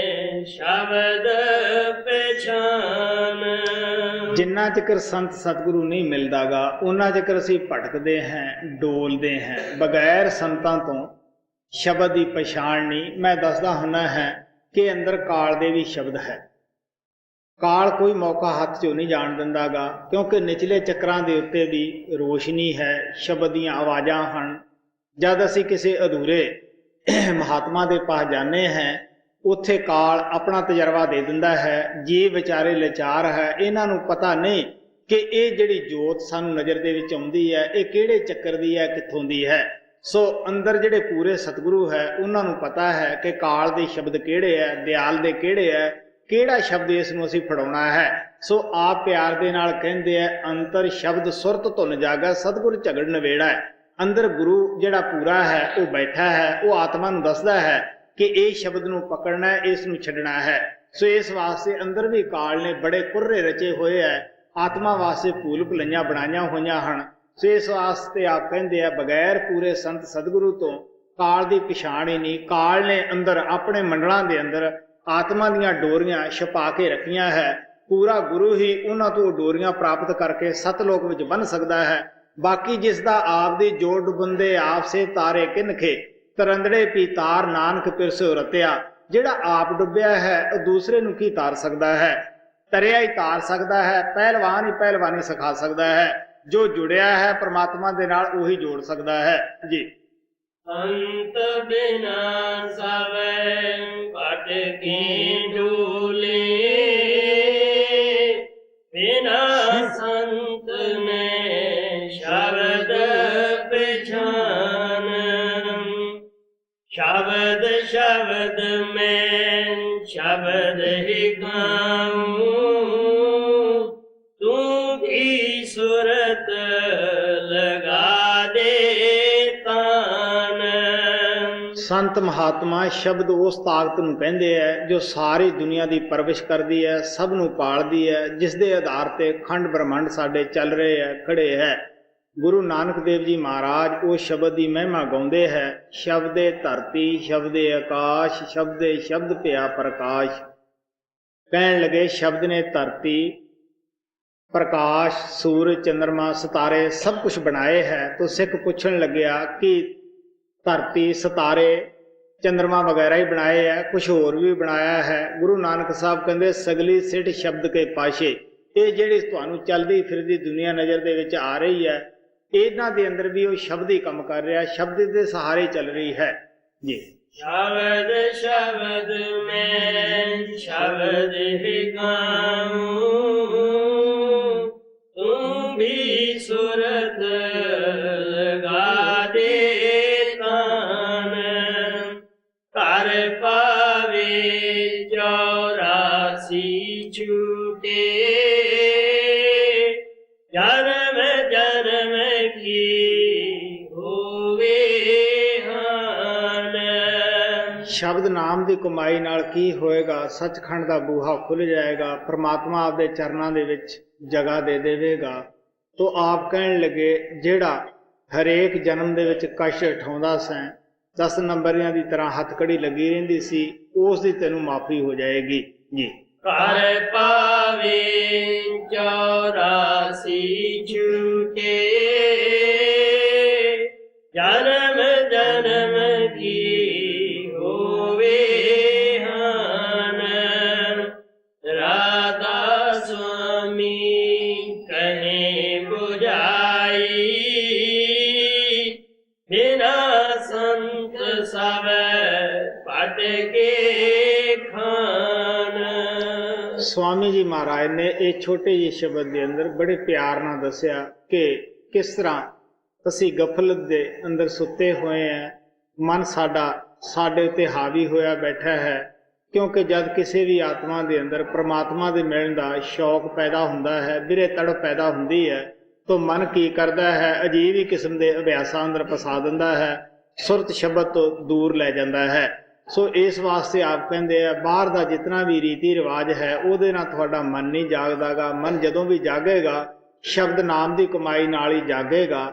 शब्द पहचान। ਜਿੰਨਾ ਚਿਰ ਸੰਤ ਸਤਿਗੁਰੂ ਨਹੀਂ ਮਿਲਦਾਗਾ ਉਹਨਾਂ ਚਿਰ ਅਸੀਂ ਭਟਕਦੇ ਹਾਂ, ਡੋਲਦੇ ਹਾਂ। ਬਗੈਰ ਸੰਤਾਂ ਤੋਂ ਸ਼ਬਦ ਦੀ ਪਛਾਣ ਨਹੀਂ। ਮੈਂ ਦੱਸਦਾ ਹੁੰਦਾ ਹੈ ਕਿ ਅੰਦਰ ਕਾਲ ਦੇ ਵੀ ਸ਼ਬਦ ਹੈ। ਕਾਲ ਕੋਈ ਮੌਕਾ ਹੱਥ 'ਚੋਂ ਨਹੀਂ ਜਾਣ ਦਿੰਦਾਗਾ, ਕਿਉਂਕਿ ਨਿਚਲੇ ਚੱਕਰਾਂ ਦੇ ਉੱਤੇ ਵੀ ਰੋਸ਼ਨੀ ਹੈ, ਸ਼ਬਦ ਦੀਆਂ ਆਵਾਜ਼ਾਂ ਹਨ। ਜਦ ਅਸੀਂ ਕਿਸੇ ਅਧੂਰੇ ਮਹਾਤਮਾ ਦੇ ਪਾਸ ਜਾਂਦੇ ਹਾਂ, ਉੱਥੇ ਕਾਲ ਆਪਣਾ ਤਜਰਬਾ ਦੇ ਦਿੰਦਾ ਹੈ। ਜੀ ਵਿਚਾਰੇ ਲਾਚਾਰ ਹੈ, ਇਹਨਾਂ ਨੂੰ ਪਤਾ ਨਹੀਂ ਕਿ ਇਹ ਜਿਹੜੀ ਜੋਤ ਸਾਨੂੰ ਨਜ਼ਰ ਦੇ ਵਿੱਚ ਆਉਂਦੀ ਹੈ ਇਹ ਕਿਹੜੇ ਚੱਕਰ ਦੀ ਹੈ, ਕਿੱਥੋਂ ਦੀ ਹੈ। ਸੋ ਅੰਦਰ ਜਿਹੜੇ ਪੂਰੇ ਸਤਿਗੁਰੂ ਹੈ ਉਹਨਾਂ ਨੂੰ ਪਤਾ ਹੈ ਕਿ ਕਾਲ ਦੇ ਸ਼ਬਦ ਕਿਹੜੇ ਹੈ, ਦਿਆਲ ਦੇ ਕਿਹੜੇ ਹੈ, ਕਿਹੜਾ ਸ਼ਬਦ ਇਸ ਨੂੰ ਅਸੀਂ ਫੜਾਉਣਾ ਹੈ। ਸੋ ਆਪ ਪਿਆਰ ਦੇ ਨਾਲ ਕਹਿੰਦੇ ਹੈ ਅੰਤਰ ਸ਼ਬਦ ਸੁਰਤ ਧੁਨ ਜਾਗਾ, ਸਤਿਗੁਰ ਝਗੜ ਨਵੇੜਾ ਹੈ। ਅੰਦਰ ਗੁਰੂ ਜਿਹੜਾ ਪੂਰਾ ਹੈ ਉਹ ਬੈਠਾ ਹੈ, ਉਹ ਆਤਮਾ ਨੂੰ ਦੱਸਦਾ ਹੈ ਕਿ ਇਹ ਸ਼ਬਦ ਨੂੰ ਪਕੜਨਾ ਹੈ, ਇਸ ਨੂੰ ਛੱਡਣਾ ਹੈ। ਸੋ ਇਸ ਵਾਸਤੇ ਅੰਦਰ ਵੀ ਕਾਲ ਨੇ ਬੜੇ ਕੁਰਰੇ ਰਚੇ ਹੋਏ ਹੈ, ਆਤਮਾ ਵਾਸਤੇ ਭੂਲ ਭੁਲਈਆਂ ਬਣਾਈਆਂ ਹੋਈਆਂ ਹਨ। ਸੋ ਇਸ ਵਾਸਤੇ ਆਪ ਕਹਿੰਦੇ ਆ ਬਗੈਰ ਪੂਰੇ ਸੰਤ ਸਤਿਗੁਰੂ ਤੋਂ ਕਾਲ ਦੀ ਪਛਾਣ ਹੀ ਨਹੀਂ। ਕਾਲ ਨੇ ਅੰਦਰ ਆਪਣੇ ਮੰਡਲਾਂ ਦੇ ਅੰਦਰ ਆਤਮਾ ਦੀਆਂ ਡੋਰੀਆਂ ਛਪਾ ਕੇ ਰੱਖੀਆਂ ਹੈ। ਪੂਰਾ ਗੁਰੂ ਹੀ ਉਹਨਾਂ ਤੋਂ ਡੋਰੀਆਂ ਪ੍ਰਾਪਤ ਕਰਕੇ ਸਤਲੋਕ ਵਿੱਚ ਬੰਨ੍ਹ ਸਕਦਾ ਹੈ। ਬਾਕੀ ਜਿਸ ਦਾ ਆਪ ਦੀ ਜੋੜ ਡੁਬੰਦੇ ਆਪ ਸੇ ਤਾਰੇ ਕਿਨਖੇ, ਤਰੰਦੜੇ ਪੀ ਤਾਰ ਨਾਨਕ ਪਿਰਸੋ ਰਤਿਆ। ਜਿਹੜਾ ਆਪ ਡੁੱਬਿਆ ਹੈ ਉਹ ਦੂਸਰੇ ਨੂੰ ਕੀ ਤਾਰ ਸਕਦਾ ਹੈ? ਤਰਿਆ ਹੀ ਤਾਰ ਸਕਦਾ ਹੈ, ਪਹਿਲਵਾਨ ਹੀ ਪਹਿਲਵਾਨੀ ਸਿਖਾ ਸਕਦਾ ਹੈ। ਜੋ ਜੁੜਿਆ ਹੈ ਪ੍ਰਮਾਤਮਾ ਦੇ ਨਾਲ ਉਹੀ ਜੋੜ ਸਕਦਾ ਹੈ ਜੀ। ਅੰਤ ਬਿਨਾ ਸਭ ਭਟਕੇ ਡੋਲੇ, ਬਿਨਾ ਸੰਤ ਨੇ ਸ਼ਬਦ ਪਛਾਨ। शब्द शब्द में शब्द ही गाऊं, तू भी सूरत लगा दे तान। ਸੰਤ ਮਹਾਤਮਾ ਸ਼ਬਦ ਉਸ ਤਾਕਤ ਨੂੰ ਕਹਿੰਦੇ ਹੈ ਜੋ ਸਾਰੀ ਦੁਨੀਆ ਦੀ ਪਰਵਿਸ਼ ਕਰਦੀ ਹੈ, ਸਭ ਨੂੰ ਪਾਲਦੀ ਹੈ, ਜਿਸ ਦੇ ਆਧਾਰ ਤੇ ਖੰਡ ਬ੍ਰਹਮੰਡ ਸਾਡੇ ਚੱਲ ਰਹੇ ਹੈ, ਖੜੇ ਹੈ। ਗੁਰੂ ਨਾਨਕ ਦੇਵ ਜੀ ਮਹਾਰਾਜ ਉਹ ਸ਼ਬਦ ਦੀ ਮਹਿਮਾ ਗਾਉਂਦੇ ਹੈ। ਸ਼ਬਦੇ ਧਰਤੀ, ਸ਼ਬਦੇ ਆਕਾਸ਼, ਸ਼ਬਦੇ ਸ਼ਬਦ ਭਿਆ ਪ੍ਰਕਾਸ਼। ਕਹਿਣ ਲੱਗੇ ਸ਼ਬਦ ਨੇ ਧਰਤੀ, ਪ੍ਰਕਾਸ਼, ਸੂਰਜ, ਚੰਦਰਮਾ, ਸਿਤਾਰੇ ਸਭ ਕੁਝ ਬਣਾਏ ਹੈ। ਤਾਂ ਸਿੱਖ ਪੁੱਛਣ ਲੱਗਿਆ ਕਿ ਧਰਤੀ, ਸਿਤਾਰੇ, ਚੰਦਰਮਾ ਵਗੈਰਾ ਹੀ ਬਣਾਏ ਹੈ, ਕੁਝ ਹੋਰ ਵੀ ਬਣਾਇਆ ਹੈ? ਗੁਰੂ ਨਾਨਕ ਸਾਹਿਬ ਕਹਿੰਦੇ ਸਗਲੀ ਸਿੱਟ ਸ਼ਬਦ ਕੇ ਪਾਸ਼ੇ। ਇਹ ਜਿਹੜੀ ਤੁਹਾਨੂੰ ਚੱਲਦੀ ਫਿਰਦੀ ਦੁਨੀਆ ਨਜ਼ਰ ਦੇ ਵਿੱਚ ਆ ਰਹੀ ਹੈ, ਇਹਨਾਂ ਦੇ ਅੰਦਰ ਵੀ ਉਹ ਸ਼ਬਦ ਹੀ ਕੰਮ ਕਰ ਰਿਹਾ, ਸ਼ਬਦ ਦੇ ਸਹਾਰੇ ਚੱਲ ਰਹੀ ਹੈ ਜੀ। शब्द शब्द में शब्द ही गाऊं, तुम भी सूरत लगा दे तान। कर पावे 84 छूटे, जन्म जन्म की होवे ਸ਼ਬਦ ਨਾਮ ਦੀ ਕਮਾਈ ਨਾਲ ਕੀ ਹੋਏਗਾ? ਸੱਚਖੰਡ ਦਾ ਬੂਹਾ ਖੁੱਲ੍ਹ ਜਾਏਗਾ, ਪ੍ਰਮਾਤਮਾ ਆਪਦੇ ਚਰਨਾਂ ਦੇ ਵਿੱਚ ਜਗ੍ਹਾ ਦੇ ਦੇਵੇਗਾ। ਤੋ ਆਪ ਕਹਿਣ ਲੱਗੇ ਜਿਹੜਾ ਹਰੇਕ ਜਨਮ ਦੇ ਵਿੱਚ ਕਸ਼ਟ ਉਠਾਉਂਦਾ ਸੈਂ, 10 ਨੰਬਰੀਆਂ ਦੀ ਤਰ੍ਹਾਂ ਹੱਥਕੜੀ ਲੱਗੀ ਰਹਿੰਦੀ ਸੀ, ਉਸ ਦੀ ਤੈਨੂੰ ਮਾਫੀ ਹੋ ਜਾਏਗੀ ਜੀ। ਕਰ ਪਾਵੇ 84 ਛੂਟੇ, ਜਨਮ ਜਨਮ ਕੀ ਸਵਾਮੀ ਜੀ ਮਹਾਰਾਜ ਨੇ ਇਹ ਛੋਟੇ ਜਿਹੇ ਸ਼ਬਦ ਦੇ ਅੰਦਰ ਬੜੇ ਪਿਆਰ ਨਾਲ ਦੱਸਿਆ ਕਿ ਕਿਸ ਤਰ੍ਹਾਂ ਅਸੀਂ ਗਫਲਤ ਦੇ ਅੰਦਰ ਸੁੱਤੇ ਹੋਏ ਹਾਂ, ਮਨ ਸਾਡਾ ਸਾਡੇ ਉੱਤੇ ਹਾਵੀ ਹੋਇਆ ਬੈਠਾ ਹੈ। ਕਿਉਂਕਿ ਜਦ ਕਿਸੇ ਵੀ ਆਤਮਾ ਦੇ ਅੰਦਰ ਪ੍ਰਮਾਤਮਾ ਦੇ ਮਿਲਣ ਦਾ ਸ਼ੌਕ ਪੈਦਾ ਹੁੰਦਾ ਹੈ, ਬਿਰੇ ਤੜਪ ਪੈਦਾ ਹੁੰਦੀ ਹੈ, ਤਾਂ ਮਨ ਕੀ ਕਰਦਾ ਹੈ, ਅਜੀਬ ਹੀ ਕਿਸਮ ਦੇ ਅਭਿਆਸਾਂ ਅੰਦਰ ਫਸਾ ਦਿੰਦਾ ਹੈ, ਸੁਰਤ ਸ਼ਬਦ ਤੋਂ ਦੂਰ ਲੈ ਜਾਂਦਾ ਹੈ। ਸੋ ਇਸ ਵਾਸਤੇ ਆਪ ਕਹਿੰਦੇ ਆ ਬਾਹਰ ਦਾ ਜਿਤਨਾ ਵੀ ਰੀਤੀ ਰਿਵਾਜ ਹੈ ਉਹਦੇ ਨਾਲ ਤੁਹਾਡਾ ਮਨ ਨਹੀਂ ਜਾਗਦਾਗਾ। ਮਨ ਜਦੋਂ ਵੀ ਜਾਗੇਗਾ ਸ਼ਬਦ ਨਾਮ ਦੀ ਕਮਾਈ ਨਾਲ ਹੀ ਜਾਗੇਗਾ।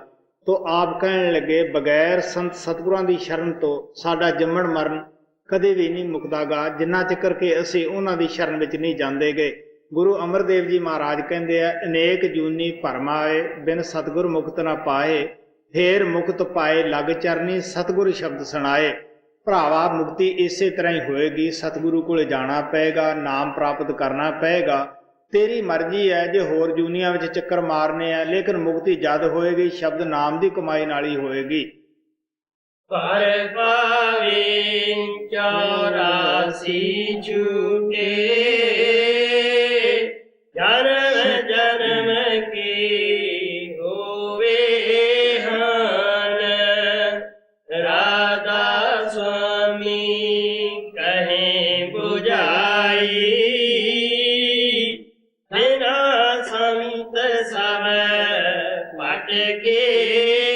ਤੋ ਆਪ ਕਹਿਣ ਲੱਗੇ ਬਗੈਰ ਸੰਤ ਸਤਿਗੁਰਾਂ ਦੀ ਸ਼ਰਨ ਤੋਂ ਸਾਡਾ ਜੰਮਣ ਮਰਨ ਕਦੇ ਵੀ ਨਹੀਂ ਮੁੱਕਦਾਗਾ, ਜਿੰਨਾ ਚਿਰ ਕਿ ਅਸੀਂ ਉਹਨਾਂ ਦੀ ਸ਼ਰਨ ਵਿੱਚ ਨਹੀਂ ਜਾਂਦੇਗੇ। ਗੁਰੂ ਅਮਰਦੇਵ ਜੀ ਮਹਾਰਾਜ ਕਹਿੰਦੇ ਆ ਅਨੇਕ ਜੂਨੀ ਭਰਮ ਆਏ, ਬਿਨ ਸਤਿਗੁਰ ਮੁਕਤ ਨਾ ਪਾਏ, ਫੇਰ ਮੁਕਤ ਪਾਏ ਲੱਗ ਚਰਨੀ, ਸਤਿਗੁਰ ਸ਼ਬਦ ਸੁਣਾਏ। ਭਰਾਵਾ ਮੁਕਤੀ ਇਸੇ ਤਰ੍ਹਾਂ ਹੀ ਹੋਏਗੀ, ਸਤਿਗੁਰੂ ਕੋਲ ਜਾਣਾ ਪਏਗਾ, ਨਾਮ ਪ੍ਰਾਪਤ ਕਰਨਾ ਪਏਗਾ। ਤੇਰੀ ਮਰਜ਼ੀ ਹੈ ਜੇ ਹੋਰ ਜੂਨੀਆਂ ਵਿੱਚ ਚੱਕਰ ਮਾਰਨੇ ਆ, ਲੇਕਿਨ ਮੁਕਤੀ ਜਦ ਹੋਏਗੀ ਸ਼ਬਦ ਨਾਮ ਦੀ ਕਮਾਈ ਨਾਲ ਹੀ ਹੋਏਗੀ। ਪਰ ਪਾਵੇ 84 ਝੂਠੇ, ਜਨਮ ਜਨਮ ਕੀ ਹੋਵੇ ਹਾਨ। ਰਾਧਾ ਸੁਆਮੀ ਕਹੇ ਬੁਝਾਈ, ਬਿਨਾ ਸੰਤ ਸਭ ਭਟਕੇ।